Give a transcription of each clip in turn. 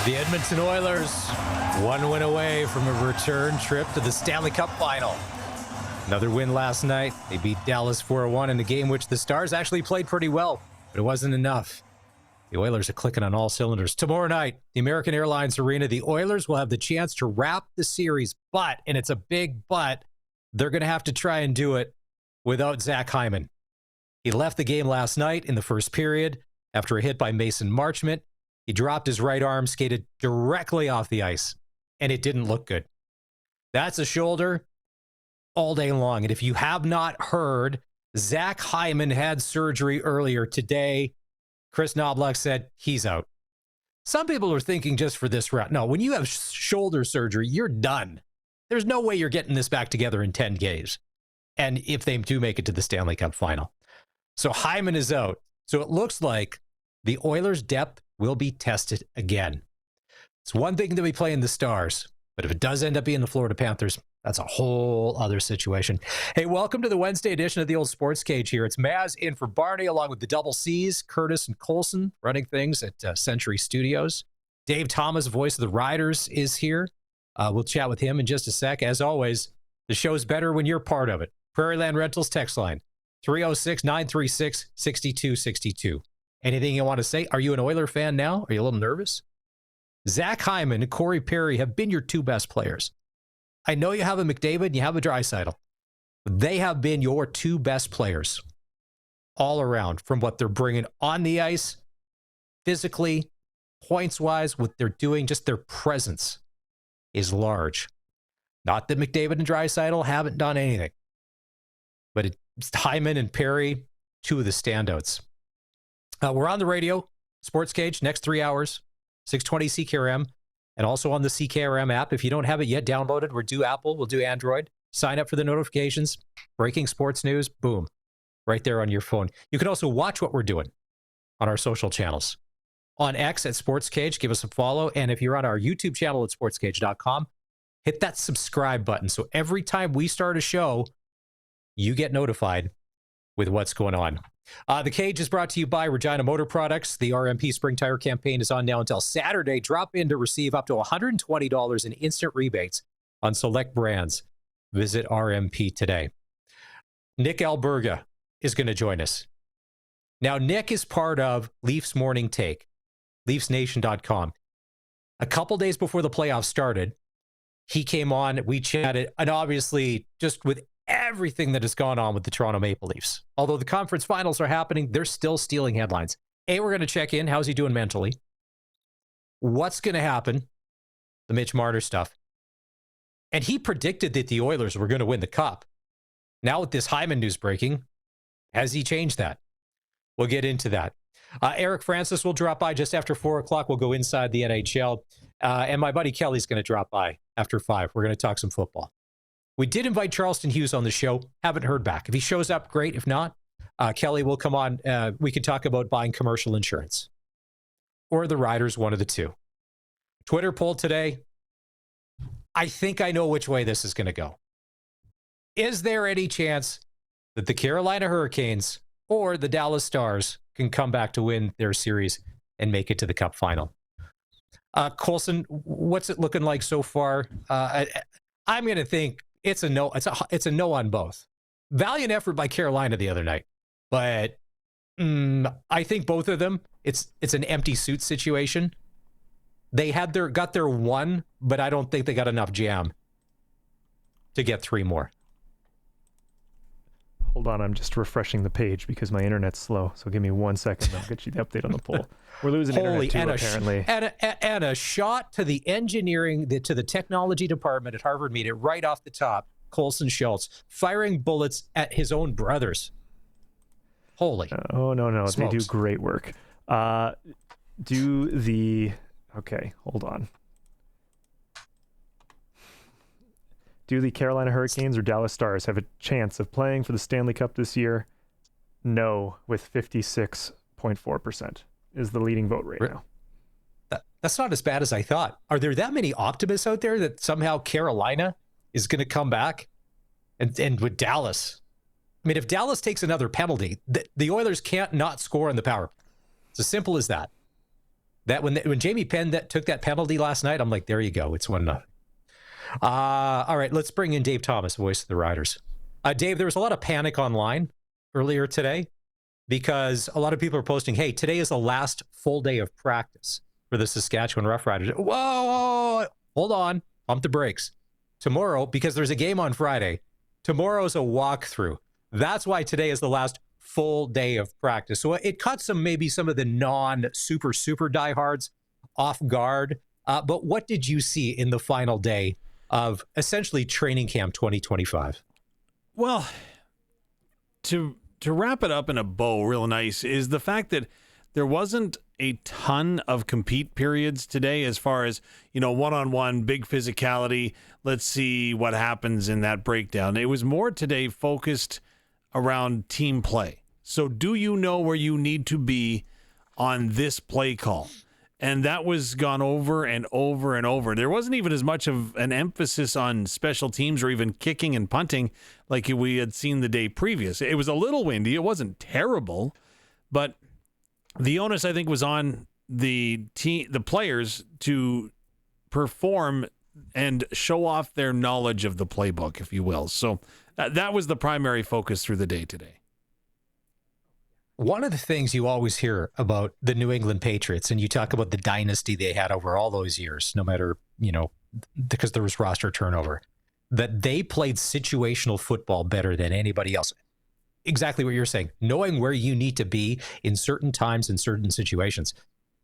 The Edmonton Oilers, one win away from a return trip to the Stanley Cup final. Another win last night. They beat Dallas 4-1 in a game which the Stars actually played pretty well, but it wasn't enough. The Oilers are clicking on all cylinders. Tomorrow night, the American Airlines Arena, the Oilers will have the chance to wrap the series, but, and it's a big but, they're going to have to try and do it without Zach Hyman. He left the game last night in the first period after a hit by Mason Marchment. He dropped his right arm, skated directly off the ice, and it didn't look good. That's a shoulder all day long. And if you have not heard, Zach Hyman had surgery earlier today. Kris Mazurak said he's out. Some people are thinking just for this round. No, when you have shoulder surgery, you're done. There's no way you're getting this back together in 10 days. And if they do make it to the Stanley Cup final. So Hyman is out. So it looks like the Oilers' depth will be tested again. It's one thing to be playing the Stars, but if it does end up being the Florida Panthers, that's a whole other situation. Hey, welcome to the Wednesday edition of the old SportsCage here. It's Maz in for Barney, along with the double C's, Curtis and Colson, running things at Century Studios. Dave Thomas, voice of the Riders, is here. We'll chat with him in just a sec. As always, the show's better when you're part of it. Prairie Land Rentals text line, 306-936-6262. Anything you want to say? Are you an Oiler fan now? Are you a little nervous? Zach Hyman and Corey Perry have been your two best players. I know you have a McDavid and you have a Draisaitl. They have been your two best players all around from what they're bringing on the ice, physically, points-wise, what they're doing, just their presence is large. Not that McDavid and Draisaitl haven't done anything, but it's Hyman and Perry, two of the standouts. We're on the radio, SportsCage, next 3 hours, 620 CKRM, and also on the CKRM app. If you don't have it yet downloaded, we'll do Apple, we'll do Android. Sign up for the notifications. Breaking sports news, boom, right there on your phone. You can also watch what we're doing on our social channels. On X at SportsCage, give us a follow. And if you're on our YouTube channel at sportscage.com, hit that subscribe button. So every time we start a show, you get notified with what's going on. The Cage is brought to you by Regina Motor Products. The RMP Spring Tire campaign is on now until Saturday. Drop in to receive up to $120 in instant rebates on select brands. Visit RMP today. Nick Alburga is going to join us. Now, Nick is part of Leafs Morning Take, LeafsNation.com. A couple days before the playoffs started, he came on, we chatted, and obviously just with everything that has gone on with the Toronto Maple Leafs. Although the conference finals are happening, they're still stealing headlines. We're going to check in. How's he doing mentally? What's going to happen? The Mitch Marner stuff. And he predicted that the Oilers were going to win the Cup. Now with this Hyman news breaking, has he changed that? We'll get into that. Eric Francis will drop by just after 4 o'clock. We'll go inside the NHL. And my buddy Kelly's going to drop by after 5. We're going to talk some football. We did invite Charleston Hughes on the show. Haven't heard back. If he shows up, great. If not, Kelly will come on. We can talk about buying commercial insurance or the Riders, one of the two. Twitter poll today. I think I know which way this is going to go. Is there any chance that the Carolina Hurricanes or the Dallas Stars can come back to win their series and make it to the Cup final? Colson, what's it looking like so far? I'm going to think it's a no. It's a no on both. Valiant effort by Carolina the other night, but I think both of them. It's an empty suit situation. They got their one, but I don't think they got enough jam to get 3 more. Hold on, I'm just refreshing the page because my internet's slow. So give me 1 second. I'll get you the update on the poll. We're losing internet too, apparently. And a shot to the engineering, to the technology department at Harvard Media right off the top. Colson Schultz firing bullets at his own brothers. Holy. Oh, no. Smokes. They do great work. Okay, hold on. Do the Carolina Hurricanes or Dallas Stars have a chance of playing for the Stanley Cup this year? No, with 56.4% is the leading vote right now. That's not as bad as I thought. Are there that many optimists out there that somehow Carolina is going to come back? And with Dallas, I mean, if Dallas takes another penalty, the Oilers can't not score on the power play. It's as simple as that. That when Jamie Penn took that penalty last night, I'm like, there you go. It's 1-0. All right, let's bring in Dave Thomas, voice of the Riders. Dave, there was a lot of panic online earlier today because a lot of people are posting, hey, today is the last full day of practice for the Saskatchewan Roughriders. Whoa, hold on, pump the brakes. Tomorrow, because there's a game on Friday, tomorrow's a walkthrough. That's why today is the last full day of practice. So it caught some of the non-super diehards off guard. But what did you see in the final day of essentially training camp 2025? Well, to wrap it up in a bow real nice is the fact that there wasn't a ton of compete periods today as far as, one-on-one, big physicality. Let's see what happens in that breakdown. It was more today focused around team play. So do you know where you need to be on this play call? And that was gone over and over and over. There wasn't even as much of an emphasis on special teams or even kicking and punting like we had seen the day previous. It was a little windy. It wasn't terrible, but the onus, I think, was on the players to perform and show off their knowledge of the playbook, if you will. So that was the primary focus through the day today. One of the things you always hear about the New England Patriots, and you talk about the dynasty they had over all those years, no matter, because there was roster turnover, that they played situational football better than anybody else. Exactly what you're saying, knowing where you need to be in certain times, in certain situations.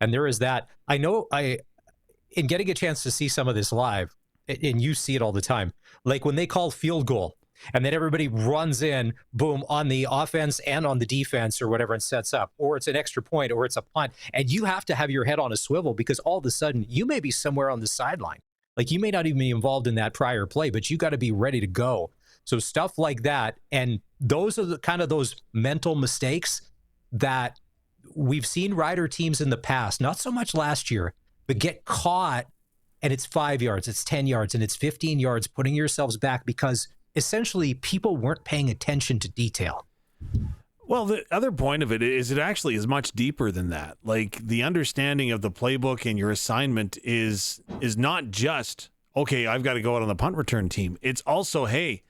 And there is that. I know in getting a chance to see some of this live, and you see it all the time, like when they call field goal, and then everybody runs in, boom, on the offense and on the defense or whatever and sets up, or it's an extra point or it's a punt. And you have to have your head on a swivel because all of a sudden you may be somewhere on the sideline. Like you may not even be involved in that prior play, but you got to be ready to go. So stuff like that. And those are the kind of those mental mistakes that we've seen Rider teams in the past, not so much last year, but get caught and it's 5 yards, it's 10 yards, and it's 15 yards, putting yourselves back because essentially people weren't paying attention to detail. Well, the other point of it is it actually is much deeper than that. Like the understanding of the playbook and your assignment is not just, okay, I've got to go out on the punt return team. It's also, hey,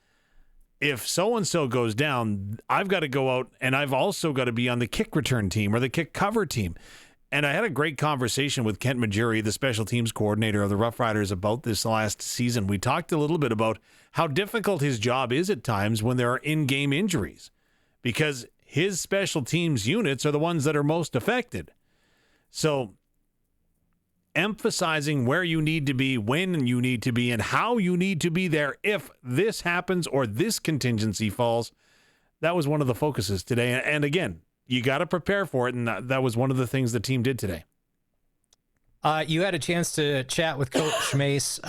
if so-and-so goes down, I've got to go out and I've also got to be on the kick return team or the kick cover team. And I had a great conversation with Kent Majuri, the special teams coordinator of the Roughriders, about this last season. We talked a little bit about how difficult his job is at times when there are in-game injuries because his special teams units are the ones that are most affected. So emphasizing where you need to be, when you need to be, and how you need to be there if this happens or this contingency falls, that was one of the focuses today. And again, you got to prepare for it, and that was one of the things the team did today. You had a chance to chat with Coach Mace.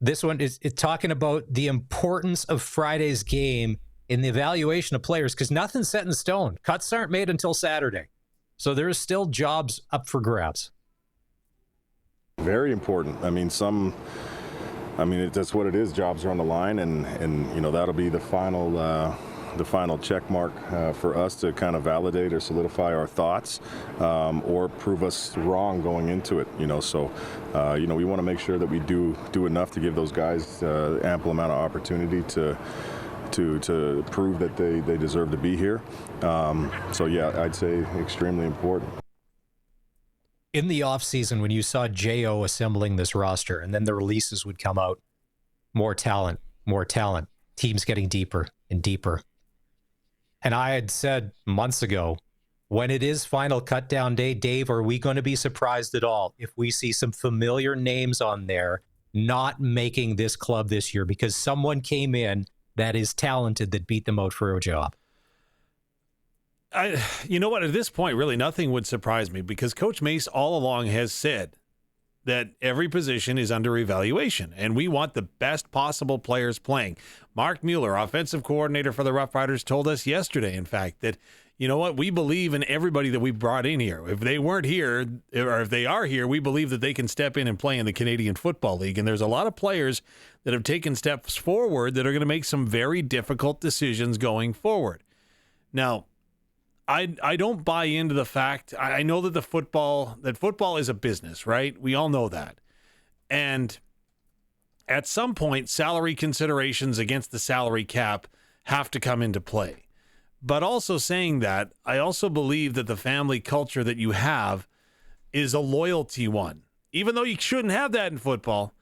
This one is talking about the importance of Friday's game in the evaluation of players because nothing's set in stone. Cuts aren't made until Saturday. So there's still jobs up for grabs. Very important. That's what it is. Jobs are on the line, and that'll be the final check mark for us to kind of validate or solidify our thoughts or prove us wrong going into it. So we want to make sure that we do enough to give those guys ample amount of opportunity to prove that they deserve to be here. I'd say extremely important. In the offseason, when you saw J.O. assembling this roster and then the releases would come out, more talent, teams getting deeper and deeper. And I had said months ago, when it is final cut down day, Dave, are we going to be surprised at all if we see some familiar names on there not making this club this year because someone came in that is talented that beat them out for a job? You know what? At this point, really nothing would surprise me because Coach Mace all along has said that every position is under evaluation, and we want the best possible players playing. Mark Mueller, offensive coordinator for the Roughriders, told us yesterday, in fact, that, you know what, we believe in everybody that we brought in here. If they weren't here, or if they are here, we believe that they can step in and play in the Canadian Football League. And there's a lot of players that have taken steps forward that are going to make some very difficult decisions going forward. Now, I don't buy into the fact. I know that football is a business, right? We all know that. And at some point, salary considerations against the salary cap have to come into play. But also saying that, I also believe that the family culture that you have is a loyalty one. Even though you shouldn't have that in football,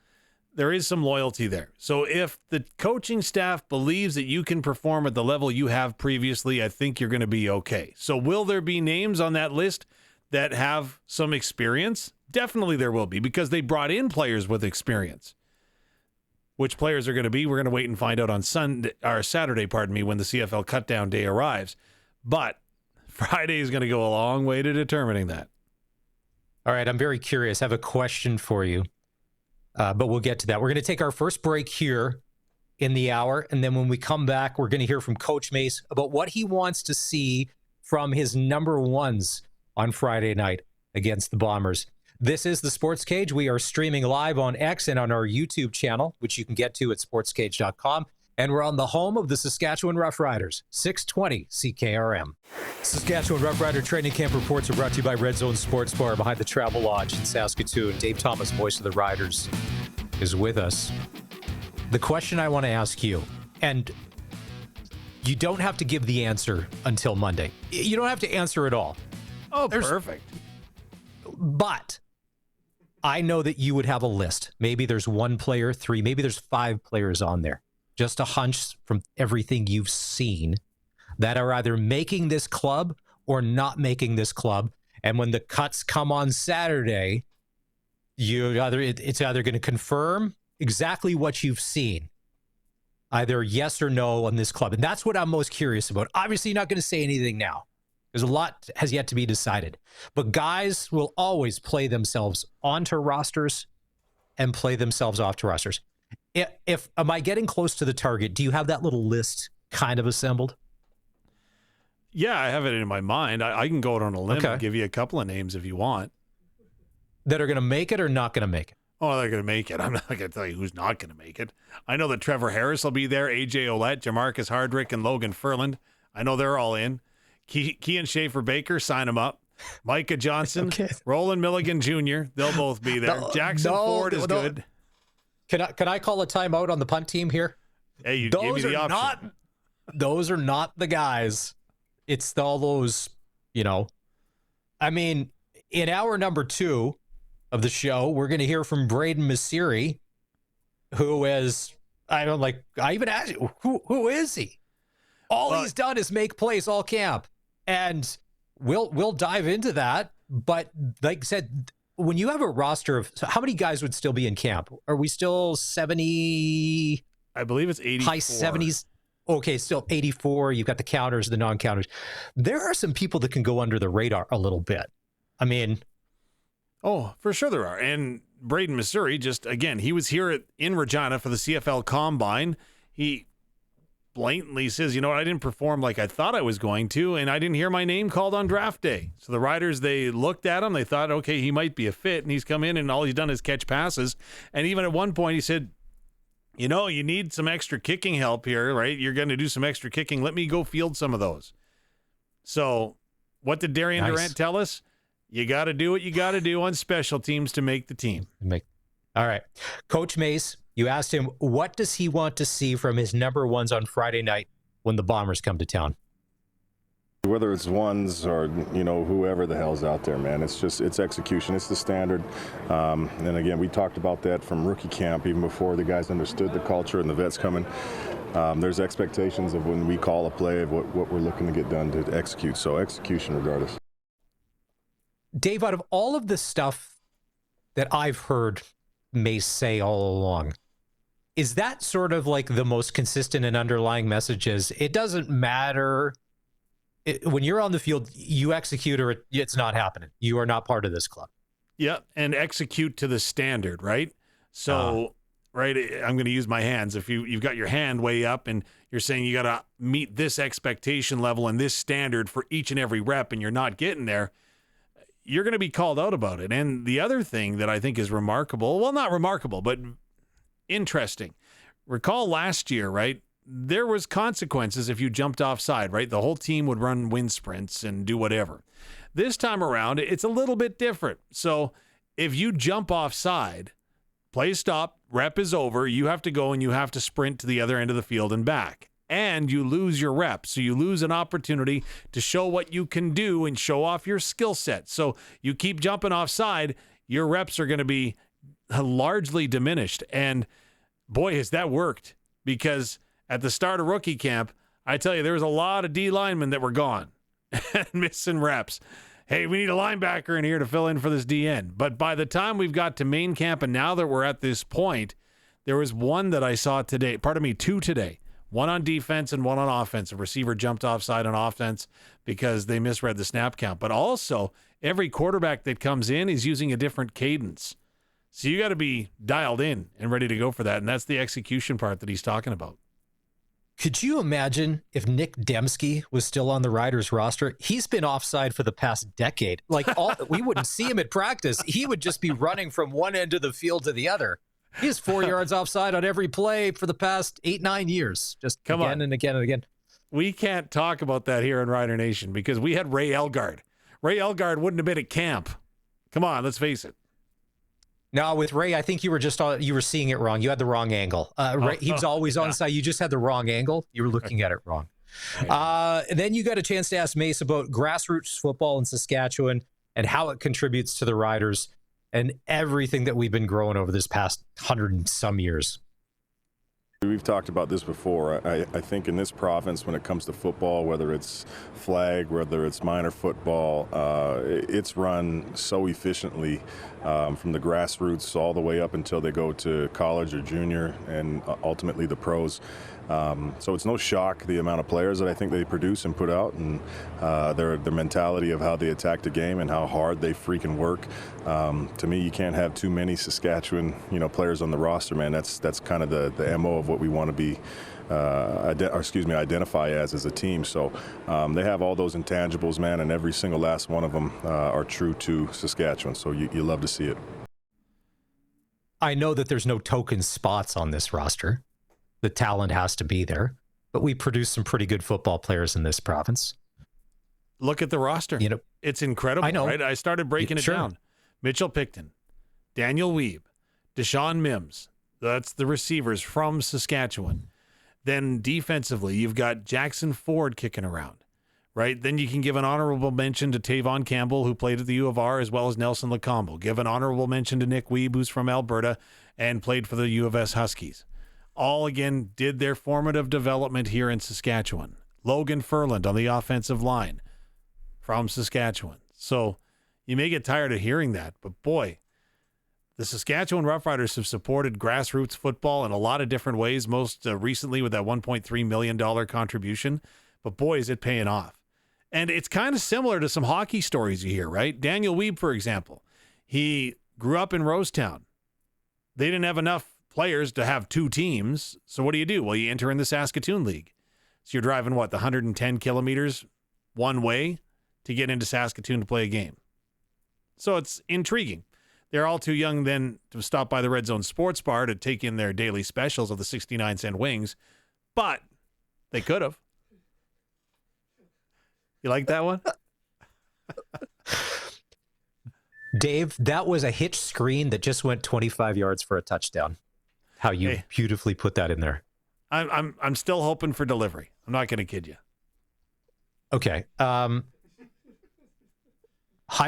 there is some loyalty there. So if the coaching staff believes that you can perform at the level you have previously, I think you're going to be okay. So will there be names on that list that have some experience? Definitely there will be, because they brought in players with experience. Which players are going to be, we're going to wait and find out on Saturday, when the CFL cutdown day arrives. But Friday is going to go a long way to determining that. All right, I'm very curious. I have a question for you. But we'll get to that. We're going to take our first break here in the hour. And then when we come back, we're going to hear from Coach Mace about what he wants to see from his number ones on Friday night against the Bombers. This is the Sports Cage. We are streaming live on X and on our YouTube channel, which you can get to at sportscage.com. And we're on the home of the Saskatchewan Roughriders, 620 CKRM. Saskatchewan Roughrider Training Camp reports are brought to you by Red Zone Sports Bar behind the Travel Lodge in Saskatoon. Dave Thomas, voice of the Riders, is with us. The question I want to ask you, and you don't have to give the answer until Monday. You don't have to answer at all. Oh, perfect. But I know that you would have a list. Maybe there's 1 player, 3, maybe there's 5 players on there. Just a hunch from everything you've seen that are either making this club or not making this club. And when the cuts come on Saturday, it's either going to confirm exactly what you've seen, either yes or no on this club. And that's what I'm most curious about. Obviously, you're not going to say anything now. There's a lot has yet to be decided. But guys will always play themselves onto rosters and play themselves off to rosters. Am I getting close to the target? Do you have that little list kind of assembled? Yeah, I have it in my mind. I can go out on a limb and give you a couple of names if you want. That are going to make it or not going to make it? Oh, they're going to make it. I'm not going to tell you who's not going to make it. I know that Trevor Harris will be there, AJ Ouellette, Jamarcus Hardrick, and Logan Furland. I know they're all in. Kean Schaefer-Baker, sign them up. Micah Johnson, Roland Milligan Jr., they'll both be there. Jackson Ford is good. Can I call a timeout on the punt team here? Hey, you gave me the option. Those are not the guys. It's all those, I mean, in hour number 2 of the show, we're going to hear from Braden Masiri, who is, I even asked you, who is he? All he's done is make plays all camp. And we'll dive into that. But like I said, when you have a roster of, so how many guys would still be in camp? Are we still 70? I believe it's 84. High 70s. Okay, still 84. You've got the counters, the non-counters. There are some people that can go under the radar a little bit. I mean. Oh, for sure there are. And Braden Masuri, he was here in Regina for the CFL Combine. He blatantly says, I didn't perform like I thought I was going to, and I didn't hear my name called on draft day. So the Riders, they looked at him, they thought, okay, he might be a fit, and he's come in and all he's done is catch passes. And even at one point he said, you need some extra kicking help here, right? You're going to do some extra kicking. Let me go field some of those. So what did Darian Durant tell us? You got to do what you got to do on special teams to make the team. All right. Coach Mace, you asked him, what does he want to see from his number ones on Friday night when the Bombers come to town? Whether it's ones or, whoever the hell's out there, man, it's execution. It's the standard. And again, we talked about that from rookie camp, even before the guys understood the culture and the vets coming. There's expectations of when we call a play of what we're looking to get done to execute. So execution regardless. Dave, out of all of the stuff that I've heard Mace say all along, is that sort of like the most consistent and underlying message is it doesn't matter when you're on the field, you execute or it's not happening. You are not part of this club. Yeah, and execute to the standard, right? So, right, I'm going to use my hands. If you've got your hand way up and you're saying you got to meet this expectation level and this standard for each and every rep and you're not getting there, you're going to be called out about it. And the other thing that I think is remarkable, well, not remarkable, but interesting. Recall last year, right? there was consequences if you jumped offside, right? The whole team would run wind sprints and do whatever. This time around, it's a little bit different. So if you jump offside, play stop, rep is over, you have to go and you have to sprint to the other end of the field and back. And you lose your reps. So you lose an opportunity to show what you can do and show off your skill set. So you keep jumping offside, your reps are going to be largely diminished. And boy, has that worked, because at the start of rookie camp, I tell you, there was a lot of D linemen that were gone and missing reps. Hey, we need a linebacker in here to fill in for this DN. But by the time we've got to main camp, and now that we're at this point, there was one that I saw today, two today, one on defense and one on offense. A receiver jumped offside on offense because they misread the snap count. But also, every quarterback that comes in is using a different cadence. So you got to be dialed in and ready to go for that. And that's the execution part that he's talking about. Could you imagine if Nick Dembski was still on the Riders roster? He's been offside for the past decade. We wouldn't see him at practice. He would just be running from one end of the field to the other. He is 4 yards offside on every play for the past 8-9 years. Just again and again and again. We can't talk about that here in Rider Nation because we had Ray Elgard. Ray Elgard wouldn't have been at camp. Come on, let's face it. No, with Ray, I think you were seeing it wrong. You had the wrong angle. Ray, he was always on side. You just had the wrong angle. You were looking at it wrong. Then you got a chance to ask Mace about grassroots football in Saskatchewan and how it contributes to the Riders and everything that we've been growing over this past 100 and some years. We've talked about this before. I think in this province, when it comes to football, whether it's flag, whether it's minor football, it's run so efficiently from the grassroots all the way up until they go to college or junior and ultimately the pros. So it's no shock the amount of players that I think they produce and put out, and their mentality of how they attack the game and how hard they freaking work. To me, you can't have too many Saskatchewan, players on the roster, man. That's kind of the MO of what we want to be, identify as a team. So they have all those intangibles, man, and every single last one of them are true to Saskatchewan. So you love to see it. I know that there's no token spots on this roster. The talent has to be there, but we produce some pretty good football players in this province. Look at the roster. It's incredible. I know. Right? I started breaking it down. Mitchell Picton, Daniel Weeb, Deshaun Mims. That's the receivers from Saskatchewan. Then defensively, you've got Jackson Ford kicking around, right? Then you can give an honorable mention to Tavon Campbell, who played at the U of R, as well as Nelson Lacombe. Give an honorable mention to Nick Weeb, who's from Alberta and played for the U of S Huskies. All, again, did their formative development here in Saskatchewan. Logan Furland on the offensive line from Saskatchewan. So you may get tired of hearing that, but boy, the Saskatchewan Roughriders have supported grassroots football in a lot of different ways, most recently with that $1.3 million contribution. But boy, is it paying off. And it's kind of similar to some hockey stories you hear, right? Daniel Weeb, for example, he grew up in Rosetown. They didn't have enough players to have two teams. So what do? Well, you enter in the Saskatoon League. So you're driving, the 110 kilometers one way to get into Saskatoon to play a game. So it's intriguing. They're all too young then to stop by the Red Zone Sports Bar to take in their daily specials of the 69-cent wings, but they could have. You like that one? Dave, that was a hitch screen that just went 25 yards for a touchdown. How you beautifully put that in there. I'm still hoping for delivery. I'm not going to kid you. Okay. High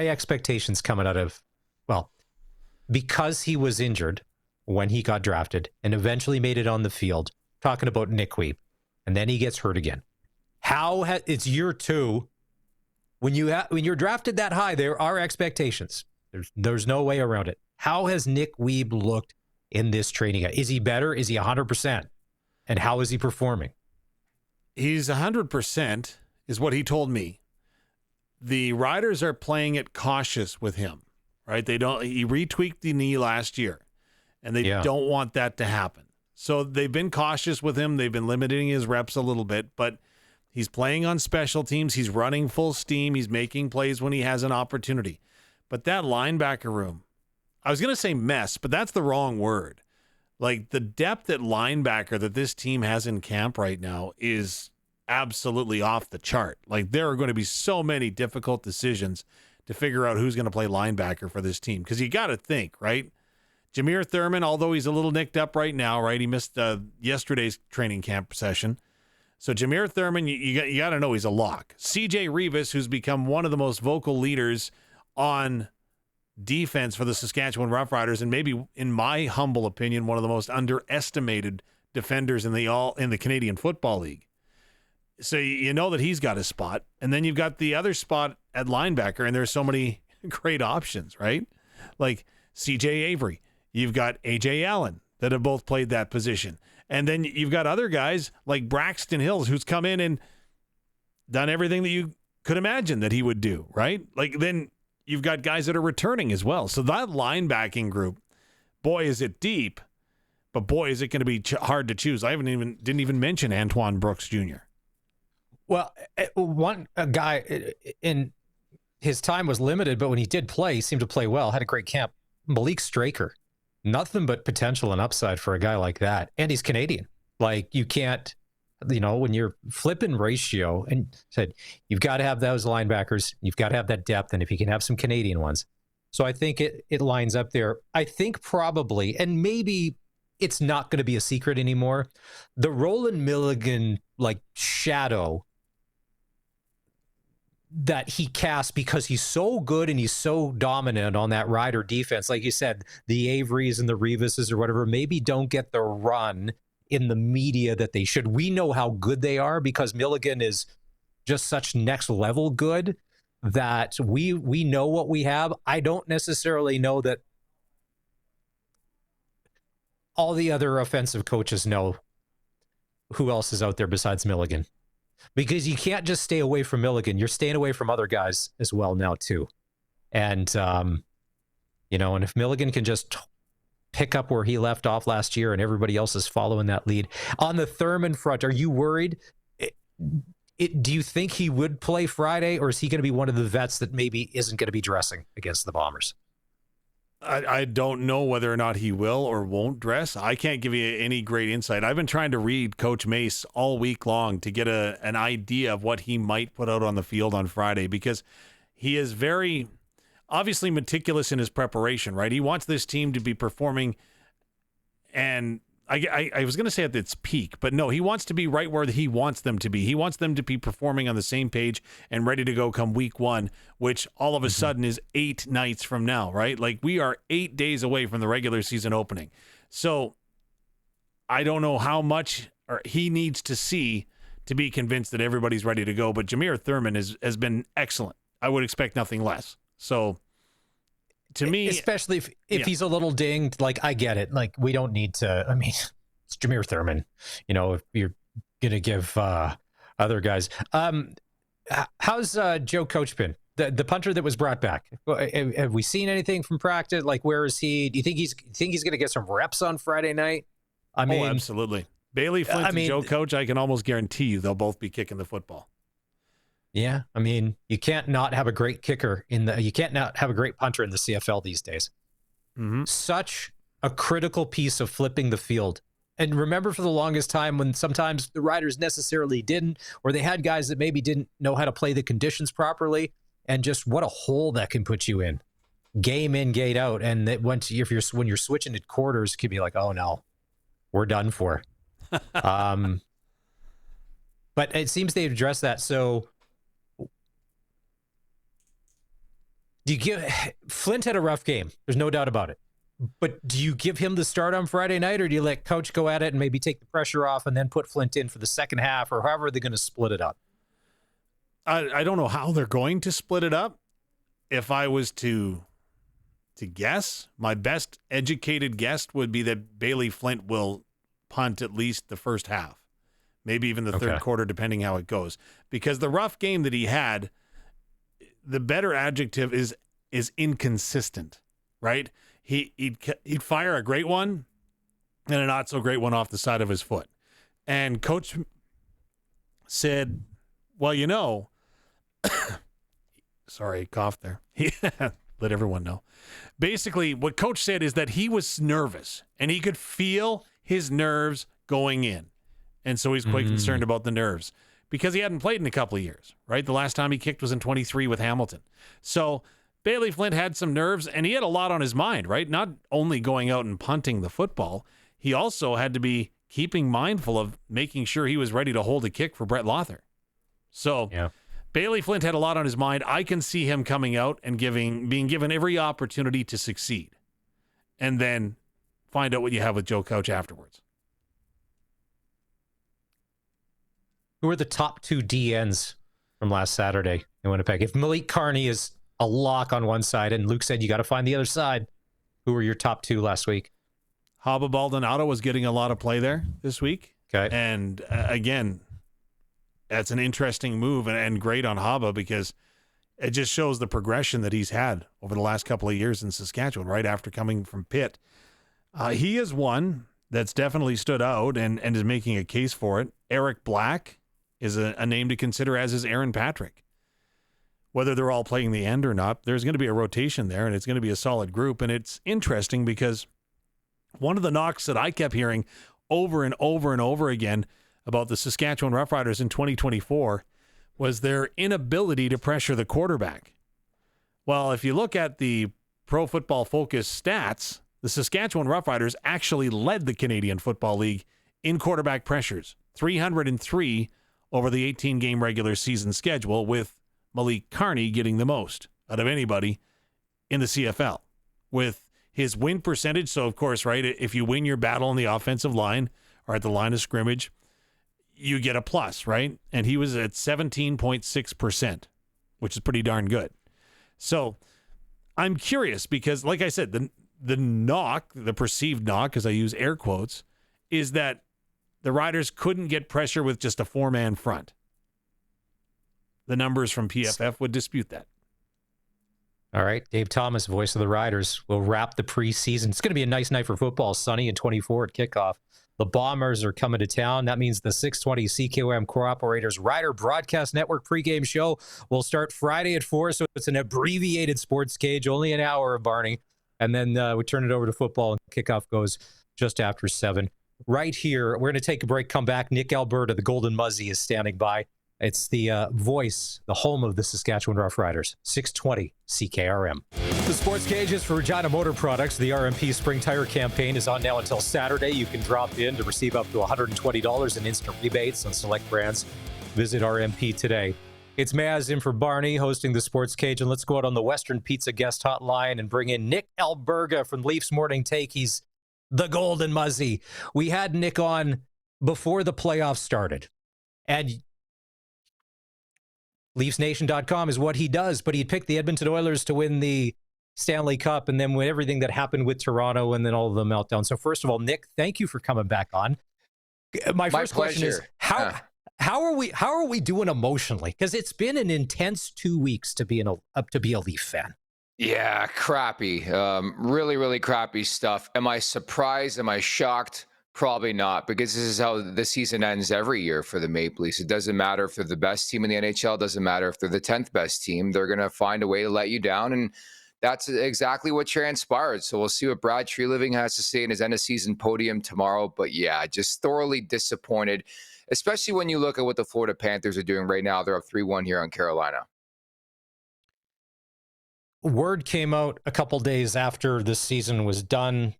expectations coming out of, because he was injured when he got drafted and eventually made it on the field, talking about Nick Weeb, and then he gets hurt again. It's year two. When you're drafted that high, there are expectations. There's no way around it. How has Nick Weeb looked in this training? Is he better? Is he 100%? And how is he performing? He's 100% is what he told me. The Riders are playing it cautious with him, right? He retweaked the knee last year, and they don't want that to happen. So they've been cautious with him. They've been limiting his reps a little bit, but he's playing on special teams. He's running full steam. He's making plays when he has an opportunity. But that linebacker room, I was going to say mess, but that's the wrong word. Like, the depth at linebacker that this team has in camp right now is absolutely off the chart. Like, there are going to be so many difficult decisions to figure out who's going to play linebacker for this team. Because you got to think, right? Jameer Thurman, although he's a little nicked up right now, right? He missed yesterday's training camp session. So Jameer Thurman, you got to know he's a lock. CJ Revis, who's become one of the most vocal leaders on defense for the Saskatchewan Roughriders, and maybe, in my humble opinion, one of the most underestimated defenders in the Canadian Football League. So you know that he's got his spot. And then you've got the other spot at linebacker, and there's so many great options, right? Like CJ Avery. You've got AJ Allen that have both played that position. And then you've got other guys like Braxton Hills, who's come in and done everything that you could imagine that he would do, right? Like, then you've got guys that are returning as well. So that linebacking group, boy, is it deep, but boy, is it going to be hard to choose. I didn't even mention Antoine Brooks Jr. Well, one guy in his time was limited, but when he did play, he seemed to play well, had a great camp. Malik Straker, nothing but potential and upside for a guy like that. And he's Canadian. Like, you can't, when you're flipping ratio, and said, you've got to have those linebackers, you've got to have that depth, and if you can have some Canadian ones. So I think it lines up there. I think probably, and maybe it's not going to be a secret anymore, the Roland Milligan, shadow that he casts, because he's so good and he's so dominant on that Rider defense. Like you said, the Averys and the Revises or whatever maybe don't get the run in the media that they should. We know how good they are because Milligan is just such next level good that we know what we have. I don't necessarily know that all the other offensive coaches know who else is out there besides Milligan. Because you can't just stay away from Milligan. You're staying away from other guys as well now, too. And, and if Milligan can just pick up where he left off last year and everybody else is following that lead. On the Thurman front, are you worried? Do you think he would play Friday, or is he going to be one of the vets that maybe isn't going to be dressing against the Bombers? I don't know whether or not he will or won't dress. I can't give you any great insight. I've been trying to read Coach Mace all week long to get an idea of what he might put out on the field on Friday, because he is very obviously meticulous in his preparation, right? He wants this team to be performing, and I was going to say at its peak, but no, he wants to be right where he wants them to be. He wants them to be performing on the same page and ready to go come week one, which all of a sudden is 8 nights from now, right? Like, we are 8 days away from the regular season opening. So I don't know how much he needs to see to be convinced that everybody's ready to go. But Jameer Thurman has been excellent. I would expect nothing less. So, to me, especially if he's a little dinged, I get it. We don't need to. I mean, it's Jameer Thurman. If you're gonna give other guys, how's Joe Coach been? The punter that was brought back. Have we seen anything from practice? Where is he? Do you think he's gonna get some reps on Friday night? I mean, absolutely. Bailey Flint and Joe Coach, I can almost guarantee you they'll both be kicking the football. Yeah, I mean, you can't not have a great kicker you can't not have a great punter in the CFL these days. Mm-hmm. Such a critical piece of flipping the field. And remember, for the longest time, when sometimes the Riders necessarily didn't, or they had guys that maybe didn't know how to play the conditions properly, and just what a hole that can put you in. Game in, gate out. And that when you're switching to quarters, it could be like, oh no, we're done for. But it seems they've addressed that. So Flint had a rough game. There's no doubt about it. But do you give him the start on Friday night, or do you let Coach go at it and maybe take the pressure off and then put Flint in for the second half, or however they're going to split it up? I don't know how they're going to split it up. If I was to guess, my best educated guess would be that Bailey Flint will punt at least the first half, maybe even the third quarter, depending how it goes. Because the rough game that he had, the better adjective is inconsistent, right? He'd fire a great one and a not so great one off the side of his foot. And Coach said, well, sorry, cough there. let everyone know. Basically, what Coach said is that he was nervous, and he could feel his nerves going in. And so he's quite concerned about the nerves because he hadn't played in a couple of years, right? The last time he kicked was in 23 with Hamilton. So Bailey Flint had some nerves, and he had a lot on his mind, right? Not only going out and punting the football, he also had to be keeping mindful of making sure he was ready to hold a kick for Brett Lothar. So Bailey Flint had a lot on his mind. I can see him coming out and being given every opportunity to succeed, and then find out what you have with Joe Couch afterwards. Who are the top 2 DNs from last Saturday in Winnipeg? If Malik Carney is a lock on one side and Luke said you got to find the other side, who were your top 2 last week? Haba Baldonado was getting a lot of play there this week. Okay. And again, that's an interesting move and great on Haba because it just shows the progression that he's had over the last couple of years in Saskatchewan, right after coming from Pitt. He is one that's definitely stood out and is making a case for it. Eric Black is a name to consider, as is Aaron Patrick. Whether they're all playing the end or not, there's going to be a rotation there, and it's going to be a solid group. And it's interesting because one of the knocks that I kept hearing over and over and over again about the Saskatchewan Roughriders in 2024 was their inability to pressure the quarterback. Well, if you look at the Pro Football Focus stats, the Saskatchewan Roughriders actually led the Canadian Football League in quarterback pressures, 303 over the 18-game regular season schedule, with Malik Carney getting the most out of anybody in the CFL. With his win percentage, so of course, right, if you win your battle on the offensive line or at the line of scrimmage, you get a plus, right? And he was at 17.6%, which is pretty darn good. So I'm curious because, like I said, the knock, the perceived knock, as I use air quotes, is that the Riders couldn't get pressure with just a 4-man front. The numbers from PFF would dispute that. All right. Dave Thomas, voice of the Riders, will wrap the preseason. It's going to be a nice night for football. Sunny and 24 at kickoff. The Bombers are coming to town. That means the 620 CKOM Core Operators Rider Broadcast Network pregame show will start Friday at 4. So it's an abbreviated SportsCage, only an hour of Barney. And then we turn it over to football, and kickoff goes just after 7. Right here, we're going to take a break, come back. Nick Alberta, the Golden Muzzy, is standing by. It's the voice, the home of the Saskatchewan Roughriders, 620 CKRM. The SportsCage is for Regina Motor Products. The RMP Spring Tire Campaign is on now until Saturday. You can drop in to receive up to $120 in instant rebates on select brands. Visit RMP today. It's Maz in for Barney hosting the SportsCage, and let's go out on the Western Pizza guest hotline and bring in Nick Alburga from Leafs Morning Take. He's the Golden Muzzy. We had Nick on before the playoffs started, and LeafsNation.com is what he does, but he picked the Edmonton Oilers to win the Stanley Cup, and then with everything that happened with Toronto and then all of the meltdown. So first of all, Nick, thank you for coming back on. My first question is, how are we doing emotionally? Because it's been an intense 2 weeks to be a Leaf fan. Yeah, crappy. Really, really crappy stuff. Am I surprised? Am I shocked? Probably not, because this is how the season ends every year for the Maple Leafs. It doesn't matter if they're the best team in the NHL. It doesn't matter if they're the 10th best team. They're going to find a way to let you down, and that's exactly what transpired. So we'll see what Brad Treliving has to say in his end-of-season podium tomorrow. But yeah, just thoroughly disappointed, especially when you look at what the Florida Panthers are doing right now. They're up 3-1 here on Carolina. Word came out a couple days after the season was done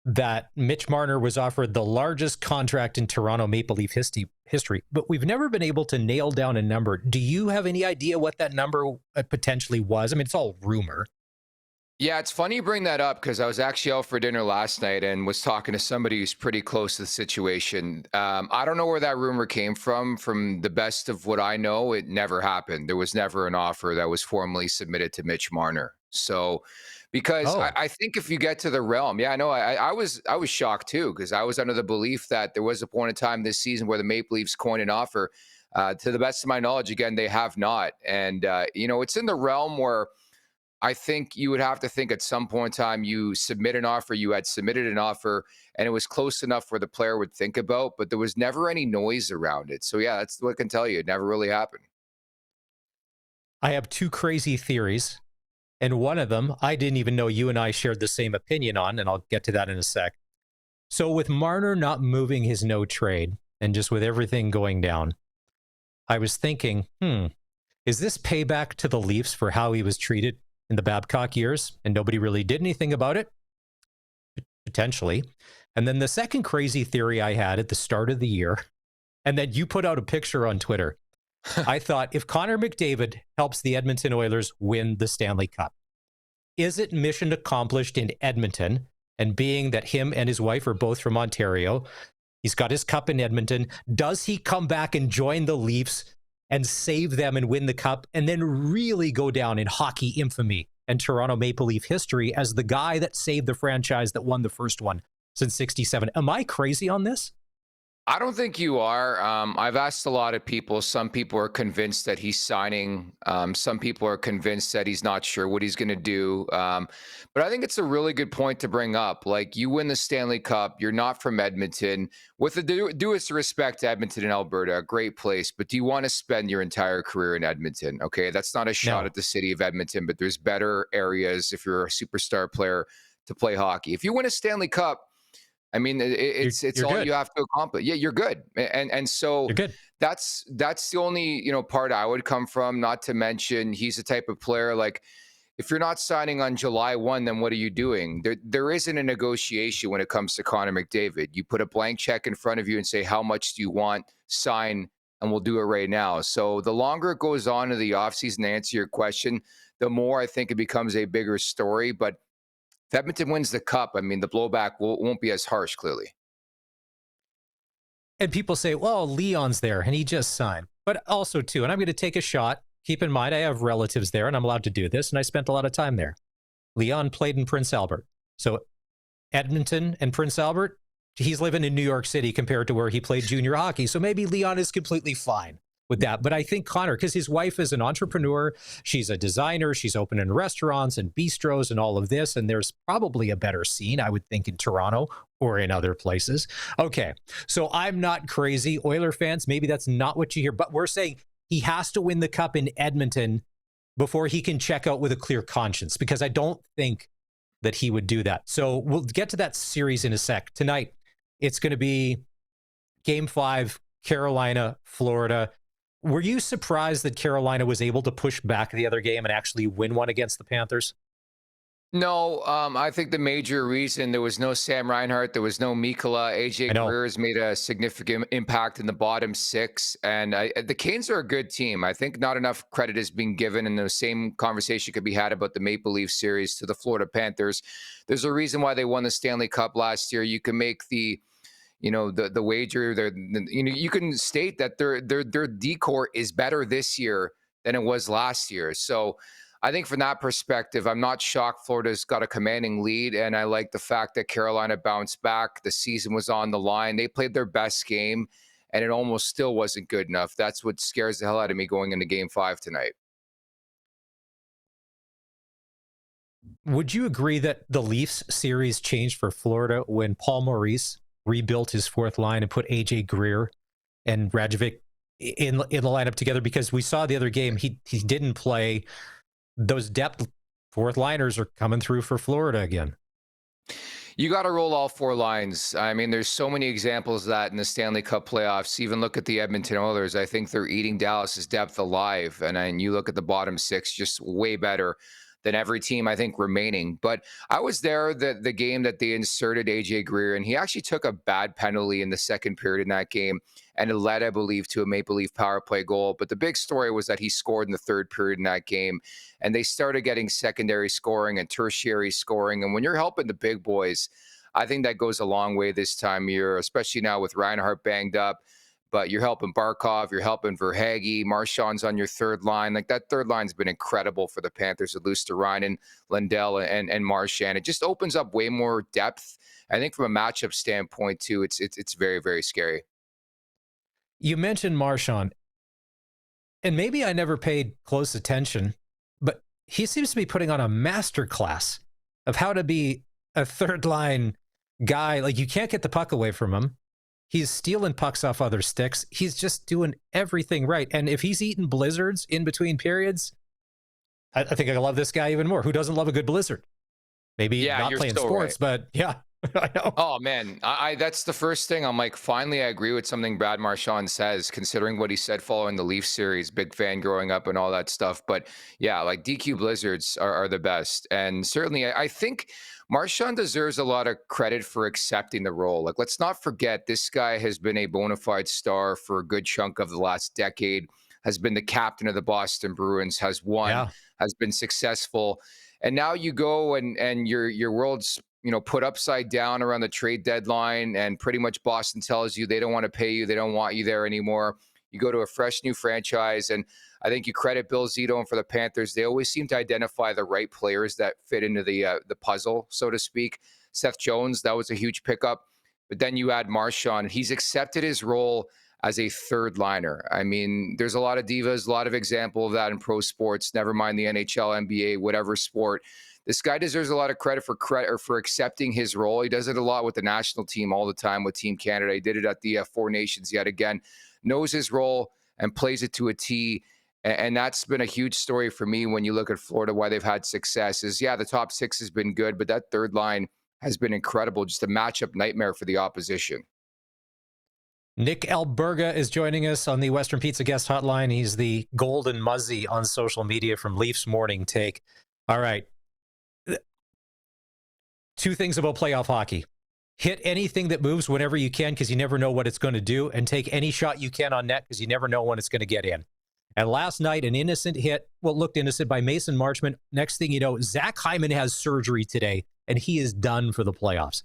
that Mitch Marner was offered the largest contract in Toronto Maple Leaf history, but we've never been able to nail down a number. Do you have any idea what that number potentially was? I mean, it's all rumor. Yeah, it's funny you bring that up because I was actually out for dinner last night and was talking to somebody who's pretty close to the situation. I don't know where that rumor came from. From the best of what I know, it never happened. There was never an offer that was formally submitted to Mitch Marner. So, because I think if you get to the realm, yeah, I know I was shocked too, because I was under the belief that there was a point in time this season where the Maple Leafs coined an offer. To the best of my knowledge, again, they have not. And, it's in the realm where I think you would have to think at some point in time you submit an offer, you had submitted an offer, and it was close enough where the player would think about, but there was never any noise around it. So, yeah, that's what I can tell you. It never really happened. I have two crazy theories. And one of them, I didn't even know you and I shared the same opinion on, and I'll get to that in a sec. So with Marner not moving his no trade and just with everything going down, I was thinking, is this payback to the Leafs for how he was treated in the Babcock years and nobody really did anything about it? Potentially. And then the second crazy theory I had at the start of the year, and then you put out a picture on Twitter, I thought, if Connor McDavid helps the Edmonton Oilers win the Stanley Cup, is it mission accomplished in Edmonton? And being that him and his wife are both from Ontario, he's got his cup in Edmonton. Does he come back and join the Leafs and save them and win the cup and then really go down in hockey infamy and Toronto Maple Leaf history as the guy that saved the franchise that won the first one since 67? Am I crazy on this? I don't think you are. I've asked a lot of people. Some people are convinced that he's signing. Some people are convinced that he's not sure what he's going to do. But I think it's a really good point to bring up. Like, you win the Stanley Cup, you're not from Edmonton. With the due respect to Edmonton and Alberta, a great place. But do you want to spend your entire career in Edmonton? Okay, that's not a shot at the city of Edmonton, but there's better areas if you're a superstar player to play hockey. If you win a Stanley Cup, I mean, it's all good. You have to accomplish. Yeah, you're good, and so you're good. That's the only part I would come from. Not to mention, he's the type of player, like, if you're not signing on July 1, then what are you doing? There isn't a negotiation when it comes to Connor McDavid. You put a blank check in front of you and say, how much do you want? Sign, and we'll do it right now. So the longer it goes on in the offseason, to answer your question, the more I think it becomes a bigger story. But if Edmonton wins the cup, I mean, the blowback won't be as harsh, clearly. And people say, well, Leon's there and he just signed. But also, too, and I'm going to take a shot. Keep in mind, I have relatives there and I'm allowed to do this. And I spent a lot of time there. Leon played in Prince Albert. So Edmonton and Prince Albert, he's living in New York City compared to where he played junior hockey. So maybe Leon is completely fine with that. But I think Connor, because his wife is an entrepreneur, she's a designer, she's opening restaurants and bistros and all of this, and there's probably a better scene, I would think, in Toronto or in other places. Okay, so I'm not crazy. Oiler fans, maybe that's not what you hear, but we're saying he has to win the cup in Edmonton before he can check out with a clear conscience, because I don't think that he would do that. So we'll get to that series in a sec. Tonight, it's going to be Game 5, Carolina, Florida. Were you surprised that Carolina was able to push back the other game and actually win one against the Panthers? No, I think the major reason, there was no Sam Reinhart, there was no Mikkola. AJ Greer has made a significant impact in the bottom six, and the Canes are a good team. I think not enough credit is being given, and the same conversation could be had about the Maple Leaf series to the Florida Panthers. There's a reason why they won the Stanley Cup last year. You can make the wager. You can state that their decor is better this year than it was last year. So I think from that perspective, I'm not shocked Florida's got a commanding lead, and I like the fact that Carolina bounced back. The season was on the line. They played their best game, and it almost still wasn't good enough. That's what scares the hell out of me going into Game 5 tonight. Would you agree that the Leafs series changed for Florida when Paul Maurice rebuilt his fourth line and put AJ Greer and Rajovic in the lineup together? Because we saw the other game, he didn't play. Those depth fourth liners are coming through for Florida again. You got to roll all four lines. I mean, there's so many examples of that in the Stanley Cup playoffs. Even look at the Edmonton Oilers. I think they're eating Dallas's depth alive. And then you look at the bottom six, just way better than every team, I think, remaining. But I was there the game that they inserted AJ Greer, and he actually took a bad penalty in the second period in that game, and it led, I believe, to a Maple Leaf power play goal. But the big story was that he scored in the third period in that game, and they started getting secondary scoring and tertiary scoring. And when you're helping the big boys, I think that goes a long way this time of year, especially now with Reinhart banged up. But you're helping Barkov, you're helping Verhaeghe, Marchand's on your third line. Like, that third line's been incredible for the Panthers with Luosterainen, Lundell, and Marchand. It just opens up way more depth. I think from a matchup standpoint, too, it's very, very scary. You mentioned Marchand, and maybe I never paid close attention, but he seems to be putting on a masterclass of how to be a third line guy. Like, you can't get the puck away from him. He's stealing pucks off other sticks. He's just doing everything right. And if he's eating blizzards in between periods, I think I love this guy even more. Who doesn't love a good blizzard? Maybe Yeah, not you're playing so sports, right. but yeah, I know. Oh man, I that's the first thing I'm like. Finally, I agree with something Brad Marchand says, considering what he said following the Leaf series. Big fan growing up and all that stuff. But yeah, like DQ Blizzards are the best, and certainly I think Marchand deserves a lot of credit for accepting the role. Like, let's not forget this guy has been a bona fide star for a good chunk of the last decade. Has been the captain of the Boston Bruins. Has won. Yeah. Has been successful. And now you go and your world's put upside down around the trade deadline, and pretty much Boston tells you they don't want to pay you, they don't want you there anymore. You go to a fresh new franchise, and I think you credit Bill Zito and for the Panthers. They always seem to identify the right players that fit into the puzzle, so to speak. Seth Jones, that was a huge pickup, but then you add Marchand. He's accepted his role as a third liner. I mean, there's a lot of divas, a lot of example of that in pro sports. Never mind the NHL, NBA, whatever sport. This guy deserves a lot of credit for accepting his role. He does it a lot with the national team all the time with Team Canada. He did it at the Four Nations yet again. Knows his role and plays it to a T. And that's been a huge story for me when you look at Florida, why they've had success is, yeah, the top six has been good, but that third line has been incredible. Just a matchup nightmare for the opposition. Nick Alburga is joining us on the Western Pizza Guest Hotline. He's the Golden Muzzy on social media from Leafs Morning Take. All right. Two things about playoff hockey. Hit anything that moves whenever you can because you never know what it's going to do, and take any shot you can on net because you never know when it's going to get in. And last night, an innocent hit, looked innocent by Mason Marchment. Next thing you know, Zach Hyman has surgery today, and he is done for the playoffs.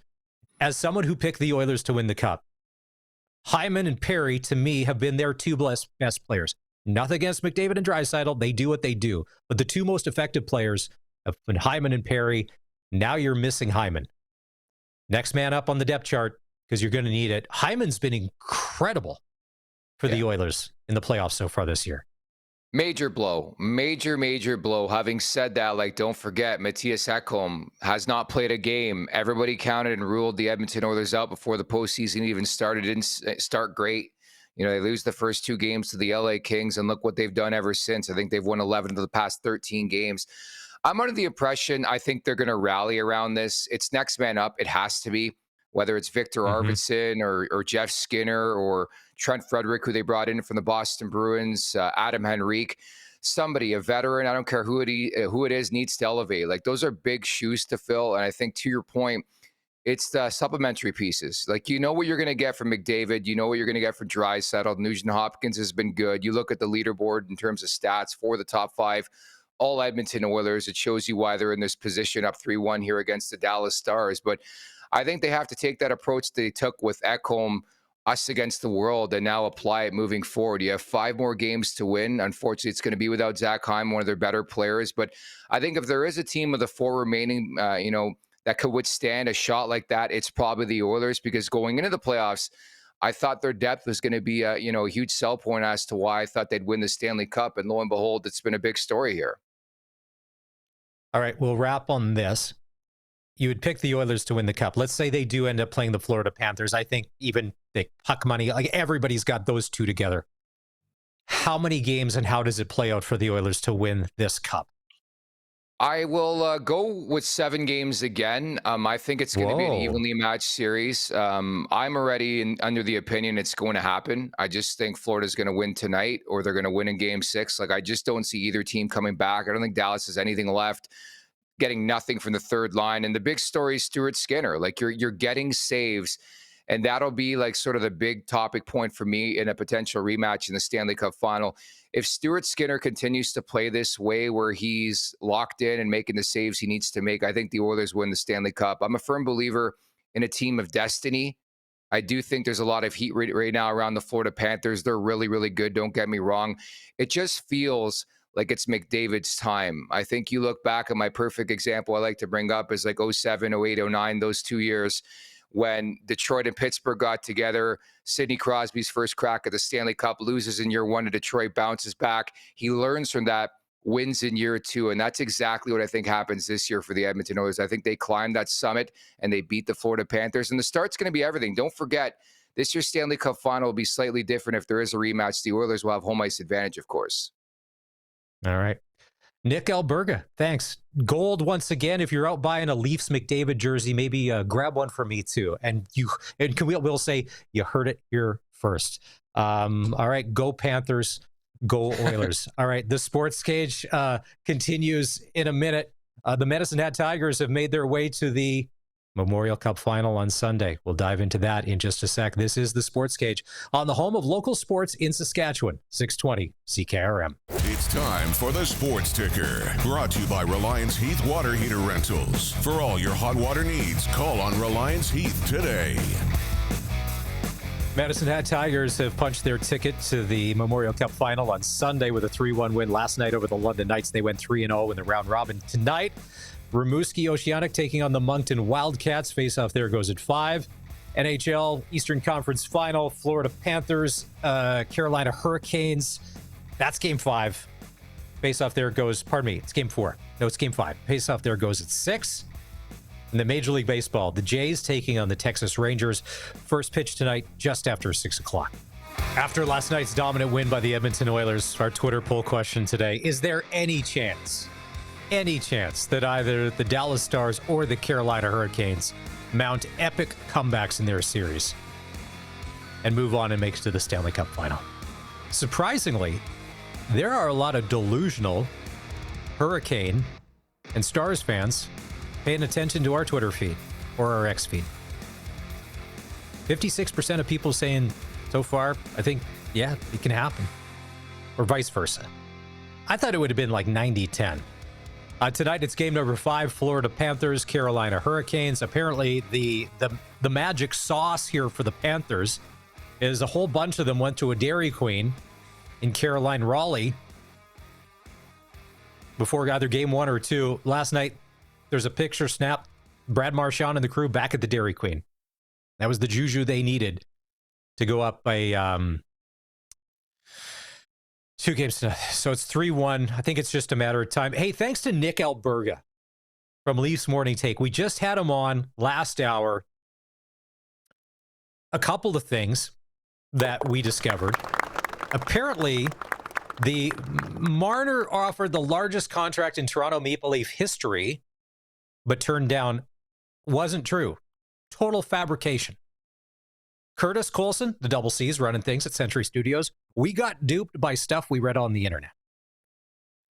As someone who picked the Oilers to win the Cup, Hyman and Perry, to me, have been their two best players. Nothing against McDavid and Draisaitl. They do what they do. But the two most effective players have been Hyman and Perry. Now you're missing Hyman. Next man up on the depth chart, because you're going to need it. Hyman's been incredible for the Oilers in the playoffs so far this year. Major blow. Major blow. Having said that, like, don't forget, Matthias Ekholm has not played a game. Everybody counted and ruled the Edmonton Oilers out before the postseason even started. Didn't start great. They lose the first two games to the LA Kings, and look what they've done ever since. I think they've won 11 of the past 13 games. I'm under the impression I think they're going to rally around this. It's next man up. It has to be, whether it's Victor Arvidsson or Jeff Skinner or Trent Frederick, who they brought in from the Boston Bruins, Adam Henrique, somebody, a veteran, I don't care who it is, needs to elevate. Like, those are big shoes to fill. And I think, to your point, it's the supplementary pieces. Like, you know what you're going to get from McDavid. You know what you're going to get from Draisaitl. Nugent Hopkins has been good. You look at the leaderboard in terms of stats for the top five, all Edmonton Oilers. It shows you why they're in this position up 3-1 here against the Dallas Stars. But I think they have to take that approach they took with Ekholm, us against the world, and now apply it moving forward. You have 5 more games to win. Unfortunately, it's going to be without Zach Hyman, one of their better players. But I think if there is a team of the 4 remaining, that could withstand a shot like that, it's probably the Oilers, because going into the playoffs, I thought their depth was going to be a huge sell point as to why I thought they'd win the Stanley Cup. And lo and behold, it's been a big story here. All right, we'll wrap on this. You would pick the Oilers to win the Cup. Let's say they do end up playing the Florida Panthers. I think even the puck money, like, everybody's got those two together. How many games and how does it play out for the Oilers to win this Cup? I will go with 7 games again. I think it's going to be an evenly matched series. I'm already under the opinion it's going to happen. I just think Florida's going to win tonight, or they're going to win in Game 6. Like, I just don't see either team coming back. I don't think Dallas has anything left, getting nothing from the third line. And the big story is Stuart Skinner. Like, you're getting saves, and that'll be like sort of the big topic point for me in a potential rematch in the Stanley Cup final. If Stuart Skinner continues to play this way, where he's locked in and making the saves he needs to make, I think the Oilers win the Stanley Cup. I'm a firm believer in a team of destiny. I do think there's a lot of heat right now around the Florida Panthers. They're really, really good. Don't get me wrong. It just feels like it's McDavid's time. I think you look back at my perfect example I like to bring up is like 07, 08, 09, those 2 years when Detroit and Pittsburgh got together. Sidney Crosby's first crack at the Stanley Cup, loses in year 1 to Detroit, bounces back. He learns from that, wins in year 2. And that's exactly what I think happens this year for the Edmonton Oilers. I think they climb that summit and they beat the Florida Panthers. And the start's going to be everything. Don't forget, this year's Stanley Cup final will be slightly different if there is a rematch. The Oilers will have home ice advantage, of course. All right. Nick Alburga, thanks. Gold once again. If you're out buying a Leafs McDavid jersey, maybe grab one for me too. And we'll say you heard it here first. All right, go Panthers, go Oilers. All right, the Sports Cage continues in a minute. The Medicine Hat Tigers have made their way to the Memorial Cup final on Sunday. We'll dive into that in just a sec. This is the Sports Cage on the home of local sports in Saskatchewan, 620 CKRM. It's time for the Sports Ticker, brought to you by Reliance Heath Water Heater Rentals. For all your hot water needs, call on Reliance Heath today. Medicine Hat Tigers have punched their ticket to the Memorial Cup final on Sunday with a 3-1 win last night over the London Knights. They went 3-0 in the round robin. Tonight, Rimouski Oceanic taking on the Moncton Wildcats. Face-off there goes at 5. NHL Eastern Conference Final, Florida Panthers, Carolina Hurricanes. That's Game 5. Face-off there goes, it's Game 4. No, it's Game 5. Face-off there goes at 6. In the Major League Baseball, the Jays taking on the Texas Rangers. First pitch tonight, just after 6 o'clock. After last night's dominant win by the Edmonton Oilers, our Twitter poll question today, is there any chance that either the Dallas Stars or the Carolina Hurricanes mount epic comebacks in their series and move on and make it to the Stanley Cup final? Surprisingly, there are a lot of delusional Hurricane and Stars fans paying attention to our Twitter feed or our X feed. 56% of people saying so far, I think, yeah, it can happen. Or vice versa. I thought it would have been like 90-10. Tonight, it's game number 5, Florida Panthers, Carolina Hurricanes. Apparently, the magic sauce here for the Panthers is a whole bunch of them went to a Dairy Queen in Caroline Raleigh before either game 1 or 2. Last night, there's a picture snapped. Brad Marchand and the crew back at the Dairy Queen. That was the juju they needed to go up by 2 games to nothing. So it's 3-1. I think it's just a matter of time. Hey, thanks to Nick Alburga from Leafs Morning Take. We just had him on last hour. A couple of things that we discovered. Apparently, the Marner offered the largest contract in Toronto Maple Leaf history, but turned down. Wasn't true. Total fabrication. Curtis Colson, the Double C's running things at Century Studios, we got duped by stuff we read on the internet.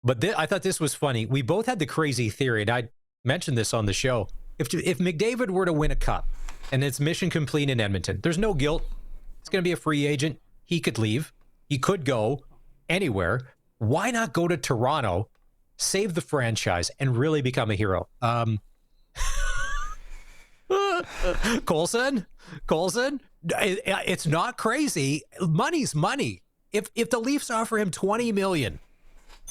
But I thought this was funny. We both had the crazy theory, and I mentioned this on the show. If McDavid were to win a cup and it's mission complete in Edmonton, there's no guilt. It's going to be a free agent. He could leave. He could go anywhere. Why not go to Toronto, save the franchise, and really become a hero? Colson, it's not crazy. Money's money. If the Leafs offer him $20 million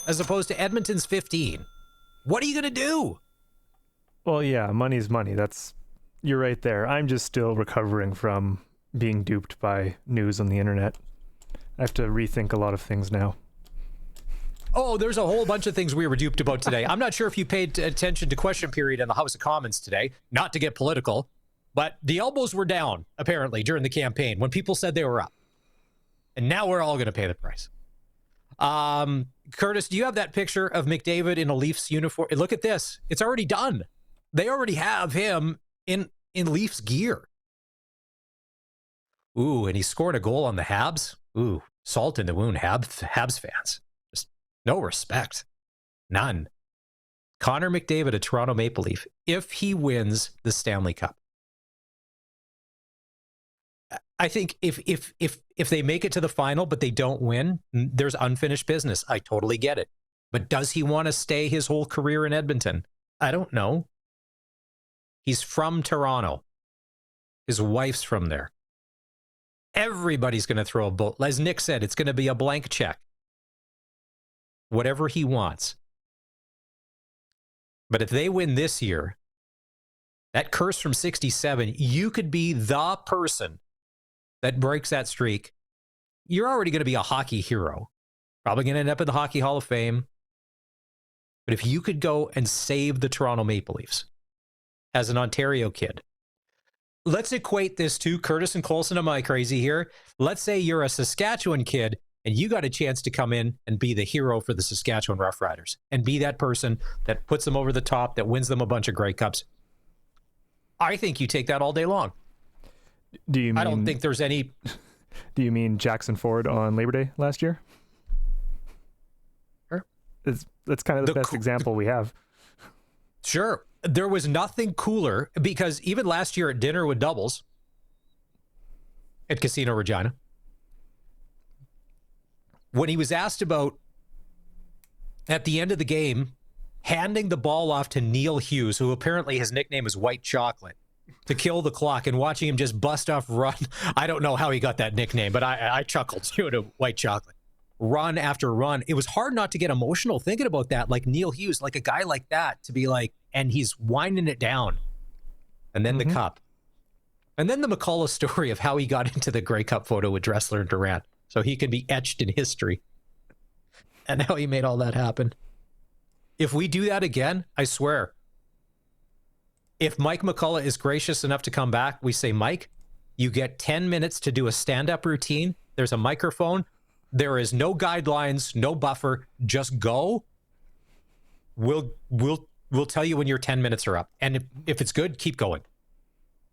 as opposed to Edmonton's 15, what are you going to do? Well, yeah, money's money. You're right there. I'm just still recovering from being duped by news on the internet. I have to rethink a lot of things now. Oh, there's a whole bunch of things we were duped about today. I'm not sure if you paid attention to question period in the House of Commons today, not to get political, but the elbows were down, apparently, during the campaign when people said they were up. And now we're all going to pay the price. Curtis, do you have that picture of McDavid in a Leafs uniform? Look at this. It's already done. They already have him in Leafs gear. Ooh, and he scored a goal on the Habs. Ooh, salt in the wound, Habs fans. Just no respect. None. Connor McDavid, a Toronto Maple Leaf, if he wins the Stanley Cup. I think if they make it to the final, but they don't win, there's unfinished business. I totally get it. But does he want to stay his whole career in Edmonton? I don't know. He's from Toronto. His wife's from there. Everybody's going to throw a bolt. As Nick said, it's going to be a blank check. Whatever he wants. But if they win this year, that curse from 67, you could be the person that breaks that streak. You're already going to be a hockey hero. Probably going to end up in the Hockey Hall of Fame. But if you could go and save the Toronto Maple Leafs as an Ontario kid, let's equate this to Curtis and Colson. Am I crazy here? Let's say you're a Saskatchewan kid And you got a chance to come in and be the hero for the Saskatchewan Roughriders and be that person that puts them over the top, that wins them a bunch of Grey Cups. I think you take that all day long. Do you mean, I don't think there's any... Do you mean Jackson Ford on Labor Day last year? Sure. That's kind of the best example we have. Sure. There was nothing cooler, because even last year at Dinner with Doubles at Casino Regina, when he was asked about, at the end of the game, handing the ball off to Neil Hughes, who apparently his nickname is White Chocolate, to kill the clock, and watching him just bust off run. I don't know how he got that nickname, but I chuckled to White Chocolate. Run after run. It was hard not to get emotional thinking about that. Like Neil Hughes, like a guy like that, to be like, and he's winding it down. And then the cup. And then the McCullough story of how he got into the Grey Cup photo with Dressler and Durant, so he could be etched in history. And how he made all that happen. If we do that again, I swear, if Mike McCullough is gracious enough to come back, we say, Mike, you get 10 minutes to do a stand-up routine. There's a microphone. There is no guidelines, no buffer. Just go. We'll tell you when your 10 minutes are up. And if it's good, keep going.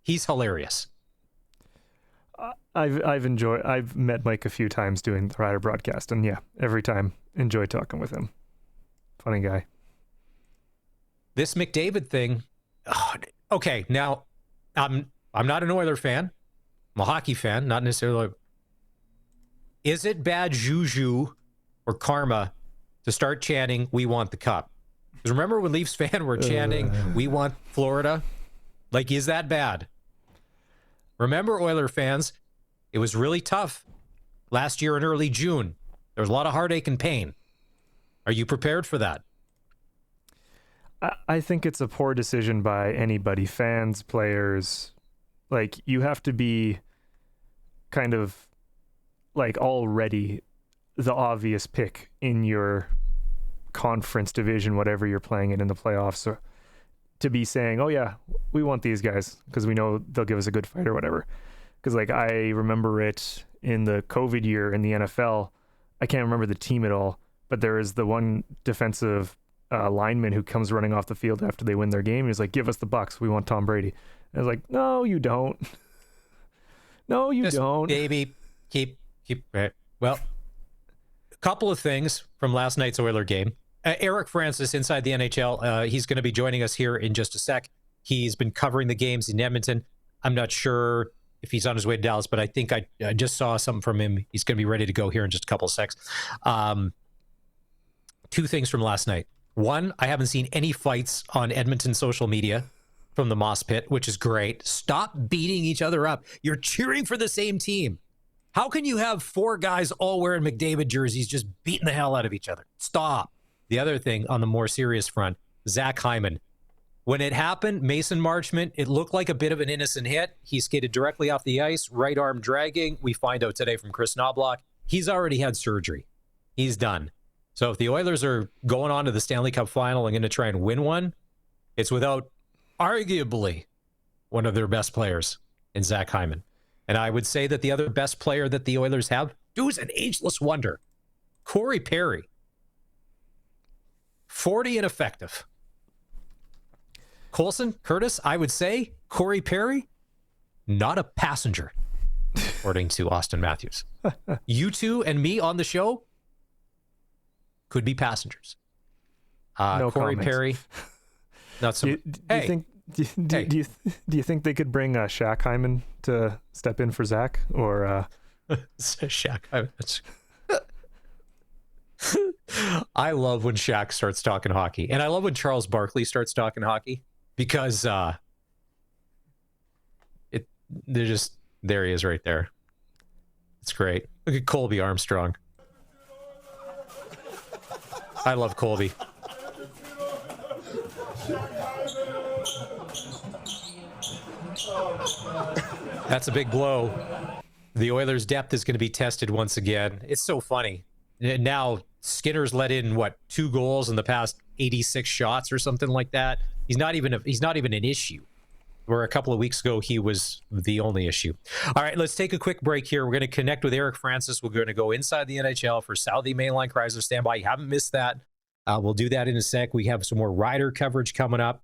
He's hilarious. I've met Mike a few times doing the Rider broadcast, and yeah, every time enjoy talking with him. Funny guy. This McDavid thing. Okay, now I'm not an Oiler fan. I'm a hockey fan, not necessarily. Is it bad juju or karma to start chanting, "We want the cup"? Because remember when Leafs fans were chanting, "We want Florida"? Like, is that bad? Remember, Oiler fans, it was really tough last year in early June. There was a lot of heartache and pain. Are you prepared for that? I think it's a poor decision by anybody, fans, players. Like, you have to be kind of like already the obvious pick in your conference division, whatever you're playing in the playoffs. So to be saying, oh yeah, we want these guys because we know they'll give us a good fight or whatever. Because like, I remember it in the COVID year in the NFL. I can't remember the team at all, but there is the one defensive lineman who comes running off the field after they win their game. He's like, give us the Bucks. We want Tom Brady. And I was like, no, you don't. No, you don't. Baby, keep it. Well, a couple of things from last night's Oiler game. Eric Francis inside the NHL. He's going to be joining us here in just a sec. He's been covering the games in Edmonton. I'm not sure if he's on his way to Dallas, but I think I just saw something from him. He's going to be ready to go here in just a couple of secs. Two things from last night. One, I haven't seen any fights on Edmonton social media from the Moss Pit, which is great. Stop beating each other up. You're cheering for the same team. How can you have four guys all wearing McDavid jerseys just beating the hell out of each other? Stop. The other thing on the more serious front, Zach Hyman. When it happened, Mason Marchment, it looked like a bit of an innocent hit. He skated directly off the ice, right arm dragging. We find out today from Chris Knobloch, he's already had surgery. He's done. So if the Oilers are going on to the Stanley Cup final and going to try and win one, it's without arguably one of their best players in Zach Hyman. And I would say that the other best player that the Oilers have, dude's an ageless wonder, Corey Perry. 40 and effective. Colson, Curtis, I would say Corey Perry, not a passenger, according to Austin Matthews. You two and me on the show could be passengers. No Corey comments. Perry, not so. Do you think they could bring Shaq Hyman to step in for Zach or Shaq Hyman? I love when Shaq starts talking hockey, and I love when Charles Barkley starts talking hockey because there he is right there. It's great. Look at Colby Armstrong. I love Colby. That's a big blow. The Oilers' depth is going to be tested once again. It's so funny. Now, Skinner's let in, 2 goals in the past 86 shots or something like that. He's not even an issue. where a couple of weeks ago he was the only issue. All right, let's take a quick break here. We're going to connect with Eric Francis. We're going to go inside the NHL for Southie Mainline Chrysler. Stand by. You haven't missed that. We'll do that in a sec. We have some more rider coverage coming up.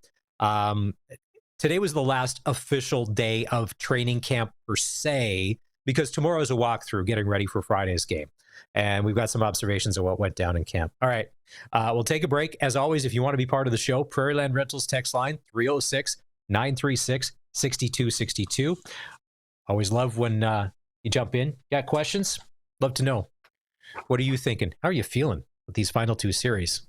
Today was the last official day of training camp per se, because tomorrow is a walkthrough getting ready for Friday's game. And we've got some observations of what went down in camp. All right, we'll take a break. As always, if you want to be part of the show, Prairieland Rentals text line 306-936-6262. Always love when you jump in. Got questions? Love to know. What are you thinking? How are you feeling with these final two series?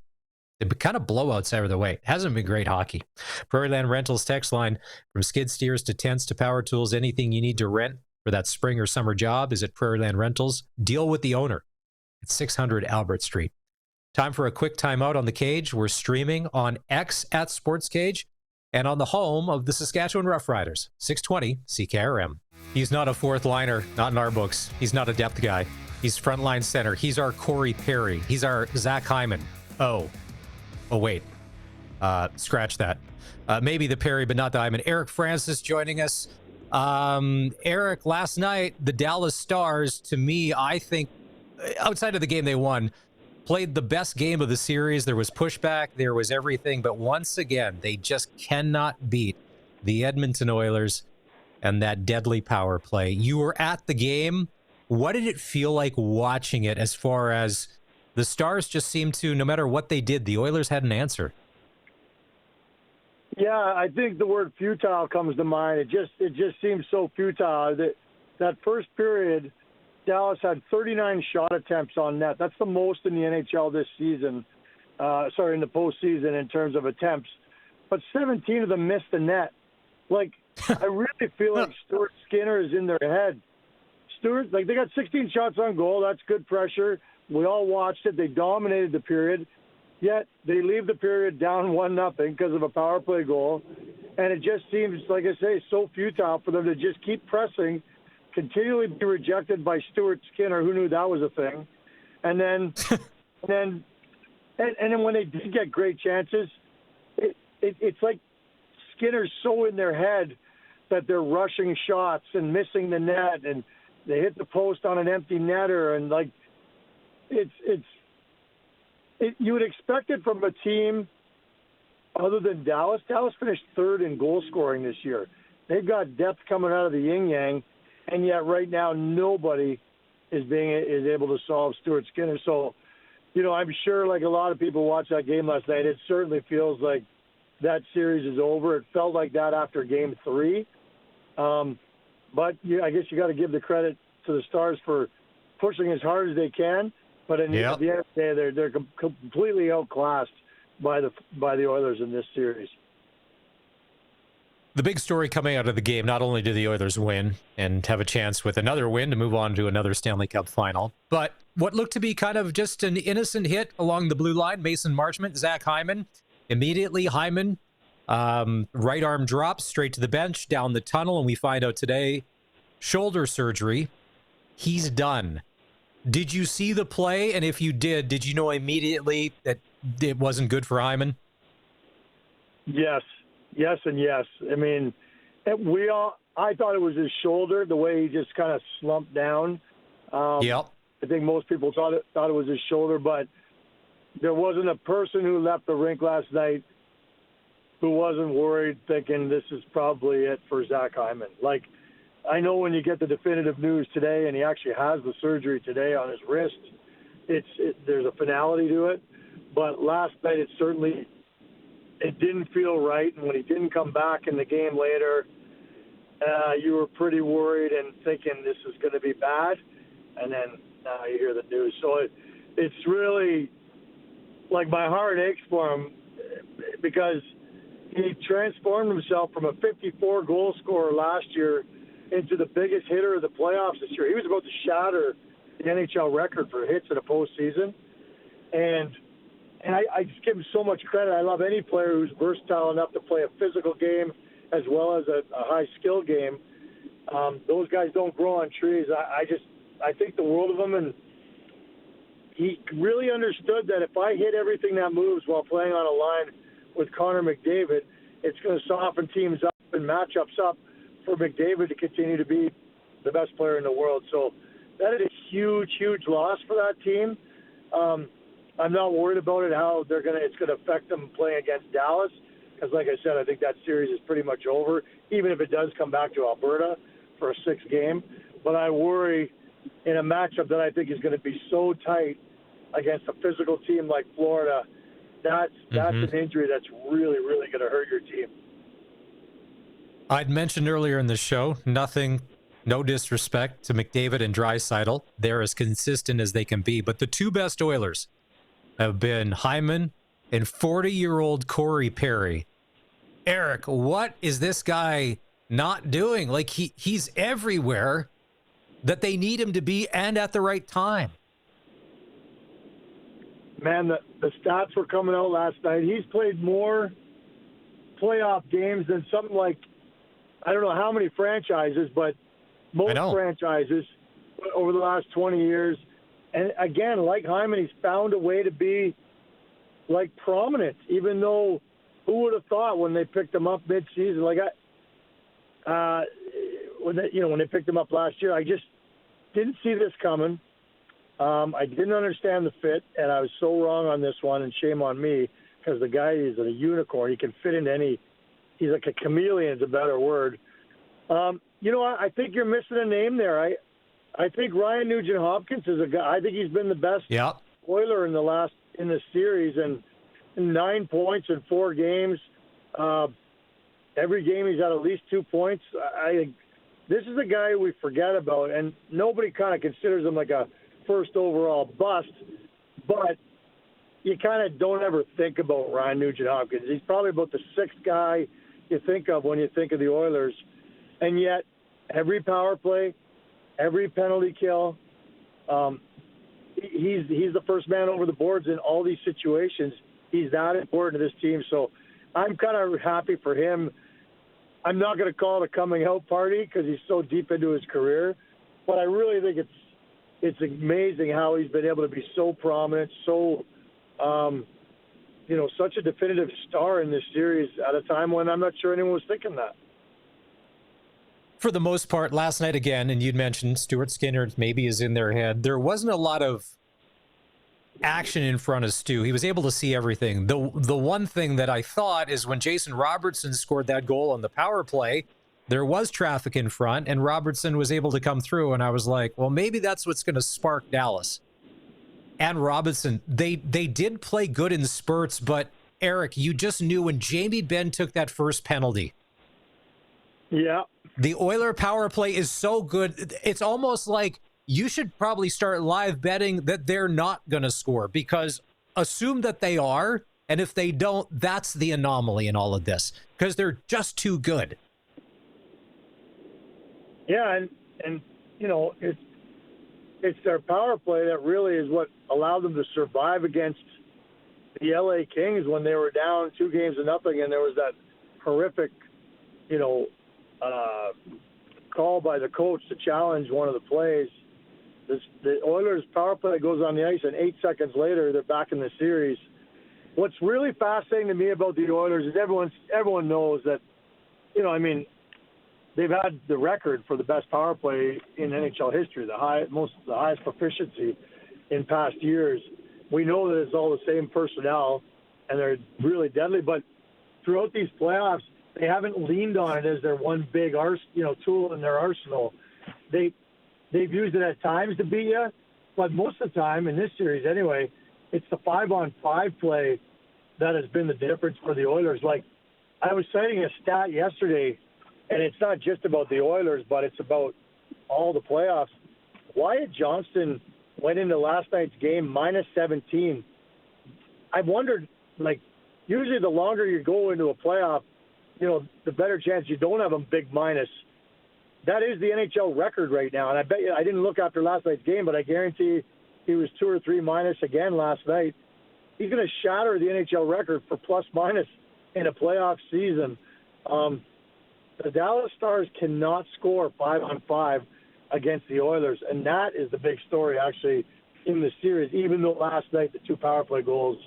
They've been kind of blowouts out of the way. It hasn't been great hockey. Prairieland Rentals text line, from skid steers to tents to power tools, anything you need to rent for that spring or summer job is at Prairieland Rentals. Deal with the owner at 600 Albert Street. Time for a quick timeout on the cage. We're streaming on X at SportsCage and on the home of the Saskatchewan Roughriders, 620 CKRM. He's not a fourth liner, not in our books. He's not a depth guy. He's frontline center. He's our Corey Perry. He's our Zach Hyman. Oh, wait. Scratch that. Maybe the Perry, but not the Hyman. Eric Francis joining us. Eric, last night, the Dallas Stars, to me, I think, outside of the game they won, played the best game of the series. There was pushback. There was everything. But once again, they just cannot beat the Edmonton Oilers and that deadly power play. You were at the game. What did it feel like watching it, as far as the Stars just seemed to, no matter what they did, the Oilers had an answer? Yeah, I think the word futile comes to mind. It just seems so futile. That first period, Dallas had 39 shot attempts on net. That's the most in the NHL this season. In the postseason in terms of attempts. But 17 of them missed the net. Like, I really feel like Stuart Skinner is in their head. Stuart, they got 16 shots on goal. That's good pressure. We all watched it. They dominated the period. Yet they leave the period down 1-0 because of a power play goal. And it just seems, like I say, so futile for them to just keep pressing, continually be rejected by Stuart Skinner. Who knew that was a thing? And then when they did get great chances, it's like Skinner's so in their head that they're rushing shots and missing the net, and they hit the post on an empty netter, and you would expect it from a team other than Dallas. Dallas finished third in goal scoring this year. They've got depth coming out of the yin-yang, and yet right now nobody is able to solve Stuart Skinner. So, I'm sure, like a lot of people watched that game last night, it certainly feels like that series is over. It felt like that after Game 3. But I guess you got to give the credit to the Stars for pushing as hard as they can. But at the end of the day, they're completely outclassed by the Oilers in this series. The big story coming out of the game, not only did the Oilers win and have a chance with another win to move on to another Stanley Cup final, but what looked to be kind of just an innocent hit along the blue line, Mason Marchment, Zach Hyman. Immediately, Hyman, right arm drops straight to the bench, down the tunnel, and we find out today, shoulder surgery. He's done. Did you see the play? And if you did you know immediately that it wasn't good for Hyman? Yes, and yes. I mean, I thought it was his shoulder, the way he just kind of slumped down. Yep. I think most people thought it was his shoulder, but there wasn't a person who left the rink last night who wasn't worried, thinking this is probably it for Zach Hyman. Like, I know when you get the definitive news today, and he actually has the surgery today on his wrist, there's a finality to it. But last night, it didn't feel right. And when he didn't come back in the game later, you were pretty worried and thinking this is going to be bad. And then now you hear the news. So it's really, like, my heart aches for him because he transformed himself from a 54 goal scorer last year into the biggest hitter of the playoffs this year. He was about to shatter the NHL record for hits in a postseason. And I just give him so much credit. I love any player who's versatile enough to play a physical game as well as a high skill game. Those guys don't grow on trees. I think the world of him, and he really understood that if I hit everything that moves while playing on a line with Connor McDavid, it's going to soften teams up open matchups up for McDavid to continue to be the best player in the world. So that is a huge, huge loss for that team. I'm not worried about it, how it's going to affect them playing against Dallas. Because, like I said, I think that series is pretty much over, even if it does come back to Alberta for a 6th game. But I worry in a matchup that I think is going to be so tight against a physical team like Florida, that's an injury that's really, really going to hurt your team. I'd mentioned earlier in the show, no disrespect to McDavid and Draisaitl. They're as consistent as they can be. But the two best Oilers have been Hyman and 40-year-old Corey Perry. Eric, what is this guy not doing? Like, he's everywhere that they need him to be and at the right time. Man, the stats were coming out last night. He's played more playoff games than something like, I don't know how many franchises, but most franchises over the last 20 years. And again, like Hyman, he's found a way to be like prominent, even though who would have thought when they picked him up mid-season? Like when they picked him up last year, I just didn't see this coming. I didn't understand the fit, and I was so wrong on this one, and shame on me, because the guy is a unicorn. He can fit into any. He's like a chameleon is a better word. I think you're missing a name there. I think Ryan Nugent-Hopkins is a guy. I think he's been the best Oiler in the series, and 9 points in 4 games. Every game he's had at least 2 points. I think this is a guy we forget about, and nobody kind of considers him like a first overall bust, but you kind of don't ever think about Ryan Nugent-Hopkins. He's probably about the 6th guy you think of when you think of the Oilers, and yet every power play, every penalty kill, he's the first man over the boards in all these situations. He's that important to this team, so I'm kind of happy for him. I'm not going to call it a coming out party because he's so deep into his career, but I really think it's amazing how he's been able to be so prominent, so such a definitive star in this series at a time when I'm not sure anyone was thinking that. For the most part, last night again, and you'd mentioned Stuart Skinner maybe is in their head, there wasn't a lot of action in front of Stu. He was able to see everything. The one thing that I thought is when Jason Robertson scored that goal on the power play, there was traffic in front, and Robertson was able to come through, and I was like, well, maybe that's what's going to spark Dallas. And Robinson, they did play good in spurts, but Eric, you just knew when Jamie Benn took that first penalty. Yeah. The Oiler power play is so good. It's almost like you should probably start live betting that they're not going to score, because assume that they are, and if they don't, that's the anomaly in all of this, because they're just too good. Yeah, and it's their power play that really is what allowed them to survive against the LA Kings when they were down 2-0, and there was that horrific, call by the coach to challenge one of the plays. The Oilers' power play goes on the ice, and 8 seconds later, they're back in the series. What's really fascinating to me about the Oilers is everyone knows that, they've had the record for the best power play in NHL history, the highest proficiency in past years. We know that it's all the same personnel, and they're really deadly. But throughout these playoffs, they haven't leaned on it as their one big tool in their arsenal. They've used it at times to beat you, but most of the time in this series anyway, it's the 5-on-5 play that has been the difference for the Oilers. Like, I was citing a stat yesterday, and it's not just about the Oilers, but it's about all the playoffs. Wyatt Johnston went into last night's game -17. I've wondered, usually the longer you go into a playoff, the better chance you don't have a big minus. That is the NHL record right now, and I bet you, I didn't look after last night's game, but I guarantee he was 2 or 3 minus again last night. He's going to shatter the NHL record for plus-minus in a playoff season. The Dallas Stars cannot score 5-on-5 against the Oilers, and that is the big story, actually, in the series, even though last night the 2 power play goals.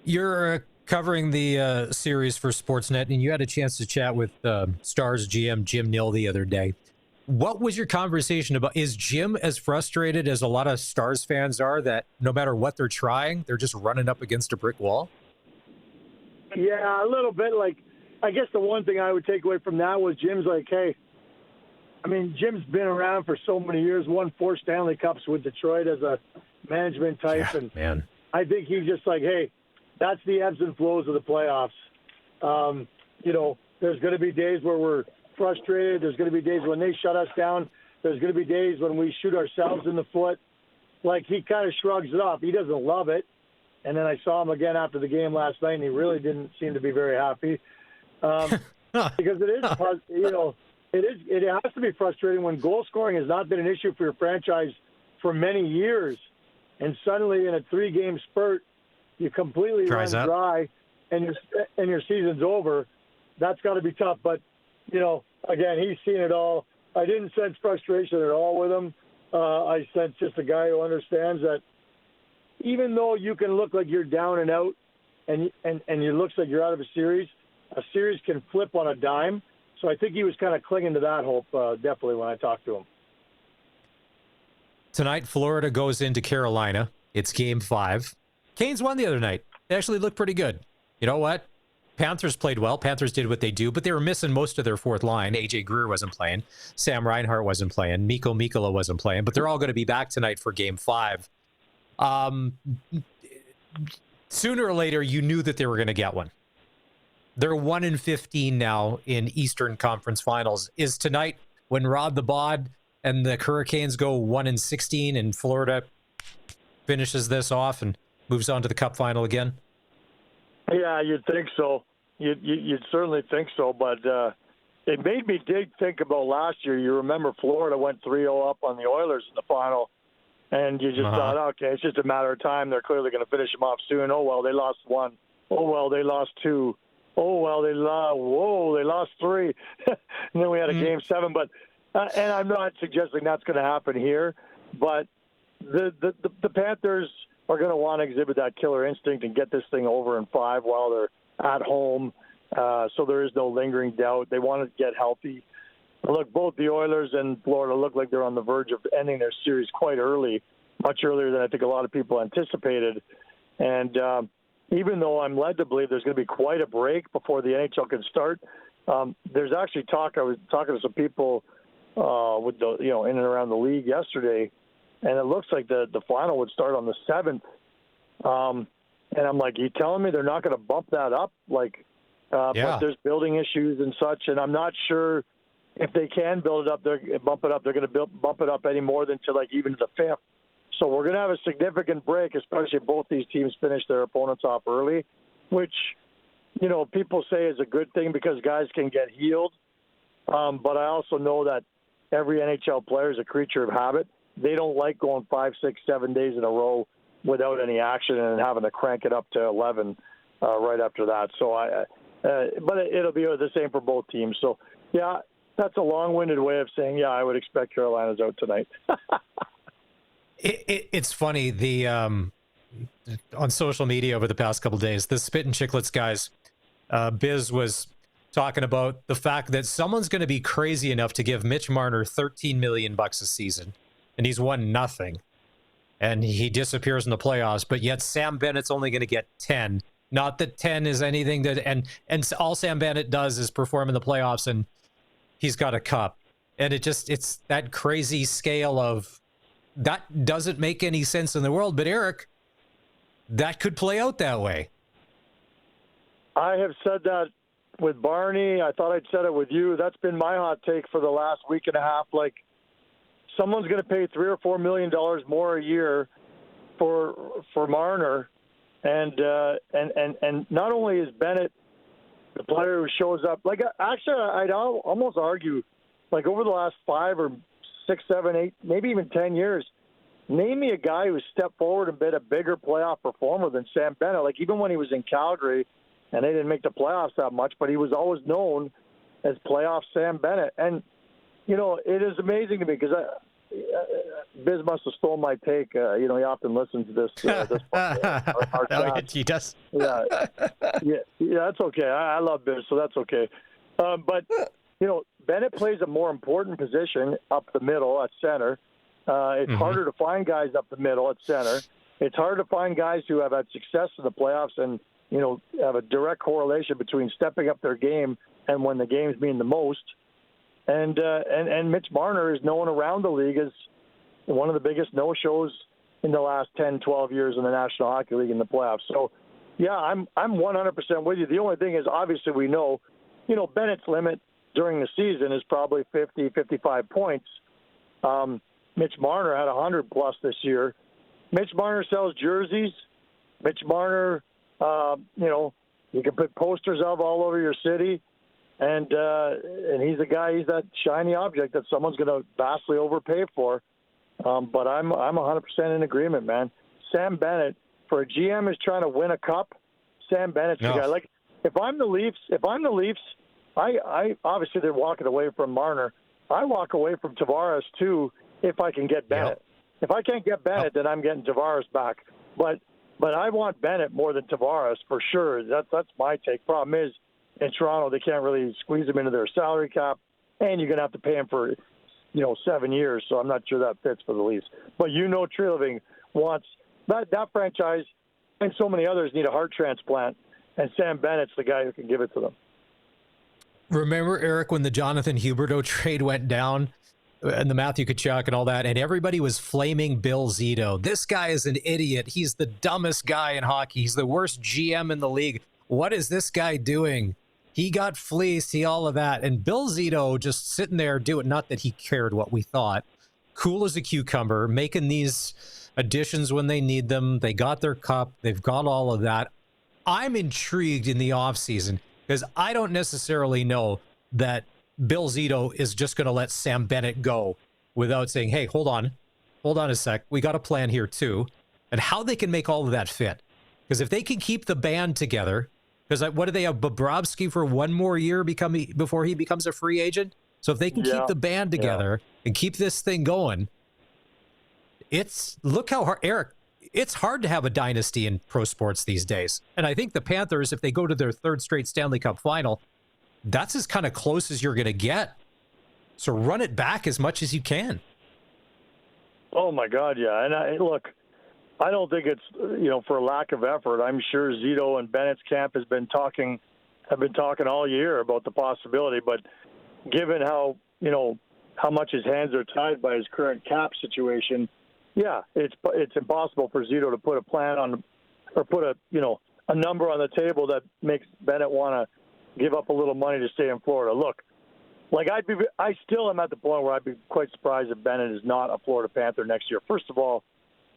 You're a covering the series for Sportsnet, and you had a chance to chat with Stars GM Jim Nill the other day. What was your conversation about? Is Jim as frustrated as a lot of Stars fans are that no matter what they're trying, they're just running up against a brick wall? Yeah, a little bit. Like, I guess the one thing I would take away from that was Jim's like, hey, I mean, Jim's been around for so many years, won 4 Stanley Cups with Detroit as a management type. Yeah, and man. I think he's just like, hey, that's the ebbs and flows of the playoffs. There's going to be days where we're frustrated. There's going to be days when they shut us down. There's going to be days when we shoot ourselves in the foot. Like, he kind of shrugs it off. He doesn't love it. And then I saw him again after the game last night, and he really didn't seem to be very happy. Because it has to be frustrating when goal scoring has not been an issue for your franchise for many years. And suddenly in a 3-game spurt, you completely run dry and your season's over. That's got to be tough. But, again, he's seen it all. I didn't sense frustration at all with him. I sense just a guy who understands that even though you can look like you're down and out and it looks like you're out of a series can flip on a dime. So I think he was kind of clinging to that hope, definitely, when I talked to him. Tonight, Florida goes into Carolina. It's Game 5. Canes won the other night. They actually looked pretty good. You know what? Panthers played well. Panthers did what they do, but they were missing most of their fourth line. AJ Greer wasn't playing. Sam Reinhart wasn't playing. Mikko Mikkola wasn't playing, but they're all going to be back tonight for Game 5. Sooner or later, you knew that they were going to get one. They're 1-15 now in Eastern Conference Finals. Is tonight when Rod the Bod and the Hurricanes go 1-16 and Florida finishes this off and moves on to the Cup final again? Yeah, you'd think so. You'd certainly think so, but it made me think about last year. You remember Florida went 3-0 up on the Oilers in the final, and you just thought, okay, it's just a matter of time. They're clearly going to finish them off soon. Oh, well, they lost 1. Oh, well, they lost 2. Oh, well, they lost 3. And then we had a Game 7. But and I'm not suggesting that's going to happen here, but the Panthers are going to want to exhibit that killer instinct and get this thing over in 5 while they're at home. So there is no lingering doubt. They want to get healthy. Look, both the Oilers and Florida look like they're on the verge of ending their series quite early, much earlier than I think a lot of people anticipated. And even though I'm led to believe there's going to be quite a break before the NHL can start, there's actually talk. I was talking to some people with the in and around the league yesterday, and it looks like the final would start on the 7th. And I'm like, you telling me they're not going to bump that up? But there's building issues and such, and I'm not sure if they can bump it up. They're going to bump it up any more than to even the 5th. So we're going to have a significant break, especially if both these teams finish their opponents off early, which, people say is a good thing because guys can get healed. But I also know that every NHL player is a creature of habit. They don't like going 5, 6, 7 days in a row without any action and having to crank it up to 11 right after that. So but it'll be the same for both teams. So, yeah, that's a long-winded way of saying, I would expect Carolina's out tonight. It's funny, on social media over the past couple of days, the Spit and Chicklets guys, Biz was talking about the fact that someone's going to be crazy enough to give Mitch Marner $13 million a season, and he's won nothing, and he disappears in the playoffs, but yet Sam Bennett's only going to get 10. Not that 10 is anything that, and all Sam Bennett does is perform in the playoffs, and he's got a cup. And it's that crazy scale of, that doesn't make any sense in the world. But Eric, that could play out that way. I have said that with Barney. I thought I'd said it with you. That's been my hot take for the last week and a half. Someone's going to pay $3 or $4 million more a year for Marner, and not only is Bennett the player who shows up. Actually, I'd almost argue, over the last 5 or 6, 7, 8, maybe even 10 years, name me a guy who stepped forward and been a bigger playoff performer than Sam Bennett. Even when he was in Calgary, and they didn't make the playoffs that much, but he was always known as playoff Sam Bennett. And, it is amazing to me because Biz must have stolen my take. He often listens to this. Our chat. He does. Yeah, that's okay. I love Biz, so that's okay. But Bennett plays a more important position up the middle at center. It's harder to find guys up the middle at center. It's hard to find guys who have had success in the playoffs and have a direct correlation between stepping up their game and when the games mean the most. And Mitch Marner is known around the league as one of the biggest no-shows in the last 10, 12 years in the National Hockey League in the playoffs. So, yeah, I'm 100% with you. The only thing is, obviously, we know, Bennett's limit during the season is probably 50, 55 points. Mitch Marner had 100-plus this year. Mitch Marner sells jerseys. Mitch Marner, you can put posters of all over your city. And he's he's that shiny object that someone's going to vastly overpay for. But I'm 100% in agreement, man. Sam Bennett, for a GM is trying to win a cup, Sam Bennett's the guy. Like, if I'm the Leafs, I obviously they're walking away from Marner. I walk away from Tavares too if I can get Bennett. If I can't get Bennett, then I'm getting Tavares back. But I want Bennett more than Tavares for sure. That's my take. Problem is, in Toronto, they can't really squeeze him into their salary cap, and you're going to have to pay him for 7 years. So I'm not sure that fits for the Leafs. But Treliving wants that franchise, and so many others need a heart transplant, and Sam Bennett's the guy who can give it to them. Remember, Eric, when the Jonathan Huberdeau trade went down and the Matthew Tkachuk and all that, and everybody was flaming Bill Zito. This guy is an idiot. He's the dumbest guy in hockey. He's the worst GM in the league. What is this guy doing? He got fleeced, all of that. And Bill Zito just sitting there doing, not that he cared what we thought, cool as a cucumber, making these additions when they need them. They got their cup. They've got all of that. I'm intrigued in the offseason because I don't necessarily know that Bill Zito is just going to let Sam Bennett go without saying, hey, hold on a sec. We got a plan here too. And how they can make all of that fit. Because if they can keep the band together, because what do they have, Bobrovsky for one more year before he becomes a free agent? So if they can keep the band together and keep this thing going, look how hard, Eric, it's hard to have a dynasty in pro sports these days. And I think the Panthers, if they go to their third straight Stanley Cup final, that's as kind of close as you're going to get. So run it back as much as you can. Oh, my God, yeah. And I don't think it's, for lack of effort. I'm sure Zito and Bennett's camp have been talking all year about the possibility. But given how much his hands are tied by his current cap situation, yeah, it's impossible for Zito to put a plan on or put a number on the table that makes Bennett want to give up a little money to stay in Florida. Look, I still am at the point where I'd be quite surprised if Bennett is not a Florida Panther next year. First of all,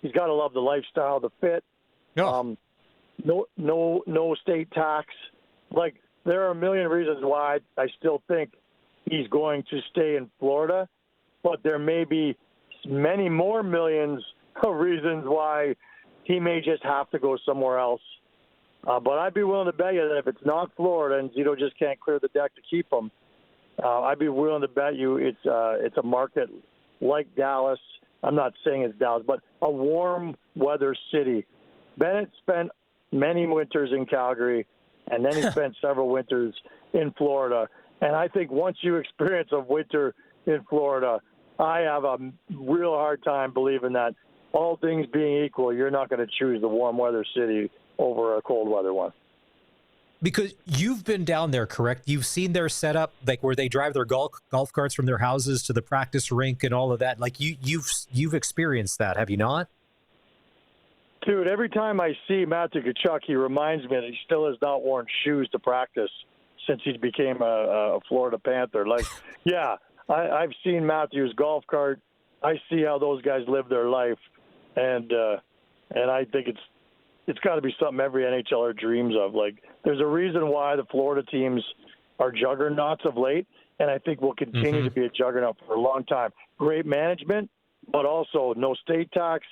he's got to love the lifestyle, the fit. No state tax. Like, there are a million reasons why I still think he's going to stay in Florida, but there may be many more millions of reasons why he may just have to go somewhere else. But I'd be willing to bet you that if it's not Florida and Zito just can't clear the deck to keep him, I'd be willing to bet you it's a market like Dallas. I'm not saying it's Dallas, but a warm weather city. Bennett spent many winters in Calgary, and then he spent several winters in Florida. And I think once you experience a winter in Florida, I have a real hard time believing that, all things being equal, you're not going to choose the warm weather city over a cold weather one. Because you've been down there, correct? You've seen their setup, like where they drive their golf carts from their houses to the practice rink and all of that. Like you've experienced that, have you not? Dude, every time I see Matthew Tkachuk, he reminds me that he still has not worn shoes to practice since he became a Florida Panther. Like, yeah, I've seen Matthew's golf cart. I see how those guys live their life, and I think it's got to be something every NHLer dreams of. Like, there's a reason why the Florida teams are juggernauts of late, and I think will continue to be a juggernaut for a long time. Great management, but also no state tax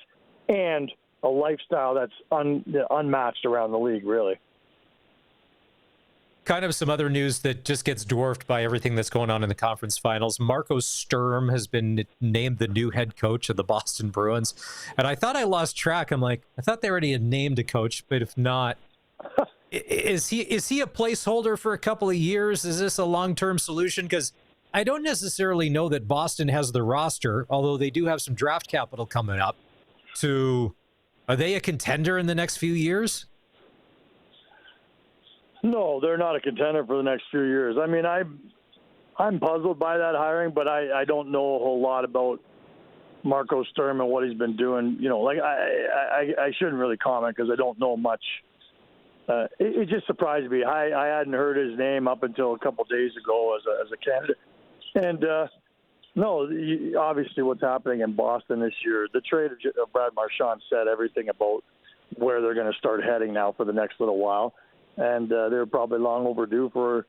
and a lifestyle that's unmatched around the league, really. kind of some other news that just gets dwarfed by everything that's going on in the conference finals. Marco Sturm has been named the new head coach of the Boston Bruins. And I thought I lost track. I'm like, I thought they already had named a coach, but if not, is he a placeholder for a couple of years? Is this a long-term solution? Because I don't necessarily know that Boston has the roster, although they do have some draft capital coming up. Are they a contender in the next few years? No, they're not a contender for the next few years. I mean, I'm puzzled by that hiring, but I don't know a whole lot about Marco Sturm and what he's been doing. You know, like I shouldn't really comment because I don't know much. It just surprised me. I hadn't heard his name up until a couple days ago as a candidate. And no, obviously what's happening in Boston this year, the trade of Brad Marchand said everything about where they're going to start heading now for the next little while. And they're probably long overdue for,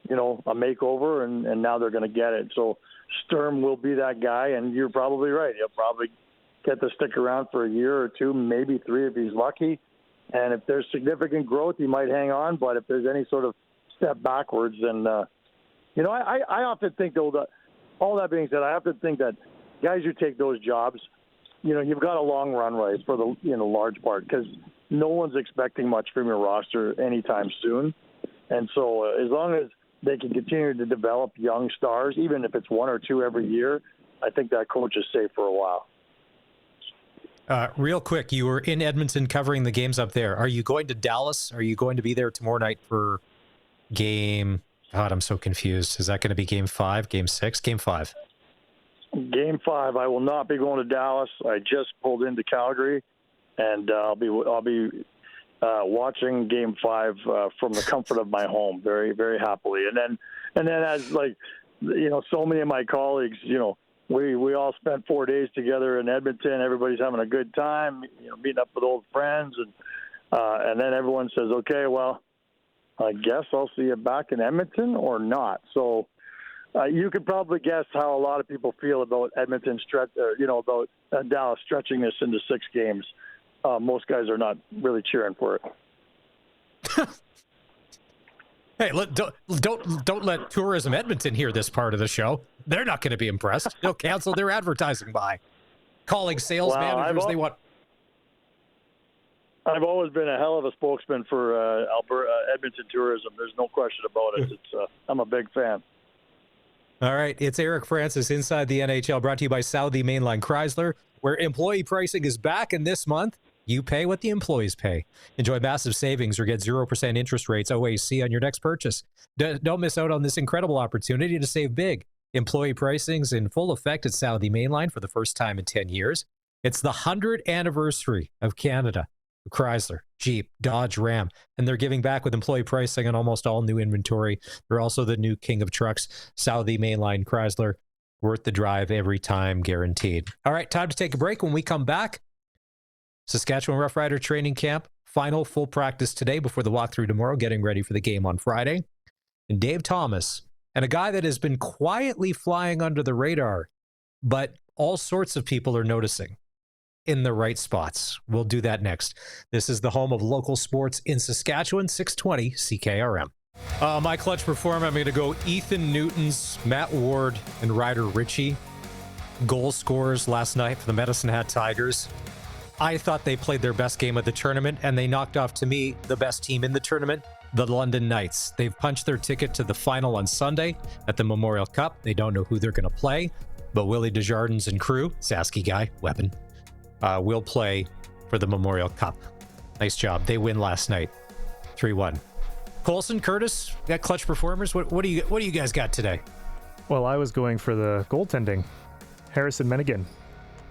you know, a makeover, and now they're going to get it. So Sturm will be that guy, and you're probably right. He'll probably get to stick around for a year or two, maybe 3 if he's lucky. And if there's significant growth, he might hang on. But if there's any sort of step backwards, then, you know, I often think, though, that all that being said, I often think that guys who take those jobs, you know, you've got a long runway for the, you know, large part, because no one's expecting much from your roster anytime soon. And so as long as they can continue to develop young stars, even if it's 1 or 2 every year, I think that coach is safe for a while. Real quick, you were in Edmonton covering the games up there. Are you going to Dallas? Are you going to be there tomorrow night for game... God, I'm so confused. Is that going to be game 5, game 6, game 5? Game 5. I will not be going to Dallas. I just pulled into Calgary, and I'll be watching game 5 from the comfort of my home, very, very happily. And then as, like, you know, so many of my colleagues, you know, we all spent 4 days together in Edmonton. Everybody's having a good time, you know, meeting up with old friends, and then everyone says, okay, well, I guess I'll see you back in Edmonton or not. So you could probably guess how a lot of people feel about Edmonton about Dallas stretching this into 6 games. Most guys are not really cheering for it. Hey, don't let Tourism Edmonton hear this part of the show. They're not going to be impressed. They'll cancel their advertising buy. Calling sales managers they want. I've always been a hell of a spokesman for Alberta, Edmonton tourism. There's no question about it. I'm a big fan. All right, it's Eric Francis inside the NHL, brought to you by Saudi Mainline Chrysler, where employee pricing is back, and this month you pay what the employees pay. Enjoy massive savings or get 0% interest rates OAC on your next purchase. Don't miss out on this incredible opportunity to save big. Employee pricing's in full effect at Saudi Mainline for the first time in 10 years. It's the 100th anniversary of Canada. Chrysler, Jeep, Dodge, Ram, and they're giving back with employee pricing on almost all new inventory. They're also the new king of trucks, Saudi Mainline Chrysler. Worth the drive every time, guaranteed. All right, time to take a break. When we come back, Saskatchewan Roughrider Training Camp, final full practice today before the walkthrough tomorrow, getting ready for the game on Friday. And Dave Thomas, and a guy that has been quietly flying under the radar, but all sorts of people are noticing in the right spots. We'll do that next. This is the home of local sports in Saskatchewan, 620 CKRM. My clutch performer, I'm going to go Ethan Newton's, Matt Ward, and Ryder Ritchie. Goal scorers last night for the Medicine Hat Tigers. I thought they played their best game of the tournament, and they knocked off, to me, the best team in the tournament, the London Knights. They've punched their ticket to the final on Sunday at the Memorial Cup. They don't know who they're going to play, but Willie Desjardins and crew, Sasky guy, weapon, will play for the Memorial Cup. Nice job. They win last night, 3-1. Colson, Curtis, got clutch performers. What do you guys got today? Well, I was going for the goaltending. Harrison Menigan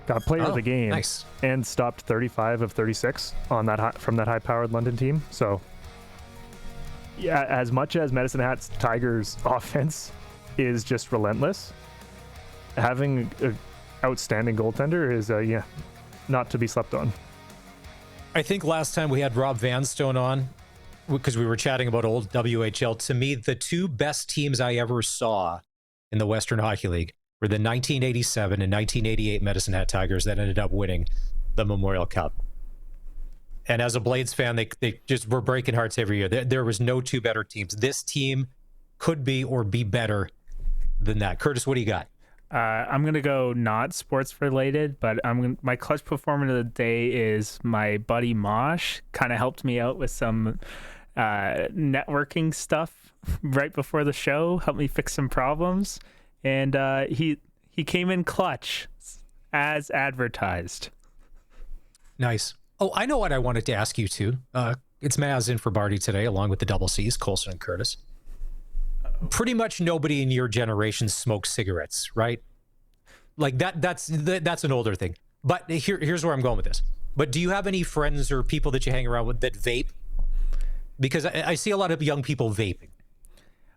got player of the game, nice, and stopped 35 of 36 on that from that high-powered London team. So, yeah, as much as Medicine Hat's Tigers offense is just relentless, having an outstanding goaltender is not to be slept on. I think last time we had Rob Vanstone on, because we were chatting about old WHL, to me, the two best teams I ever saw in the Western Hockey League were the 1987 and 1988 Medicine Hat Tigers that ended up winning the Memorial Cup. And as a Blades fan, they just were breaking hearts every year. There was no two better teams. This team could be or be better than that. Curtis, what do you got? I'm gonna go not sports related, but my clutch performer of the day is my buddy Mosh. Kind of helped me out with some networking stuff right before the show. Helped me fix some problems, and he came in clutch as advertised. Nice. Oh, I know what I wanted to ask you too. It's Maz in for Barty today, along with the double C's, Colson and Curtis. Pretty much nobody in your generation smokes cigarettes, right? Like that's an older thing. But here's where I'm going with this. But do you have any friends or people that you hang around with that vape? Because I see a lot of young people vaping.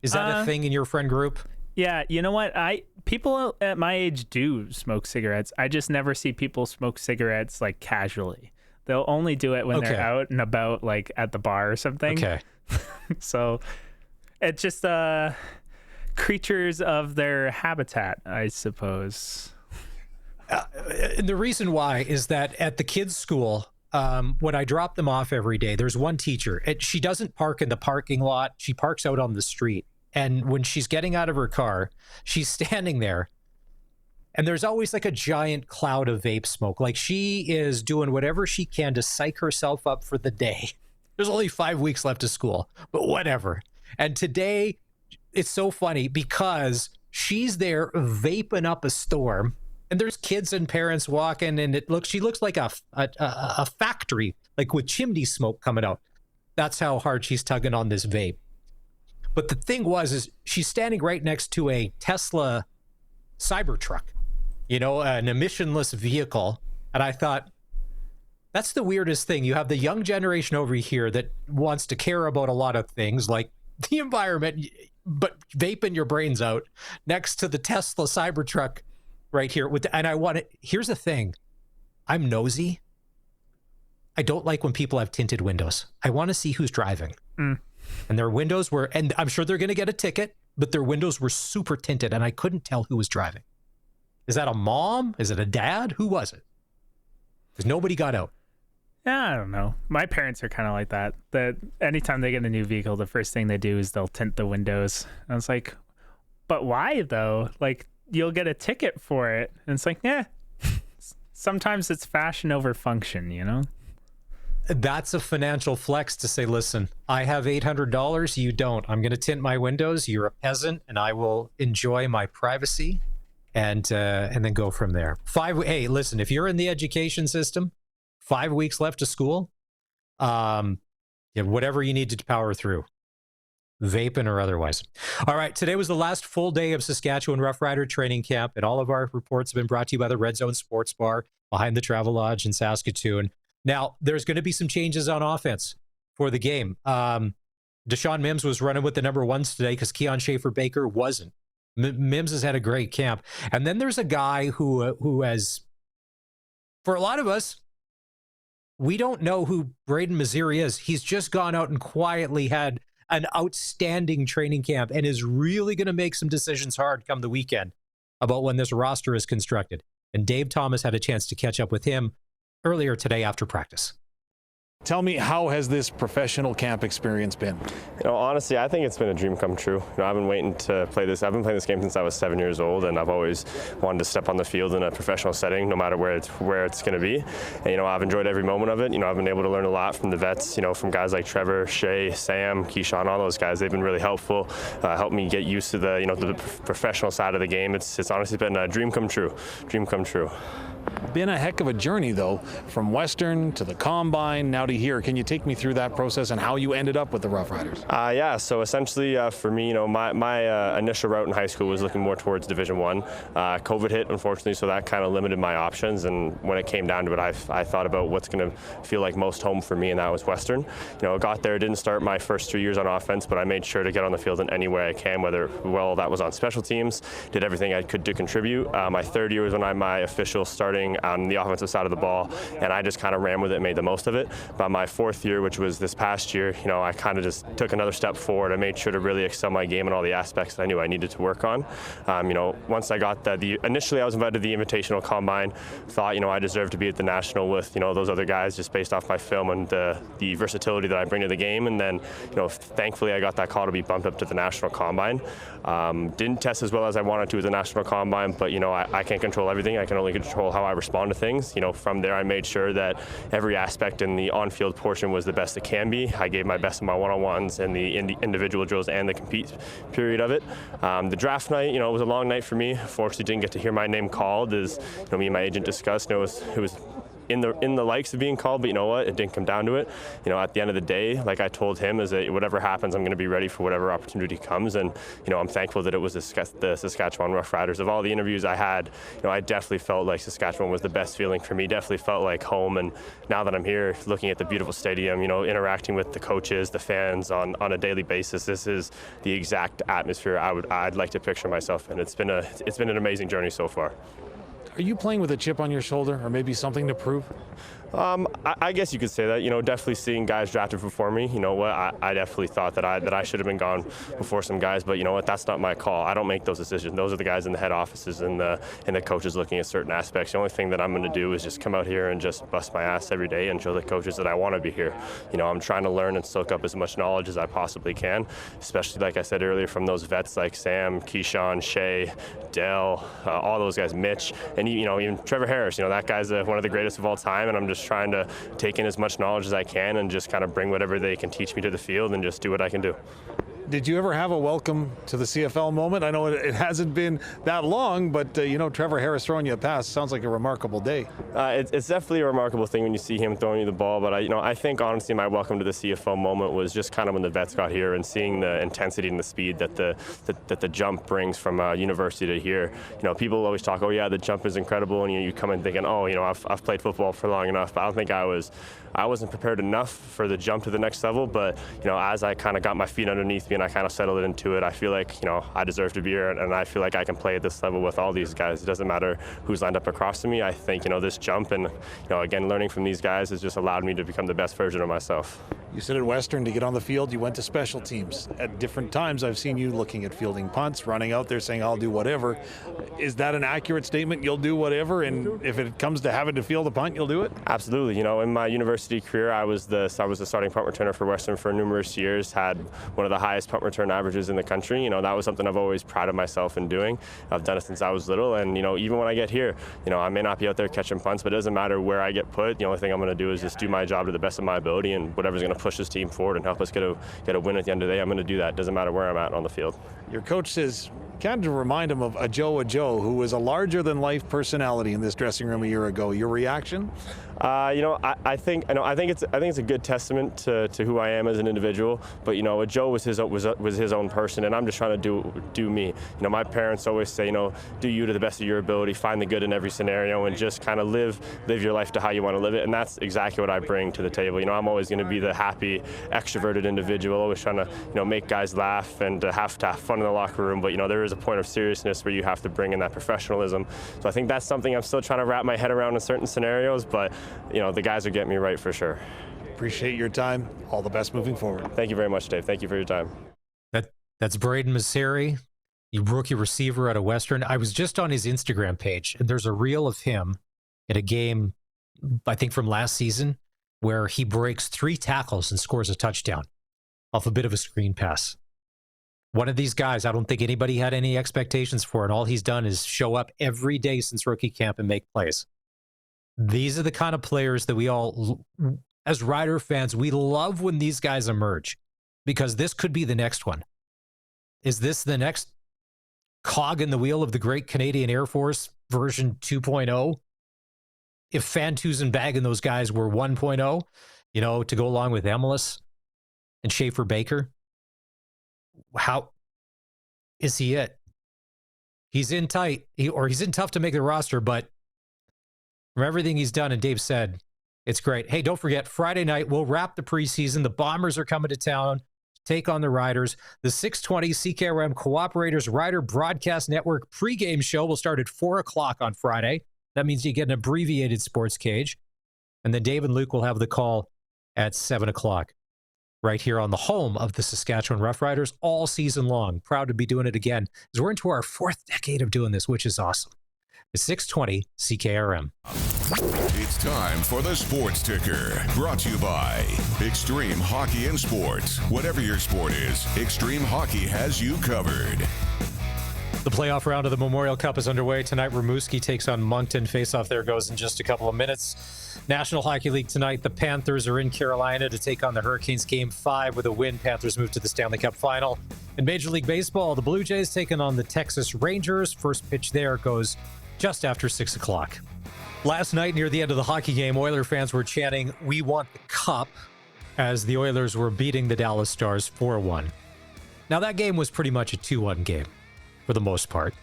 Is that a thing in your friend group? Yeah, you know what? People at my age do smoke cigarettes. I just never see people smoke cigarettes like casually. They'll only do it when they're out and about, like at the bar or something. Okay. So it's just creatures of their habitat, I suppose. The reason why is that at the kids' school, when I drop them off every day, there's one teacher. She doesn't park in the parking lot. She parks out on the street. And when she's getting out of her car, she's standing there. And there's always like a giant cloud of vape smoke. Like she is doing whatever she can to psych herself up for the day. There's only 5 weeks left of school, but whatever. And today, it's so funny because she's there vaping up a storm, and there's kids and parents walking, and she looks like a factory, like with chimney smoke coming out. That's how hard she's tugging on this vape. But the thing is she's standing right next to a Tesla Cybertruck, an emissionless vehicle. And I thought, that's the weirdest thing. You have the young generation over here that wants to care about a lot of things like the environment, but vaping your brains out next to the Tesla Cybertruck right here. Here's the thing. I'm nosy. I don't like when people have tinted windows. I want to see who's driving. And their windows were, and I'm sure they're going to get a ticket, but their windows were super tinted and I couldn't tell who was driving. Is that a mom? Is it a dad? Who was it? Because nobody got out. Yeah, I don't know. My parents are kind of like that. That anytime they get a new vehicle, the first thing they do is they'll tint the windows. And I was like, but why though? Like, you'll get a ticket for it. And it's like, sometimes it's fashion over function, That's a financial flex to say, listen, I have $800, you don't. I'm going to tint my windows. You're a peasant, and I will enjoy my privacy and then go from there. Hey, listen, if you're in the education system, 5 weeks left of school, whatever you need to power through, vaping or otherwise. All right, today was the last full day of Saskatchewan Roughrider Training Camp, and all of our reports have been brought to you by the Red Zone Sports Bar behind the Travel Lodge in Saskatoon. Now, there's going to be some changes on offense for the game. Deshaun Mims was running with the number ones today because Keon Schaefer-Baker wasn't. Mims has had a great camp. And then there's a guy who has, for a lot of us, we don't know who Braden Maziri is. He's just gone out and quietly had an outstanding training camp and is really going to make some decisions hard come the weekend about when this roster is constructed. And Dave Thomas had a chance to catch up with him earlier today after practice. Tell me, how has this professional camp experience been? Honestly, I think it's been a dream come true. I've been waiting to play this. I've been playing this game since I was 7 years old, and I've always wanted to step on the field in a professional setting, no matter where it's going to be. And I've enjoyed every moment of it. I've been able to learn a lot from the vets. From guys like Trevor, Shea, Sam, Keyshawn, all those guys. They've been really helpful. Helped me get used to the professional side of the game. It's honestly been a dream come true. Dream come true. Been a heck of a journey, though, from Western to the Combine, now to here. Can you take me through that process and how you ended up with the Roughriders? So essentially for me, my initial route in high school was looking more towards Division I. COVID hit, unfortunately, so that kind of limited my options. And when it came down to it, I thought about what's going to feel like most home for me, and that was Western. I got there, didn't start my first 3 years on offense, but I made sure to get on the field in any way I can, whether that was on special teams, did everything I could to contribute. My third year was when my official starting starting on the offensive side of the ball, and I just kind of ran with it and made the most of it. By my 4th year, which was this past year, I kind of just took another step forward. I made sure to really excel my game in all the aspects that I knew I needed to work on. Once I got that, initially I was invited to the Invitational Combine, thought, I deserved to be at the National with, those other guys just based off my film and the versatility that I bring to the game. And then, thankfully I got that call to be bumped up to the National Combine. Didn't test as well as I wanted to at the National Combine, but, I can't control everything. I can only control how I respond to things. From there I made sure that every aspect in the on-field portion was the best it can be. I gave my best in my one-on-ones and the individual drills and the compete period of it. The draft night, it was a long night for me. Fortunately, didn't get to hear my name called, as me and my agent discussed. It was in the likes of being called, but you know what? It didn't come down to it. At the end of the day, like I told him, is that whatever happens, I'm going to be ready for whatever opportunity comes. And I'm thankful that it was the Saskatchewan Roughriders. Of all the interviews I had, I definitely felt like Saskatchewan was the best feeling for me. Definitely felt like home. And now that I'm here, looking at the beautiful stadium, interacting with the coaches, the fans on a daily basis, this is the exact atmosphere I'd like to picture myself in. It's been an amazing journey so far. Are you playing with a chip on your shoulder, or maybe something to prove? I guess you could say that. Definitely seeing guys drafted before me. I definitely thought that I should have been gone before some guys, but that's not my call. I don't make those decisions. Those are the guys in the head offices and the coaches looking at certain aspects. The only thing that I'm going to do is just come out here and just bust my ass every day and show the coaches that I want to be here. I'm trying to learn and soak up as much knowledge as I possibly can, especially like I said earlier, from those vets like Sam, Keyshawn, Shea, Dell, all those guys, Mitch, and even Trevor Harris. That guy's one of the greatest of all time, and I'm just trying to take in as much knowledge as I can and just kind of bring whatever they can teach me to the field and just do what I can do. Did you ever have a welcome to the CFL moment? I know it hasn't been that long, but Trevor Harris throwing you a pass sounds like a remarkable day. It's definitely a remarkable thing when you see him throwing you the ball, but I think honestly my welcome to the CFL moment was just kind of when the vets got here and seeing the intensity and the speed that the jump brings from university to here. People always talk, oh yeah, the jump is incredible, and you come in thinking, oh, I've played football for long enough, but I don't think I wasn't prepared enough for the jump to the next level. But as I kind of got my feet underneath me and I kind of settled into it, I feel like I deserve to be here, and I feel like I can play at this level with all these guys. It doesn't matter who's lined up across from me. I think this jump and again learning from these guys has just allowed me to become the best version of myself. You said at Western, to get on the field, you went to special teams. At different times, I've seen you looking at fielding punts, running out there saying, I'll do whatever. Is that an accurate statement? You'll do whatever, and if it comes to having to field a punt, you'll do it? Absolutely. In my university career, I was the starting punt returner for Western for numerous years, had one of the highest punt return averages in the country. That was something I've always prided myself in doing. I've done it since I was little, and even when I get here, I may not be out there catching punts, but it doesn't matter where I get put. The only thing I'm going to do is just do my job to the best of my ability, and whatever's going to push this team forward and help us get a win at the end of the day, I'm going to do that. Doesn't matter where I'm at on the field. Your coach says, kind of remind him of a Joe, who was a larger-than-life personality in this dressing room a year ago. Your reaction? I think it's a good testament to who I am as an individual. But Joe was his own person, and I'm just trying to do me. My parents always say, do you to the best of your ability, find the good in every scenario, and just kind of live your life to how you want to live it. And that's exactly what I bring to the table. I'm always going to be the happy, extroverted individual, always trying to make guys laugh and to have fun in the locker room. But there is a point of seriousness where you have to bring in that professionalism. So I think that's something I'm still trying to wrap my head around in certain scenarios. But the guys are getting me right for sure. Appreciate your time. All the best moving forward. Thank you very much, Dave. Thank you for your time. That's Braden Masseri, the rookie receiver out of Western. I was just on his Instagram page, and there's a reel of him at a game, I think from last season, where he breaks 3 tackles and scores a touchdown off a bit of a screen pass. One of these guys, I don't think anybody had any expectations for, and all he's done is show up every day since rookie camp and make plays. These are the kind of players that we all, as Rider fans, we love when these guys emerge, because this could be the next one. Is this the next cog in the wheel of the great Canadian Air Force version 2.0? If Fantus and Bag and those guys were 1.0, to go along with Emelis and Schaefer Baker, how is he it? He's in tight, he's in tough to make the roster, but from everything he's done, and Dave said, it's great. Hey, don't forget, Friday night, we'll wrap the preseason. The Bombers are coming to town to take on the Riders. The 620 CKRM Cooperators Rider Broadcast Network pregame show will start at 4 o'clock on Friday. That means you get an abbreviated Sports Cage. And then Dave and Luke will have the call at 7 o'clock right here on the home of the Saskatchewan Roughriders all season long. Proud to be doing it again, as we're into our 4th decade of doing this, which is awesome. It's 620 CKRM. It's time for the Sports Ticker, brought to you by Extreme Hockey and Sports. Whatever your sport is, Extreme Hockey has you covered. The playoff round of the Memorial Cup is underway. Tonight, Rimouski takes on Moncton. Face-off there goes in just a couple of minutes. National Hockey League tonight, the Panthers are in Carolina to take on the Hurricanes. Game 5 with a win. Panthers move to the Stanley Cup final. In Major League Baseball, the Blue Jays taking on the Texas Rangers. First pitch there goes just after 6 o'clock. Last night, near the end of the hockey game, Oiler fans were chanting, "We want the cup," as the Oilers were beating the Dallas Stars 4-1. Now, that game was pretty much a 2-1 game for the most part.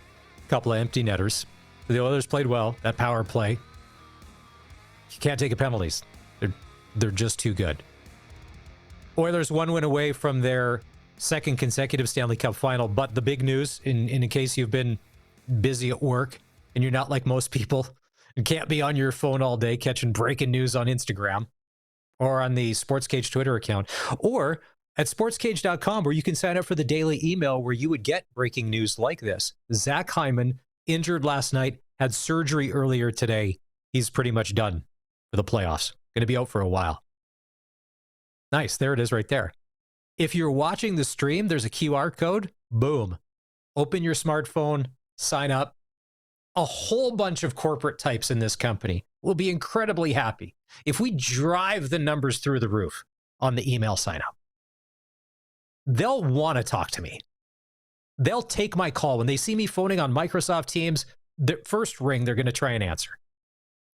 A couple of empty netters. The Oilers played well. That power play, you can't take penalties. They're just too good. Oilers 1 win away from their 2nd consecutive Stanley Cup final. But the big news, in case you've been busy at work and you're not like most people and can't be on your phone all day catching breaking news on Instagram or on the SportsCage Twitter account, or at sportscage.com, where you can sign up for the daily email where you would get breaking news like this. Zach Hyman, injured last night, had surgery earlier today. He's pretty much done for the playoffs. Going to be out for a while. Nice. There it is right there. If you're watching the stream, there's a QR code. Boom. Open your smartphone, sign up. A whole bunch of corporate types in this company will be incredibly happy if we drive the numbers through the roof on the email sign up. They'll want to talk to me. They'll take my call. When they see me phoning on Microsoft Teams, the first ring, they're going to try and answer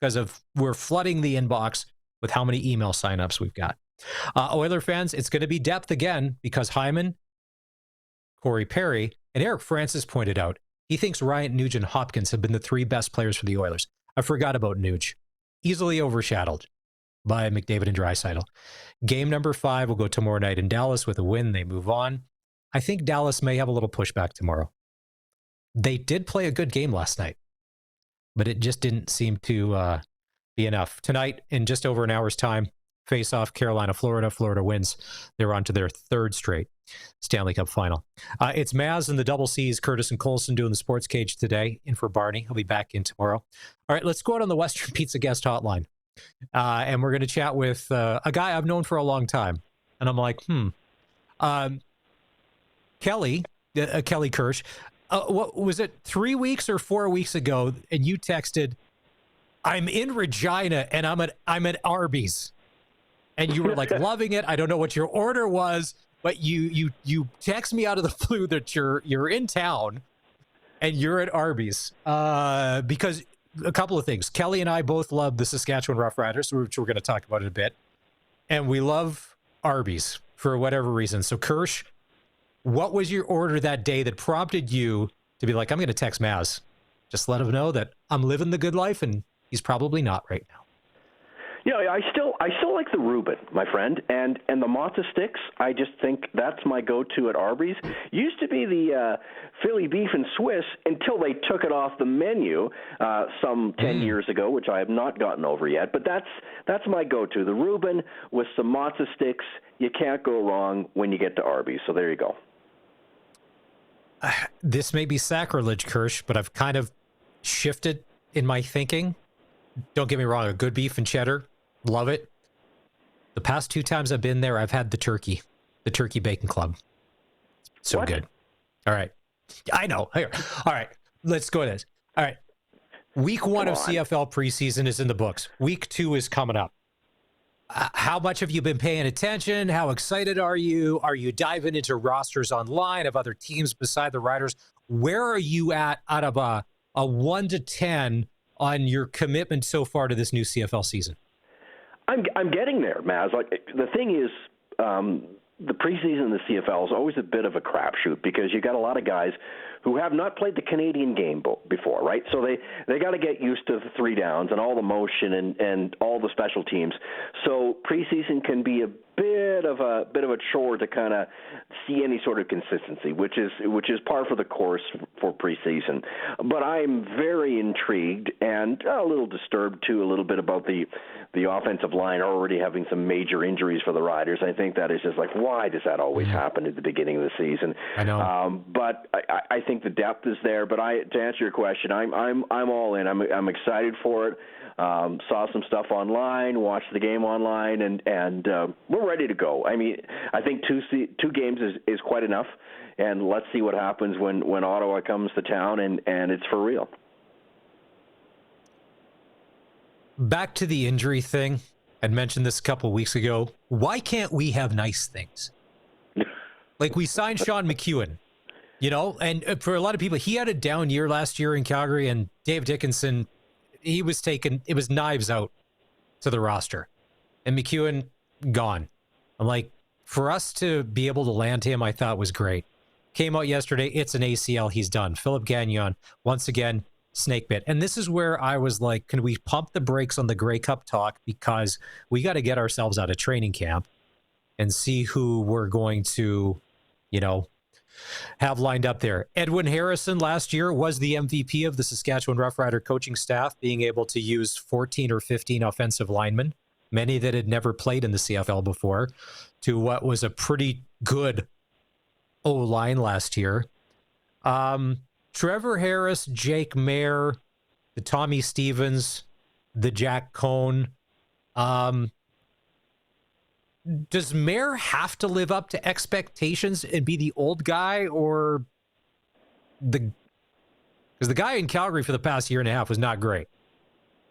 because we're flooding the inbox with how many email signups we've got. Oiler fans, it's going to be depth again because Hyman, Corey Perry, and Eric Francis pointed out he thinks Ryan Nugent-Hopkins have been the 3 best players for the Oilers. I forgot about Nuge. Easily overshadowed by McDavid and Draisaitl. Game number 5 will go tomorrow night in Dallas. With a win, they move on. I think Dallas may have a little pushback tomorrow. They did play a good game last night, but it just didn't seem to be enough. Tonight, in just over an hour's time, face-off Carolina, Florida. Florida wins. They're on to their 3rd straight Stanley Cup final. It's Maz and the Double C's, Curtis and Colson, doing the Sports Cage today. In for Barney. He'll be back in tomorrow. All right, let's go out on the Western Pizza guest hotline. And we're going to chat with a guy I've known for a long time. And I'm like, Kelly Kirch. What was it, 3 weeks or 4 weeks ago? And you texted, "I'm in Regina and I'm at Arby's." And you were like loving it. I don't know what your order was, but you text me out of the blue that you're in town and you're at Arby's because a couple of things. Kelly and I both love the Saskatchewan Roughriders, which we're going to talk about in a bit, and we love Arby's for whatever reason. So, Kirsch, what was your order that day that prompted you to be like, I'm going to text Maz, just let him know that I'm living the good life, and he's probably not right now? Yeah, I still like the Reuben, my friend, and the matzo sticks. I just think that's my go-to at Arby's. Used to be the Philly beef and Swiss until they took it off the menu some 10 years ago, which I have not gotten over yet. But that's my go-to. The Reuben with some matzo sticks. You can't go wrong when you get to Arby's. So there you go. This may be sacrilege, Kirsch, but I've kind of shifted in my thinking. Don't get me wrong, a good beef and cheddar. Love it. The past 2 times I've been there, I've had the turkey bacon club. So What? good. All right. I know. Here. All right. Let's go to this. All right. Week 1 of CFL preseason is in the books. Week 2 is coming up. How much have you been paying attention? How excited are you? Are you diving into rosters online of other teams beside the Riders? Where are you at out of a 1 to 10 on your commitment so far to this new CFL season? I'm getting there, Maz. Like, the thing is, the preseason in the CFL is always a bit of a crapshoot because you got a lot of guys who have not played the Canadian game before, right? So they got to get used to the 3 downs and all the motion and all the special teams. So preseason can be bit of a chore to kind of see any sort of consistency, which is par for the course for preseason. But I'm very intrigued and a little disturbed too, a little bit about the offensive line already having some major injuries for the Riders. I think that is just like, why does that always happen at the beginning of the season? I know. But I think the depth is there. But to answer your question, I'm all in. I'm excited for it. Saw some stuff online, watched the game online, and we're ready to go. I mean, I think two games is quite enough, and let's see what happens when Ottawa comes to town and it's for real. Back to the injury thing. I'd mentioned this a couple of weeks ago. Why can't we have nice things? Like, we signed Sean McEwen, and for a lot of people, he had a down year last year in Calgary, and Dave Dickinson, it was knives out to the roster. And McEwen, gone. I'm like, for us to be able to land him, I thought was great. Came out yesterday, it's an ACL, he's done. Philip Gagnon, once again, snake bit. And this is where I was like, can we pump the brakes on the Grey Cup talk? Because we got to get ourselves out of training camp and see who we're going to, have lined up there. Edwin Harrison last year was the MVP of the Saskatchewan Roughrider coaching staff, being able to use 14 or 15 offensive linemen, many that had never played in the CFL before, to what was a pretty good O-line last year. Trevor Harris, Jake Mayer, the Tommy Stevens, the Jack Cohn. Does Mayer have to live up to expectations and be the old guy, or because the guy in Calgary for the past year and a half was not great?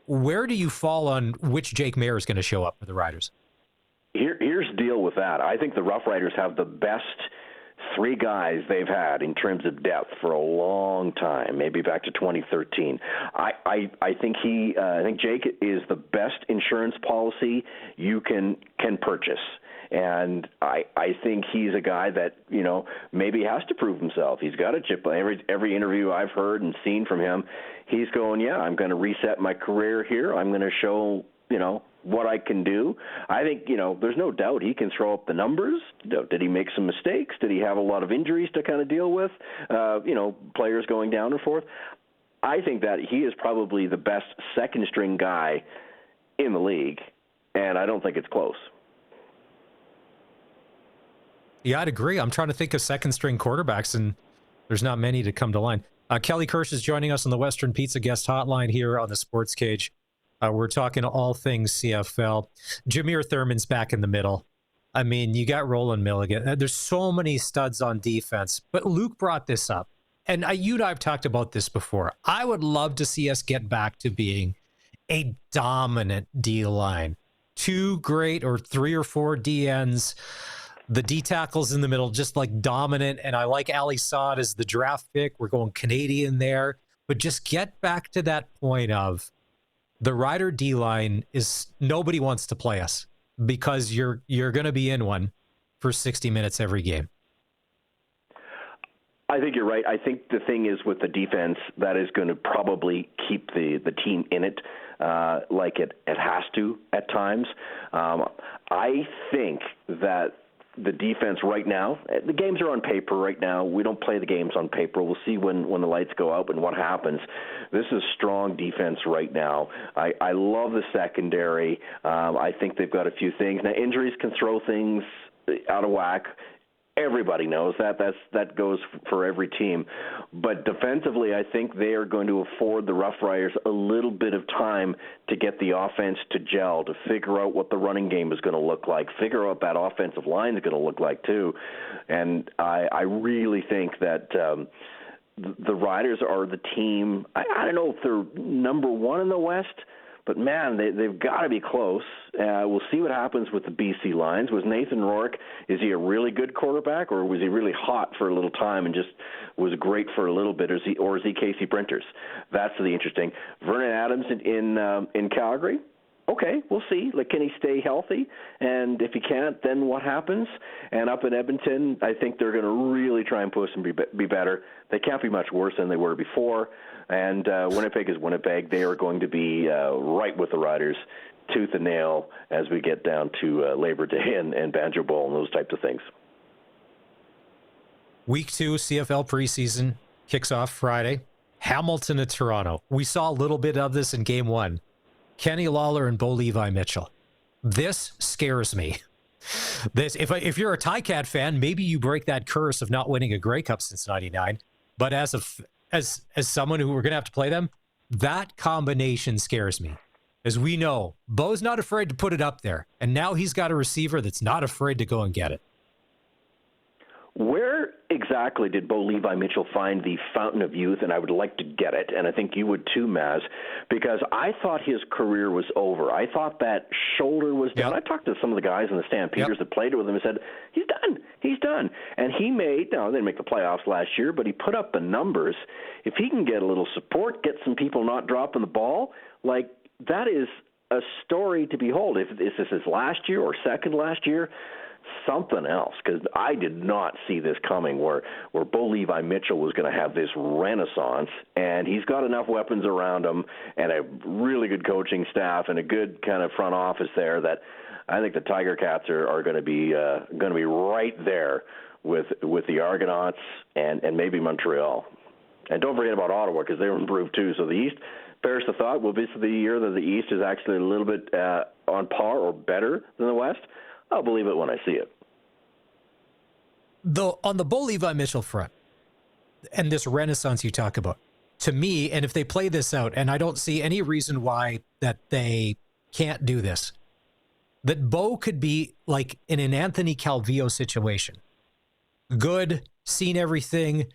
Where do you fall on which Jake Mayer is going to show up for the Riders? Here's the deal with that. I think the Roughriders have the best three guys they've had in terms of depth for a long time, maybe back to 2013. I think I think Jake is the best insurance policy you can purchase. And I think he's a guy that, maybe has to prove himself. He's got a chip. Every interview I've heard and seen from him, he's going, I'm going to reset my career here. I'm going to show, what I can do. I think, there's no doubt he can throw up the numbers. Did he make some mistakes? Did he have a lot of injuries to kind of deal with? Players going down and forth. I think that he is probably the best second-string guy in the league, and I don't think it's close. Yeah, I'd agree. I'm trying to think of second-string quarterbacks, and there's not many to come to line. Kelly Kirch is joining us on the Western Pizza Guest Hotline here on the SportsCage. We're talking all things CFL. Jameer Thurman's back in the middle. I mean, you got Roland Milligan. There's so many studs on defense. But Luke brought this up, and you and I have talked about this before. I would love to see us get back to being a dominant D-line. 2 great or 3 or 4 DNs. The D tackles in the middle, just like dominant. And I like Ali Saad as the draft pick. We're going Canadian there. But just get back to that point of the Rider D-line is nobody wants to play us because you're going to be in one for 60 minutes every game. I think you're right. I think the thing is with the defense, that is going to probably keep the team in it like it has to at times. I think that the defense right now, the games are on paper right now. We don't play the games on paper. We'll see when the lights go out and what happens. This is strong defense right now. I love the secondary. I think they've got a few things. Now, injuries can throw things out of whack. Everybody knows that. That goes for every team. But defensively, I think they are going to afford the Roughriders a little bit of time to get the offense to gel, to figure out what the running game is going to look like, figure out what that offensive line is going to look like too. And I really think that the Riders are the team. I don't know if they're number one in the West, but, man, they've got to be close. We'll see what happens with the BC Lions. Was Nathan Rourke, is he a really good quarterback, or was he really hot for a little time and just was great for a little bit, or is he Casey Printers? That's the interesting. Vernon Adams in Calgary? Okay, we'll see. Can he stay healthy? And if he can't, then what happens? And up in Edmonton, I think they're going to really try and push and be better. They can't be much worse than they were before. And Winnipeg is Winnipeg. They are going to be right with the Riders tooth and nail as we get down to Labor Day and Banjo Bowl and those types of things. Week 2 CFL preseason kicks off Friday. Hamilton at Toronto. We saw a little bit of this in game 1. Kenny Lawler and Bo Levi Mitchell. This scares me. This, if you're a Ticat fan, maybe you break that curse of not winning a Grey Cup since '99. But as someone who we're going to have to play them, that combination scares me. As we know, Bo's not afraid to put it up there, and now he's got a receiver that's not afraid to go and get it. Where exactly did Bo Levi Mitchell find the fountain of youth? And I would like to get it, and I think you would too, Maz, because I thought his career was over. I thought that shoulder was done. I talked to some of the guys in the Stampeders that played with him and said, he's done. He's done. And he made, now they didn't make the playoffs last year, but he put up the numbers. If he can get a little support, get some people not dropping the ball, like that is a story to behold. If this is his last year or second last year, something else, because I did not see this coming where Bo Levi Mitchell was going to have this renaissance, and he's got enough weapons around him and a really good coaching staff and a good kind of front office there that I think the Tiger Cats are going to be right there with the Argonauts and maybe Montreal. And don't forget about Ottawa, because they were improved too. So the East bears the thought, will this be the year that the East is actually a little bit on par or better than the West? I'll believe it when I see it. Though on the Bo Levi Mitchell front, and this renaissance you talk about, to me, and if they play this out, and I don't see any reason why that they can't do this, that Bo could be like in an Anthony Calvillo situation. Good, seen everything,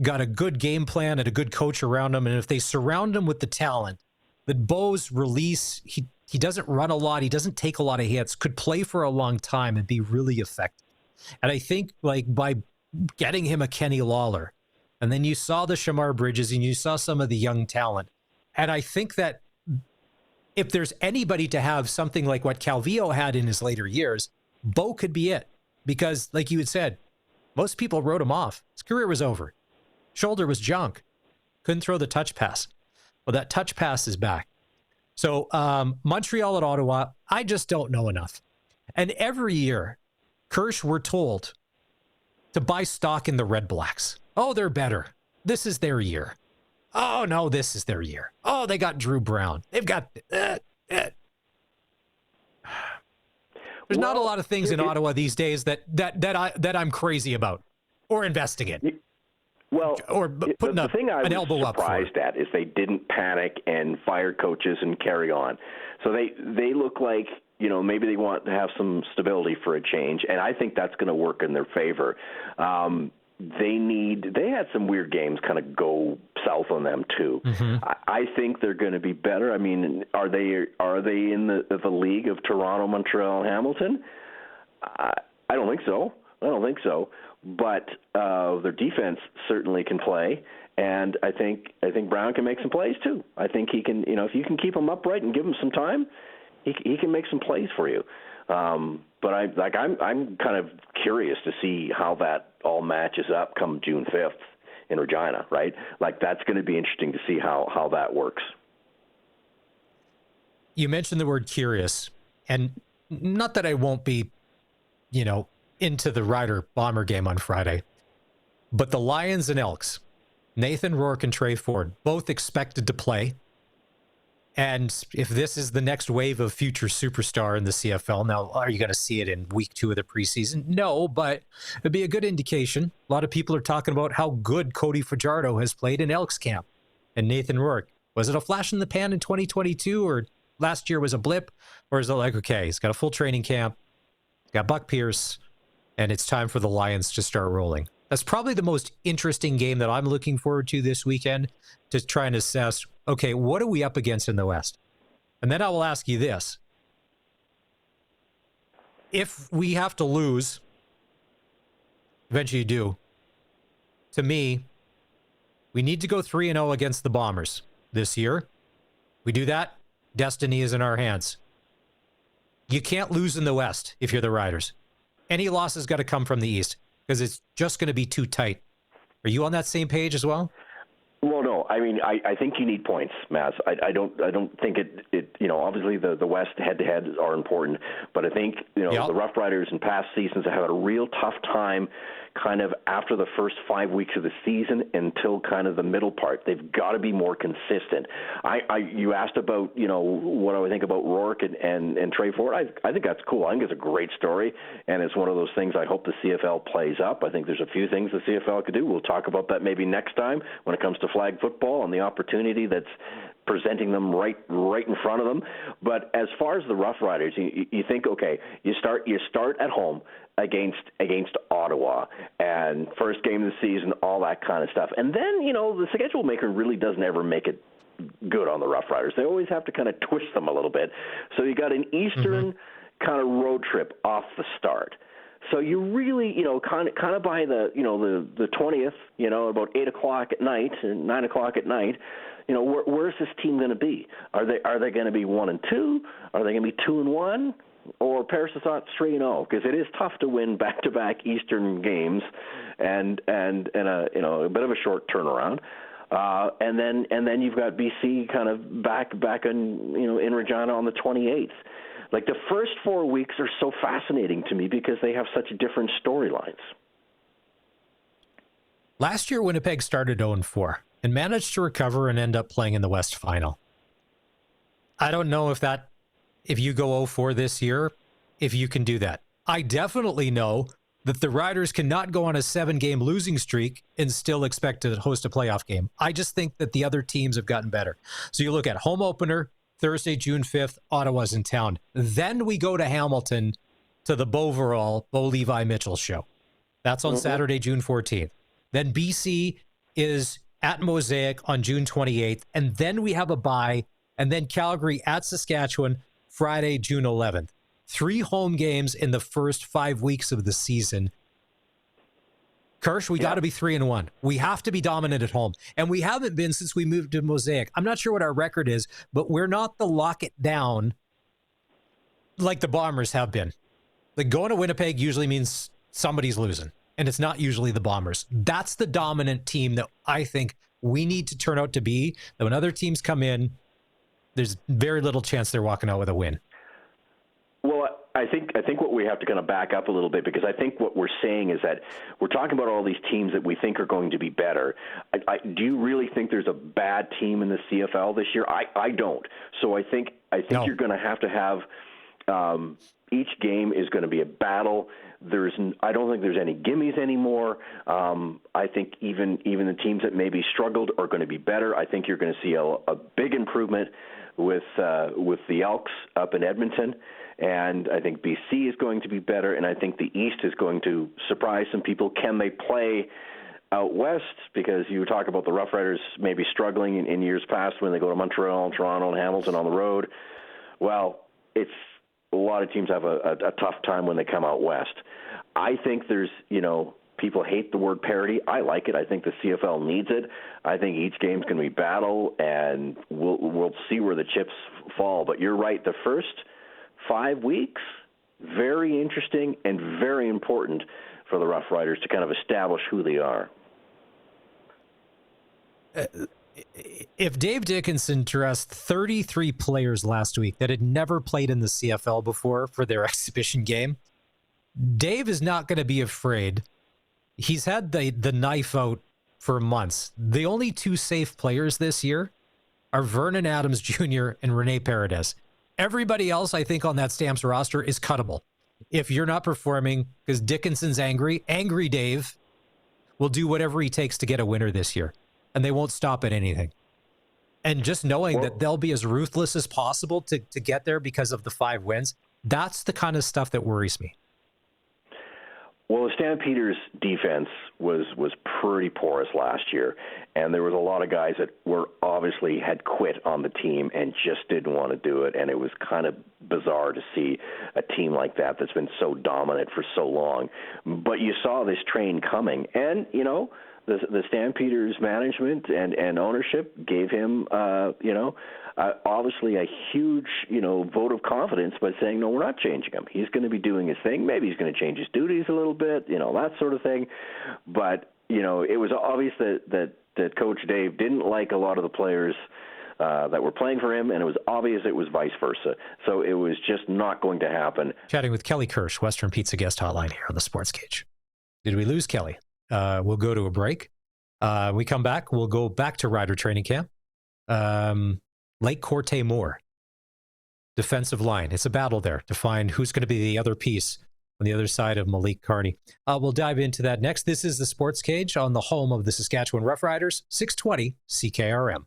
got a good game plan and a good coach around him, and if they surround him with the talent, that Bo's release, he doesn't run a lot. He doesn't take a lot of hits, could play for a long time and be really effective. And I think like by getting him a Kenny Lawler, and then you saw the Shamar Bridges and you saw some of the young talent. And I think that if there's anybody to have something like what Calvillo had in his later years, Bo could be it. Because like you had said, most people wrote him off. His career was over. Shoulder was junk. Couldn't throw the touch pass. Well, that touch pass is back. So Montreal at Ottawa, I just don't know enough. And every year, Kirch, we're told to buy stock in the Red Blacks. Oh, they're better. This is their year. Oh, no, this is their year. Oh, they got Drew Brown. They've got... There's not a lot of things in Ottawa these days that I'm crazy about or investing in. Well, or putting the thing I was up surprised at is they didn't panic and fire coaches and carry on. So they look like, you know, maybe they want to have some stability for a change, and I think that's going to work in their favor. They had some weird games kind of go south on them too. Mm-hmm. I think they're going to be better. I mean, are they in the league of Toronto, Montreal, and Hamilton? I don't think so. But their defense certainly can play, and I think Brown can make some plays too. I think he can. You know, if you can keep him upright and give him some time, he can make some plays for you. But I'm kind of curious to see how that all matches up come June 5th in Regina, right? Like that's going to be interesting to see how that works. You mentioned the word curious, and not that I won't be, you know, into the Rider-Bomber game on Friday. But the Lions and Elks, Nathan Rourke and Trey Ford, both expected to play. And if this is the next wave of future superstar in the CFL, now, are you going to see it in week 2 of the preseason? No, but it'd be a good indication. A lot of people are talking about how good Cody Fajardo has played in Elks camp. And Nathan Rourke, was it a flash in the pan in 2022 or last year was a blip? Or is it like, okay, he's got a full training camp, he's got Buck Pierce, and it's time for the Lions to start rolling. That's probably the most interesting game that I'm looking forward to this weekend, to try and assess, okay, what are we up against in the West? And then I will ask you this. If we have to lose, eventually you do, to me, we need to go 3-0 against the Bombers this year. We do that, destiny is in our hands. You can't lose in the West if you're the Riders. Any loss has got to come from the East because it's just going to be too tight. Are you on that same page as well? Well, Well, no. I mean, I think you need points, Maz. I don't think it. Obviously the West head-to-heads are important, but I think the Roughriders in past seasons have had a real tough time, kind of after the first 5 weeks of the season until kind of the middle part. They've got to be more consistent. You asked about what do I think about Rourke and Trey Ford. I think that's cool. I think it's a great story, and it's one of those things I hope the CFL plays up. I think there's a few things the CFL could do. We'll talk about that maybe next time when it comes to flag football and the opportunity that's presenting them right in front of them. But as far as the Roughriders, you think, okay, you start at home against Ottawa, and first game of the season, all that kind of stuff. And then, the schedule maker really doesn't ever make it good on the Roughriders. They always have to kind of twist them a little bit. So you got an Eastern kind of road trip off the start. So you really, kind of by the 20th, about 8 o'clock at night and 9 o'clock at night, where's this team going to be? Are they going to be 1-2? Are they going to be 2-1? Or Paris is not 3-0, because it is tough to win back-to-back Eastern games, and a bit of a short turnaround. And then you've got BC kind of back in Regina on the 28th. Like, the first 4 weeks are so fascinating to me because they have such different storylines. Last year, Winnipeg started 0-4 and managed to recover and end up playing in the West Final. I don't know if you go 0-4 this year, if you can do that. I definitely know that the Riders cannot go on a 7-game losing streak and still expect to host a playoff game. I just think that the other teams have gotten better. So you look at home opener, Thursday, June 5th, Ottawa's in town. Then we go to Hamilton to the Bo Levi Mitchell show. That's on Saturday, June 14th. Then BC is at Mosaic on June 28th. And then we have a bye. And then Calgary at Saskatchewan, Friday, June 11th. 3 home games in the first 5 weeks of the season. Kirsch, we got to be 3-1. We have to be dominant at home. And we haven't been since we moved to Mosaic. I'm not sure what our record is, but we're not the lock it down like the Bombers have been. Like, going to Winnipeg usually means somebody's losing, and it's not usually the Bombers. That's the dominant team that I think we need to turn out to be, that when other teams come in, there's very little chance they're walking out with a win. Well, I think what we have to kind of back up a little bit, because I think what we're saying is that we're talking about all these teams that we think are going to be better. Do you really think there's a bad team in the CFL this year? I don't. So I think no. You're going to have each game is going to be a battle. I don't think there's any gimmies anymore. I think even the teams that maybe struggled are going to be better. I think you're going to see a big improvement with the Elks up in Edmonton. And I think BC is going to be better, and I think the East is going to surprise some people. Can they play out West? Because you talk about the Roughriders maybe struggling in years past when they go to Montreal, Toronto, and Hamilton on the road. Well, a lot of teams have a tough time when they come out West. I think there's, people hate the word parity. I like it. I think the CFL needs it. I think each game's going to be battle, and we'll see where the chips fall. But you're right. The first 5 weeks, very interesting and very important for the Roughriders to kind of establish who they are. If Dave Dickinson dressed 33 players last week that had never played in the CFL before for their exhibition game, Dave is not going to be afraid. He's had the knife out for months. The only 2 safe players this year are Vernon Adams Jr. and Rene Paredes. Everybody else, I think, on that Stamps roster is cuttable. If you're not performing, because Dickinson's angry Dave will do whatever he takes to get a winner this year, and they won't stop at anything. And just knowing that they'll be as ruthless as possible to get there because of the 5 wins, that's the kind of stuff that worries me. Well, the Stampeders' defense was pretty porous last year, and there was a lot of guys that obviously had quit on the team and just didn't want to do it, and it was kind of bizarre to see a team like that that's been so dominant for so long. But you saw this train coming, and, the Stampeders management and ownership gave him, obviously a huge, vote of confidence by saying, no, we're not changing him. He's going to be doing his thing. Maybe he's going to change his duties a little bit, that sort of thing. But it was obvious that Coach Dave didn't like a lot of the players that were playing for him, and it was obvious it was vice versa. So it was just not going to happen. Chatting with Kelly Kirch, Western Pizza guest hotline here on the SportsCage. Did we lose Kelly? We'll go to a break. We come back. We'll go back to Rider Training Camp. Lake Corte Moore, defensive line. It's a battle there to find who's going to be the other piece on the other side of Malik Carney. We'll dive into that next. This is the SportsCage on the home of the Saskatchewan Roughriders, 620 CKRM.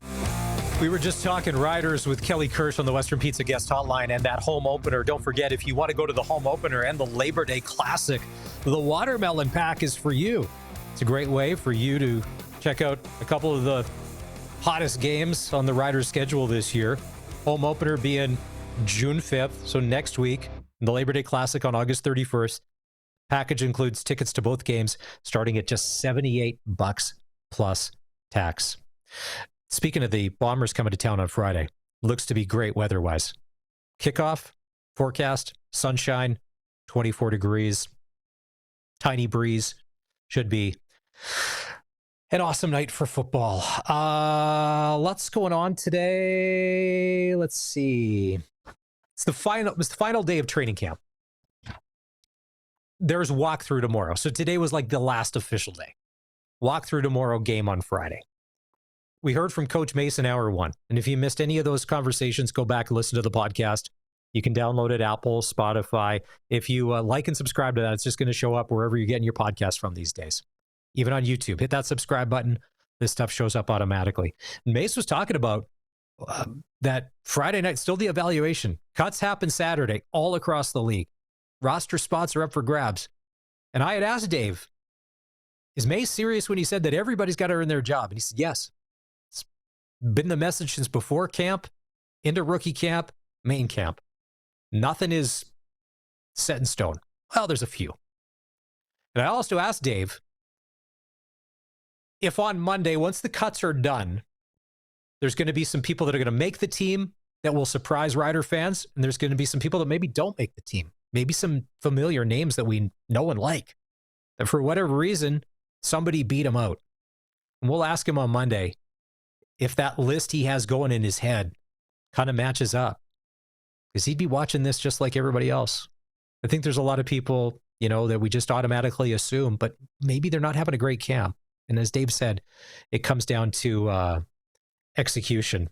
We were just talking Riders with Kelly Kirch on the Western Pizza guest hotline and that home opener. Don't forget, if you want to go to the home opener and the Labor Day Classic, the Watermelon Pack is for you. It's a great way for you to check out a couple of the hottest games on the Riders schedule this year. Home opener being June 5th, so next week. The Labor Day Classic on August 31st. Package includes tickets to both games starting at just $78 plus tax. Speaking of the Bombers coming to town on Friday, looks to be great weather-wise. Kickoff, forecast, sunshine, 24 degrees, tiny breeze. Should be an awesome night for football. Lots going on today. Let's see. It was the final day of training camp. There's walkthrough tomorrow. So today was like the last official day. Walkthrough tomorrow, game on Friday. We heard from Coach Mason hour 1. And if you missed any of those conversations, go back and listen to the podcast. You can download it, Apple, Spotify. If you like and subscribe to that, it's just going to show up wherever you're getting your podcast from these days. Even on YouTube, hit that subscribe button. This stuff shows up automatically. And Mace was talking about that Friday night, still the evaluation. Cuts happen Saturday all across the league. Roster spots are up for grabs. And I had asked Dave, is Mace serious when he said that everybody's got to earn their job? And he said, yes. It's been the message since before camp, into rookie camp, main camp. Nothing is set in stone. Well, there's a few. And I also asked Dave if on Monday, once the cuts are done, there's going to be some people that are going to make the team that will surprise Rider fans, and there's going to be some people that maybe don't make the team. Maybe some familiar names that we know and like, that for whatever reason, somebody beat them out. And we'll ask him on Monday if that list he has going in his head kind of matches up, because he'd be watching this just like everybody else. I think there's a lot of people, that we just automatically assume, but maybe they're not having a great camp. And as Dave said, it comes down to execution.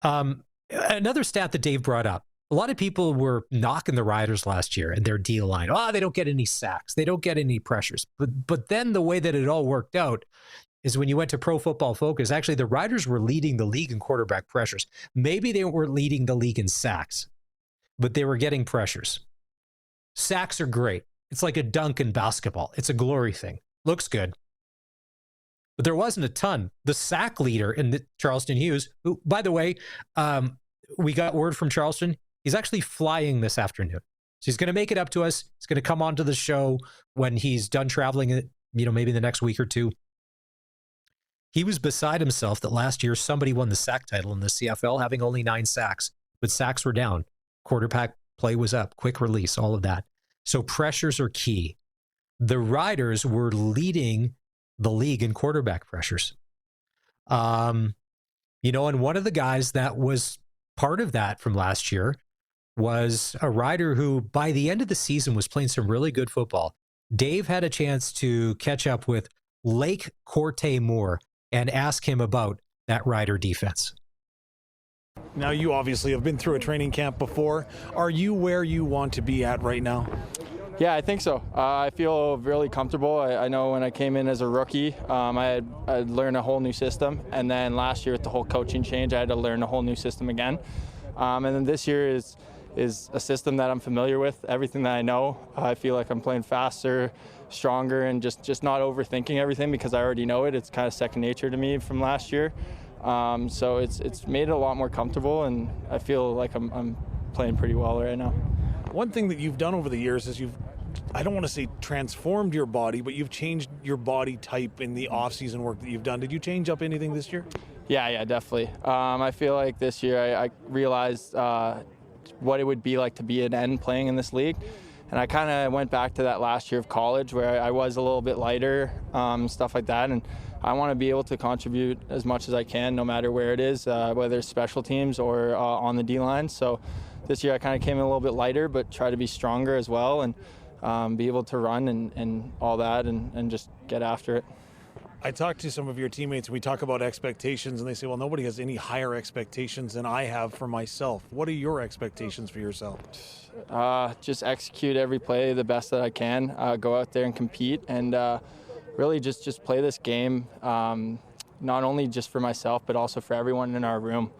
Another stat that Dave brought up, a lot of people were knocking the Riders last year and their D line. They don't get any sacks. They don't get any pressures. But then the way that it all worked out is when you went to Pro Football Focus, actually the Riders were leading the league in quarterback pressures. Maybe they were leading the league in sacks, but they were getting pressures. Sacks are great. It's like a dunk in basketball. It's a glory thing. Looks good. But there wasn't a ton. The sack leader in Charleston Hughes, who, by the way, we got word from Charleston, he's actually flying this afternoon. So he's going to make it up to us. He's going to come onto the show when he's done traveling, maybe the next week or two. He was beside himself that last year somebody won the sack title in the CFL, having only 9 sacks. But sacks were down. Quarterback play was up. Quick release, all of that. So pressures are key. The Riders were leading the league in quarterback pressures. And one of the guys that was part of that from last year was a Rider who, by the end of the season, was playing some really good football. Dave had a chance to catch up with Lake Corte Moore and ask him about that Rider defense. Now, you obviously have been through a training camp before. Are you where you want to be at right now? Yeah, I think so. I feel really comfortable. I know when I came in as a rookie, I had learned a whole new system. And then last year with the whole coaching change, I had to learn a whole new system again. And then this year is a system that I'm familiar with. Everything that I know, I feel like I'm playing faster, stronger, and just not overthinking everything because I already know it. It's kind of second nature to me from last year. So it's made it a lot more comfortable, and I feel like I'm playing pretty well right now. One thing that you've done over the years is I don't want to say transformed your body, but you've changed your body type in the off-season work that you've done. Did you change up anything this year? Yeah, definitely. I feel like this year I realized what it would be like to be an end playing in this league. And I kind of went back to that last year of college where I was a little bit lighter, stuff like that. And I want to be able to contribute as much as I can, no matter where it is, whether it's special teams or on the D-line. So this year I kind of came in a little bit lighter, but try to be stronger as well and be able to run and all that and just get after it. I talked to some of your teammates, and we talk about expectations, and they say, well, nobody has any higher expectations than I have for myself. What are your expectations for yourself? Just execute every play the best that I can, go out there and compete, and really just play this game, not only just for myself, but also for everyone in our room.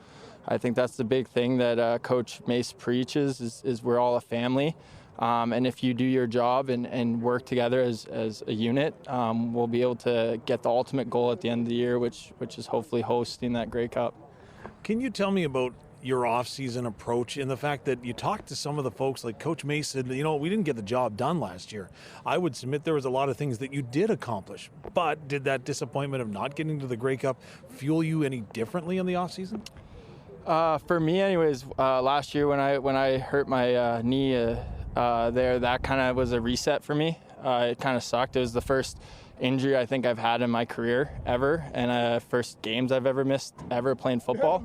I think that's the big thing that Coach Mace preaches is we're all a family. And if you do your job and work together as a unit, we'll be able to get the ultimate goal at the end of the year, which is hopefully hosting that Grey Cup. Can you tell me about your off-season approach and the fact that you talked to some of the folks, like Coach Mace said, we didn't get the job done last year. I would submit there was a lot of things that you did accomplish, but did that disappointment of not getting to the Grey Cup fuel you any differently in the off-season? For me anyways, last year when I hurt my knee that kind of was a reset for me. It kind of sucked. It was the first injury I think I've had in my career ever, and first games I've ever missed ever playing football.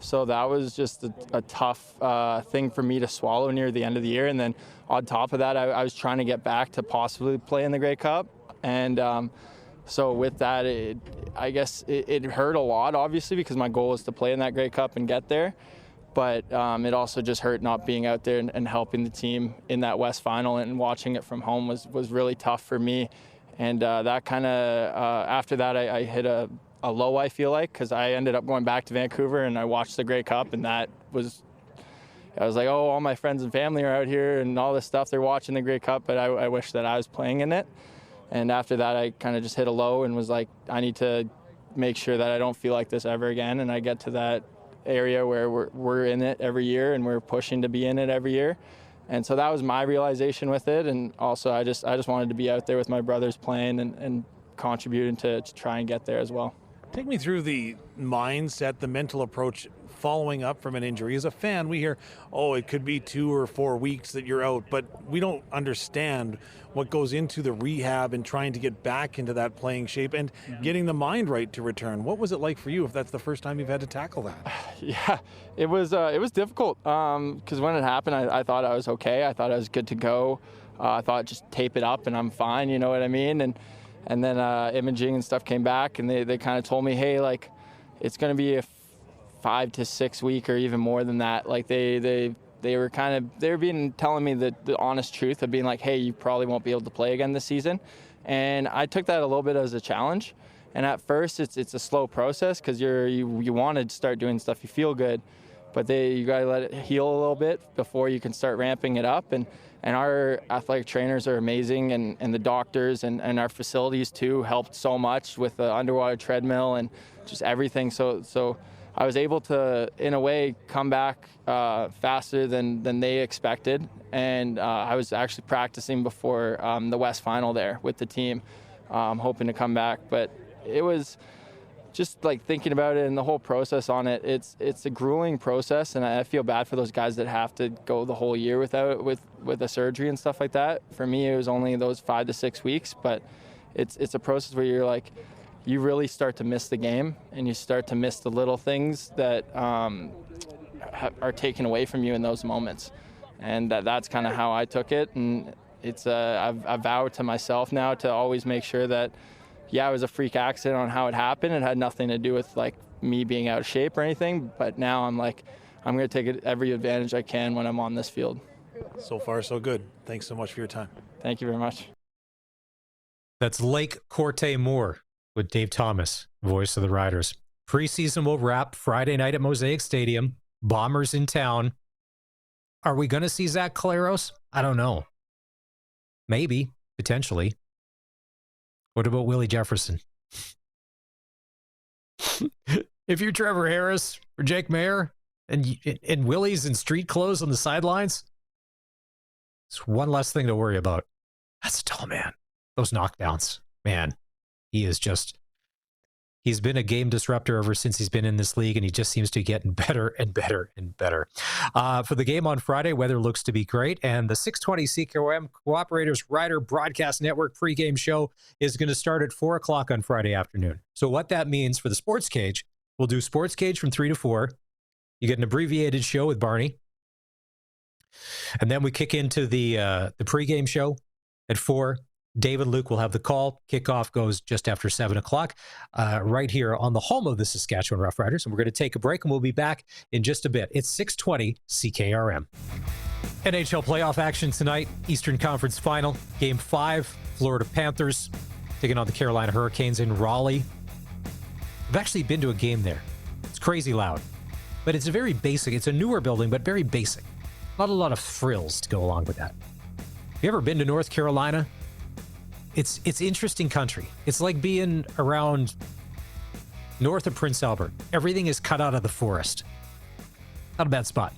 So that was just a tough thing for me to swallow near the end of the year. And then on top of that, I was trying to get back to possibly play in the Grey Cup. And so with that, I guess it hurt a lot, obviously, because my goal was to play in that Grey Cup and get there. But it also just hurt not being out there and helping the team in that West Final, and watching it from home was really tough for me. And that kind of, after that, I hit a low, I feel like, because I ended up going back to Vancouver and I watched the Grey Cup, and I was like, oh, all my friends and family are out here and all this stuff. They're watching the Grey Cup, but I wish that I was playing in it. And after that, I kind of just hit a low and was like, I need to make sure that I don't feel like this ever again. And I get to that area where we're in it every year and we're pushing to be in it every year. And so that was my realization with it. And also I just wanted to be out there with my brothers playing and contributing to try and get there as well. Take me through the mindset, the mental approach following up from an injury. As a fan, we hear, oh, it could be 2 or 4 weeks that you're out, but we don't understand what goes into the rehab and trying to get back into that playing shape and getting the mind right to return. What was it like for you if that's the first time you've had to tackle that? Yeah, it was difficult because when it happened, I thought I was okay. I thought I was good to go. I thought just tape it up and I'm fine, you know what I mean? And then imaging and stuff came back, and they kind of told me, hey, like, it's going to be a 5 to 6 week or even more than that. Like they were telling me the honest truth of being like, hey, you probably won't be able to play again this season. And I took that a little bit as a challenge. And at first it's a slow process because you want to start doing stuff, you feel good, but you got to let it heal a little bit before you can start ramping it up. And our athletic trainers are amazing, and the doctors and our facilities too helped so much with the underwater treadmill and just everything. So I was able to, in a way, come back faster than they expected. And I was actually practicing before the West Final there with the team, hoping to come back. But it was just like thinking about it and the whole process on it. It's a grueling process, and I feel bad for those guys that have to go the whole year with a surgery and stuff like that. For me, it was only those 5 to 6 weeks, but it's a process where you're like, you really start to miss the game, and you start to miss the little things that are taken away from you in those moments. And that's kind of how I took it. And it's I've vowed to myself now to always make sure that, yeah, it was a freak accident on how it happened. It had nothing to do with like me being out of shape or anything. But now I'm like, I'm going to take every advantage I can when I'm on this field. So far, so good. Thanks so much for your time. Thank you very much. That's Lake Corte Moore with Dave Thomas, voice of the Riders. Preseason will wrap Friday night at Mosaic Stadium. Bombers in town. Are we going to see Zach Collaros? I don't know. Maybe, potentially. What about Willie Jefferson? If you're Trevor Harris or Jake Mayer and Willie's in street clothes on the sidelines, it's one less thing to worry about. That's a tall man. Those knockdowns, man, he is just He's been a game disruptor ever since he's been in this league, and he just seems to be getting better and better and better. For the game on Friday, weather looks to be great, and the 620 CKOM Roughriders Broadcast Network pregame show is going to start at 4 o'clock on Friday afternoon. So what that means for the Sports Cage, we'll do Sports Cage from 3 to 4. You get an abbreviated show with Barney. And then we kick into the pregame show at 4. David Luke will have the call. Kickoff goes just after 7 o'clock, right here on the home of the Saskatchewan Roughriders. And we're going to take a break, and we'll be back in just a bit. It's 620 CKRM. NHL playoff action tonight. Eastern Conference Final. Game 5, Florida Panthers taking on the Carolina Hurricanes in Raleigh. I've actually been to a game there. It's crazy loud. But it's a very basic. It's a newer building, but very basic. Not a lot of frills to go along with that. Have you ever been to North Carolina? It's interesting country. It's like being around north of Prince Albert. Everything is cut out of the forest. Not a bad spot.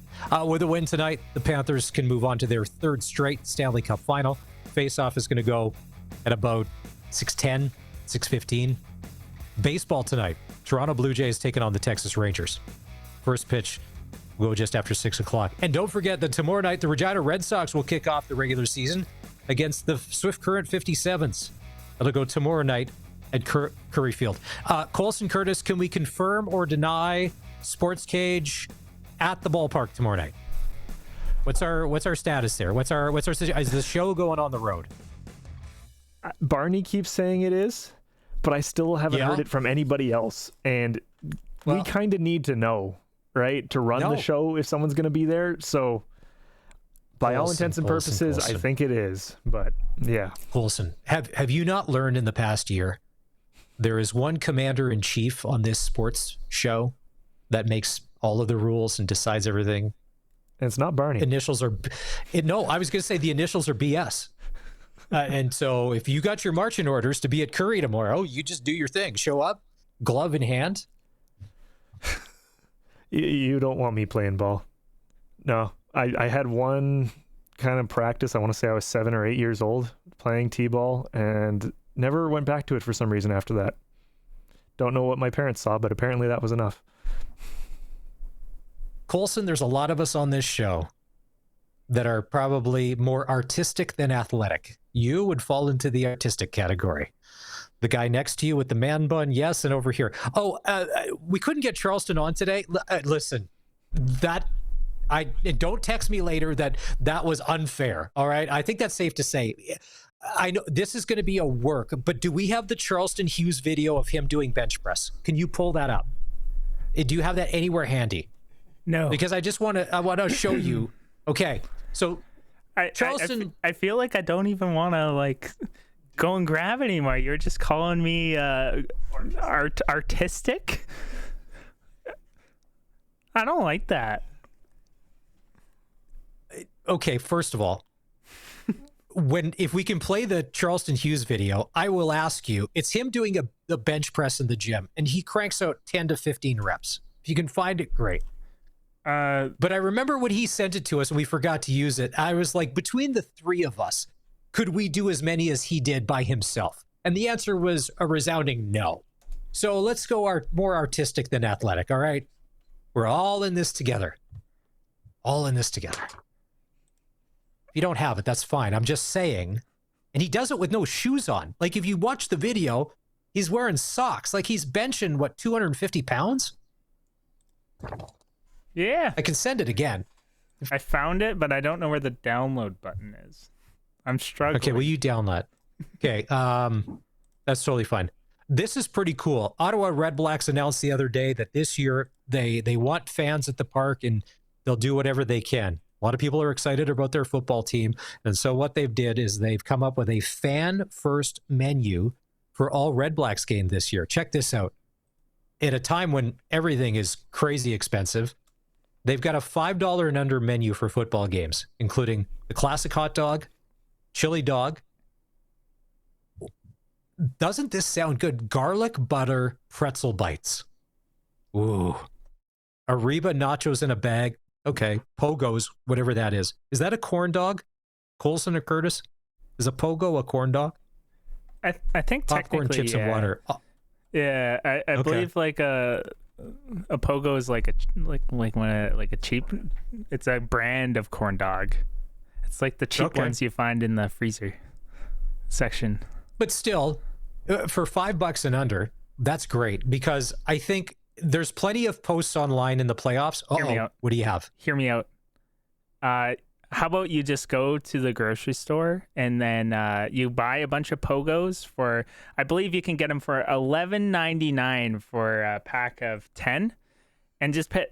With a win tonight, the Panthers can move on to their 3rd straight Stanley Cup final. Face-off is going to go at about 6:10, 6:15. Baseball tonight. Toronto Blue Jays taking on the Texas Rangers. First pitch will go just after 6 o'clock. And don't forget that tomorrow night, the Regina Red Sox will kick off the regular season against the Swift Current 57s. It'll go tomorrow night at Curry Field. Colson Curtis, can we confirm or deny Sports Cage at the ballpark tomorrow night? What's our status there? What's our is the show going on the road? Barney keeps saying it is, but I still haven't heard it from anybody else. And we kind of need to know, right, to run the show if someone's going to be there. So by all intents and purposes, I think it is. But yeah. Colson, have you not learned in the past year there is one commander-in-chief on this sports show that makes all of the rules and decides everything? And it's not Barney. Initials are... No, I was going to say the initials are BS. And so if you got your marching orders to be at Curry tomorrow, you just do your thing. Show up, glove in hand. You don't want me playing ball. No. I had one kind of practice. I want to say I was 7 or 8 years old playing t-ball and never went back to it for some reason after that. Don't know what my parents saw, but apparently that was enough. Colson, there's a lot of us on this show that are probably more artistic than athletic. You would fall into the artistic category. The guy next to you with the man bun, yes, and over here. We couldn't get Charleston on today. Listen, don't text me later that was unfair. All right, I think that's safe to say. I know this is going to be a work, but do we have the Charleston Hughes video of him doing bench press? Can you pull that up? Do you have that anywhere handy? No, because I want to show you. Okay, so Charleston, I feel like I don't even want to go and grab anymore. You're just calling me artistic. I don't like that. Okay, first of all, if we can play the Charleston Hughes video, I will ask you. It's him doing a bench press in the gym, and he cranks out 10 to 15 reps. If you can find it, great. But I remember when he sent it to us and we forgot to use it. I was like, between the three of us, could we do as many as he did by himself? And the answer was a resounding no. So let's go more artistic than athletic, all right? We're all in this together. All in this together. If you don't have it, that's fine. I'm just saying. And he does it with no shoes on. Like, if you watch the video, he's wearing socks. Like, he's benching, 250 pounds? Yeah. I can send it again. I found it, but I don't know where the download button is. I'm struggling. Okay, will you download? Okay, that's totally fine. This is pretty cool. Ottawa Red Blacks announced the other day that this year they want fans at the park and they'll do whatever they can. A lot of people are excited about their football team. And so what they've did is they've come up with a fan-first menu for all Red Blacks game this year. Check this out. At a time when everything is crazy expensive, they've got a $5 and under menu for football games, including the classic hot dog, chili dog. Doesn't this sound good? Garlic butter pretzel bites. Ooh. Ariba nachos in a bag. Okay. Pogos, whatever that is. Is that a corn dog? Colson or Curtis? Is a pogo a corn dog? I think popcorn, technically, chips, and water. Yeah, I Okay. believe like a pogo is like a cheap. It's a brand of corn dog. It's like the cheap Okay. ones you find in the freezer section. But still, for $5 and under, that's great because I think there's plenty of posts online in the playoffs. Hear me out. What do you have? Hear me out. How about you just go to the grocery store and then you buy a bunch of pogos for, I believe you can get them for $11.99 for a pack of 10, and just put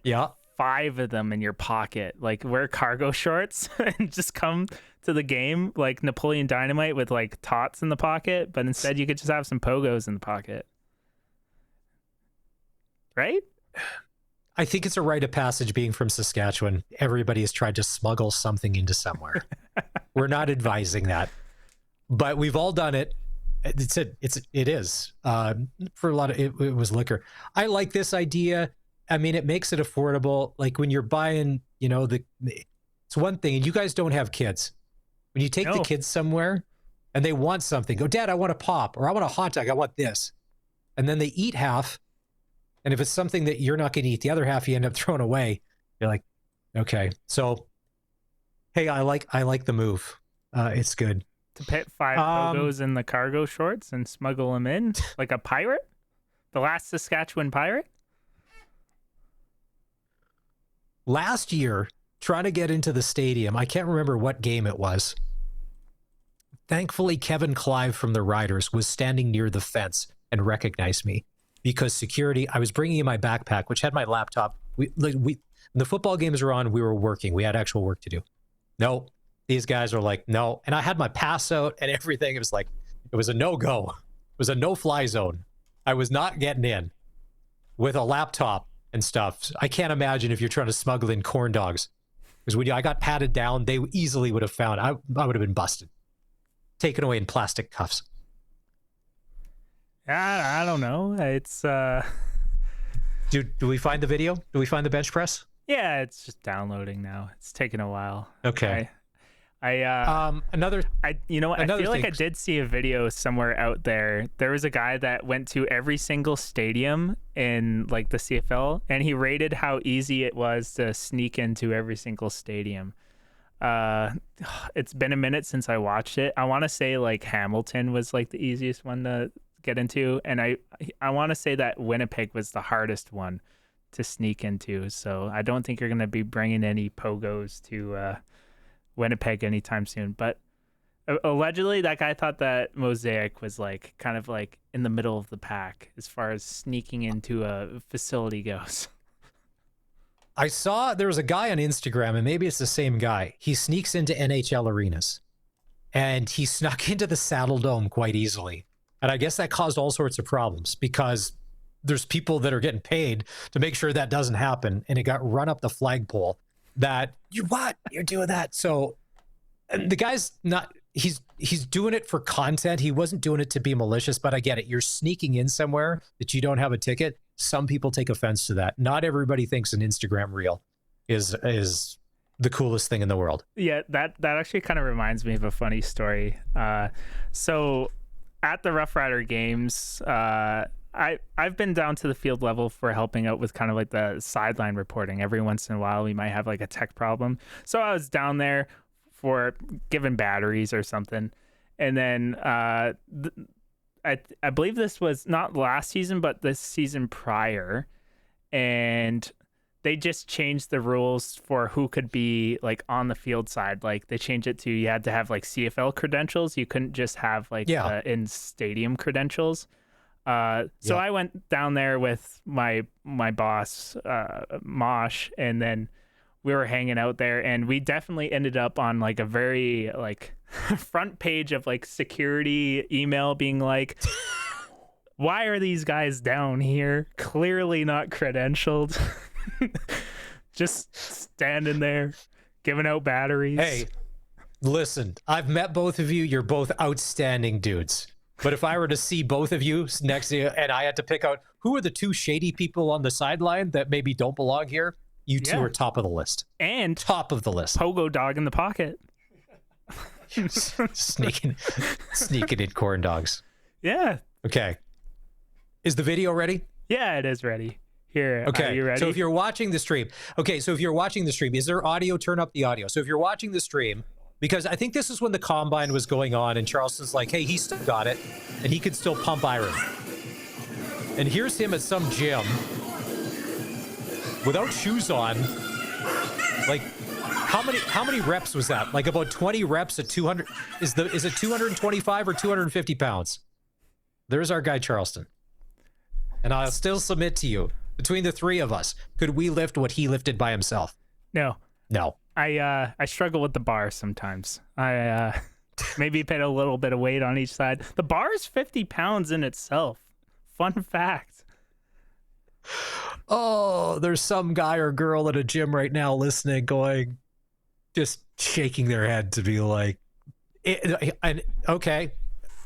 5 of them in your pocket. Like wear cargo shorts and just come to the game like Napoleon Dynamite with like tots in the pocket, but instead you could just have some pogos in the pocket. Right? I think it's a rite of passage being from Saskatchewan. Everybody has tried to smuggle something into somewhere. We're not advising that, but we've all done it. It is for a lot of it was liquor. I like this idea. I mean, it makes it affordable. Like when you're buying, it's one thing, and you guys don't have kids. When you take the kids somewhere and they want something, go, Dad, I want a pop, or I want a hot dog, I want this. And then they eat half. And if it's something that you're not going to eat, the other half you end up throwing away. You're like, okay. So, hey, I like the move. It's good. To put 5 pogos in the cargo shorts and smuggle them in like a pirate? The last Saskatchewan pirate? Last year, trying to get into the stadium, I can't remember what game it was. Thankfully, Kevin Clive from the Riders was standing near the fence and recognized me because security, I was bringing in my backpack, which had my laptop. When the football games were on, we were working. We had actual work to do. No, these guys are like, no. And I had my pass out and everything. It was like, it was a no-go. It was a no-fly zone. I was not getting in with a laptop and stuff. I can't imagine if you're trying to smuggle in corn dogs. Because when I got patted down, they easily would have found, I would have been busted. Taken away in plastic cuffs. I don't know. It's Do we find the video? Do we find the bench press? yeah, it's just downloading now. It's taken a while. Okay. I you know what? I another feel like thing- I did see a video somewhere out there. There was a guy that went to every single stadium in like the CFL, and he rated how easy it was to sneak into every single stadium. It's been a minute since I watched it. I want to say like Hamilton was like the easiest one to get into, and I want to say that Winnipeg was the hardest one to sneak into. So I don't think you're going to be bringing any pogos to Winnipeg anytime soon. But allegedly that guy thought that Mosaic was like kind of like in the middle of the pack as far as sneaking into a facility goes. I saw there was a guy on Instagram, and maybe it's the same guy. He sneaks into NHL arenas, and he snuck into the Saddle Dome quite easily. And I guess that caused all sorts of problems because there's people that are getting paid to make sure that doesn't happen. And it got run up the flagpole that you're doing that. So and the guy's not, he's doing it for content. He wasn't doing it to be malicious, but I get it. You're sneaking in somewhere that you don't have a ticket. Some people take offense to that. Not everybody thinks an Instagram reel is the coolest thing in the world. Yeah, that actually kind of reminds me of a funny story. So at the Roughrider games, I've been down to the field level for helping out with kind of like the sideline reporting. Every once in a while, we might have like a tech problem. So I was down there for giving batteries or something. And then I believe this was not last season, but the season prior. And they just changed the rules for who could be like on the field side. Like they changed it to you had to have like CFL credentials. You couldn't just have like in stadium credentials. So I went down there with my boss, Mosh, and then we were hanging out there, and we definitely ended up on like a very like front page of like security email being like, why are these guys down here? Clearly not credentialed. Just standing there, giving out batteries. Hey, listen, I've met both of you. You're both outstanding dudes. But if I were to see both of you next to you and I had to pick out who are the two shady people on the sideline that maybe don't belong here, you two are top of the list. And top of the list. Pogo dog in the pocket. sneaking in corn dogs. Yeah. Okay. Is the video ready? Yeah, it is ready. Here, Okay. are you ready? So if you're watching the stream, is there audio? Turn up the audio. So if you're watching the stream, because I think this is when the combine was going on and Charleston's like, hey, he's still got it and he could still pump iron. And here's him at some gym without shoes on. Like, how many reps was that? Like about 20 reps at 200. Is it 225 or 250 pounds? There's our guy Charleston. And I'll still submit to you, between the three of us, could we lift what he lifted by himself? No. I struggle with the bar sometimes. I maybe put a little bit of weight on each side. The bar is 50 pounds in itself. Fun fact. Oh, there's some guy or girl at a gym right now listening, going, just shaking their head to be like, okay,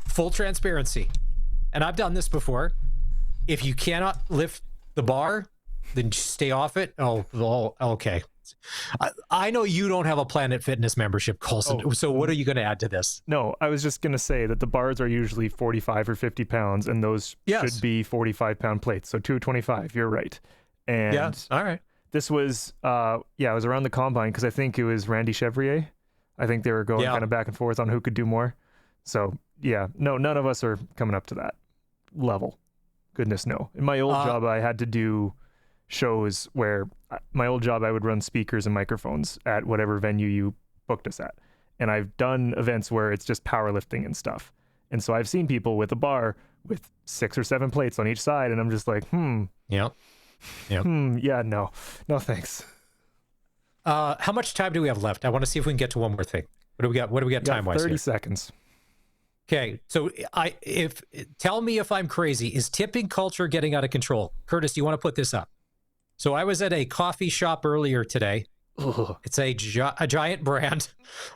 full transparency. And I've done this before. If you cannot lift the bar, then stay off it. Oh, okay. I know you don't have a Planet Fitness membership, Colson. So what are you going to add to this? No, I was just going to say that the bars are usually 45 or 50 pounds, and those should be 45-pound plates. So 225, you're right. And all right. This was, it was around the combine because I think it was Randy Chevrier. I think they were going kind of back and forth on who could do more. So, no, none of us are coming up to that level. Goodness, no. In my old job, I had to do shows where my old job, I would run speakers and microphones at whatever venue you booked us at. And I've done events where it's just powerlifting and stuff. And so I've seen people with a bar with 6 or 7 plates on each side. And I'm just like, no, thanks. How much time do we have left? I want to see if we can get to one more thing. What do we got time-wise 30 here? seconds. Okay, so tell me if I'm crazy. Is tipping culture getting out of control? Curtis, do you want to put this up? So I was at a coffee shop earlier today. Ugh. It's a giant brand.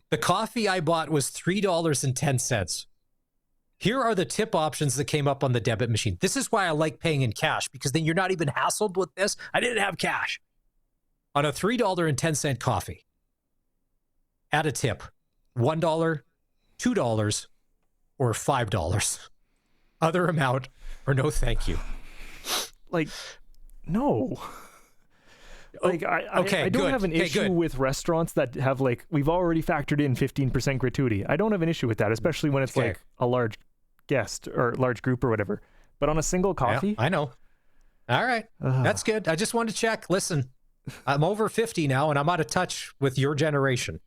The coffee I bought was $3.10. Here are the tip options that came up on the debit machine. This is why I like paying in cash, because then you're not even hassled with this. I didn't have cash. On a $3.10 coffee, add a tip, $1, $2, or $5. Other amount or no thank you. Like, no. Like, I don't have an issue with restaurants that have, like, we've already factored in 15% gratuity. I don't have an issue with that, especially when it's like a large guest or large group or whatever. But on a single coffee? Yeah, I know. All right. That's good. I just wanted to check. Listen, I'm over 50 now and I'm out of touch with your generation.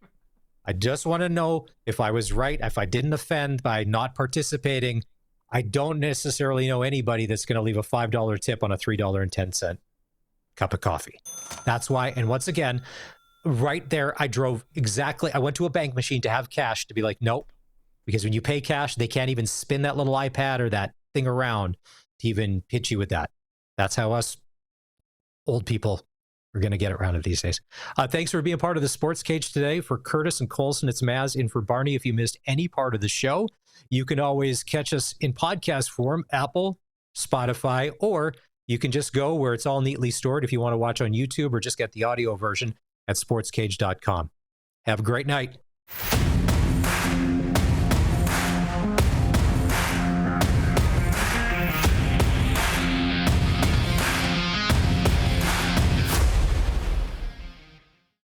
I just want to know if I was right, if I didn't offend by not participating. I don't necessarily know anybody that's going to leave a $5 tip on a $3.10 cup of coffee. That's why. And once again, right there, I went to a bank machine to have cash to be like, nope. Because when you pay cash, they can't even spin that little iPad or that thing around to even hit you with that. That's how us old people are going to get around it these days. Thanks for being part of the Sports Cage today. For Curtis and Colson, it's Maz in for Barney. If you missed any part of the show, you can always catch us in podcast form, Apple, Spotify, or you can just go where it's all neatly stored if you want to watch on YouTube or just get the audio version at sportscage.com. Have a great night.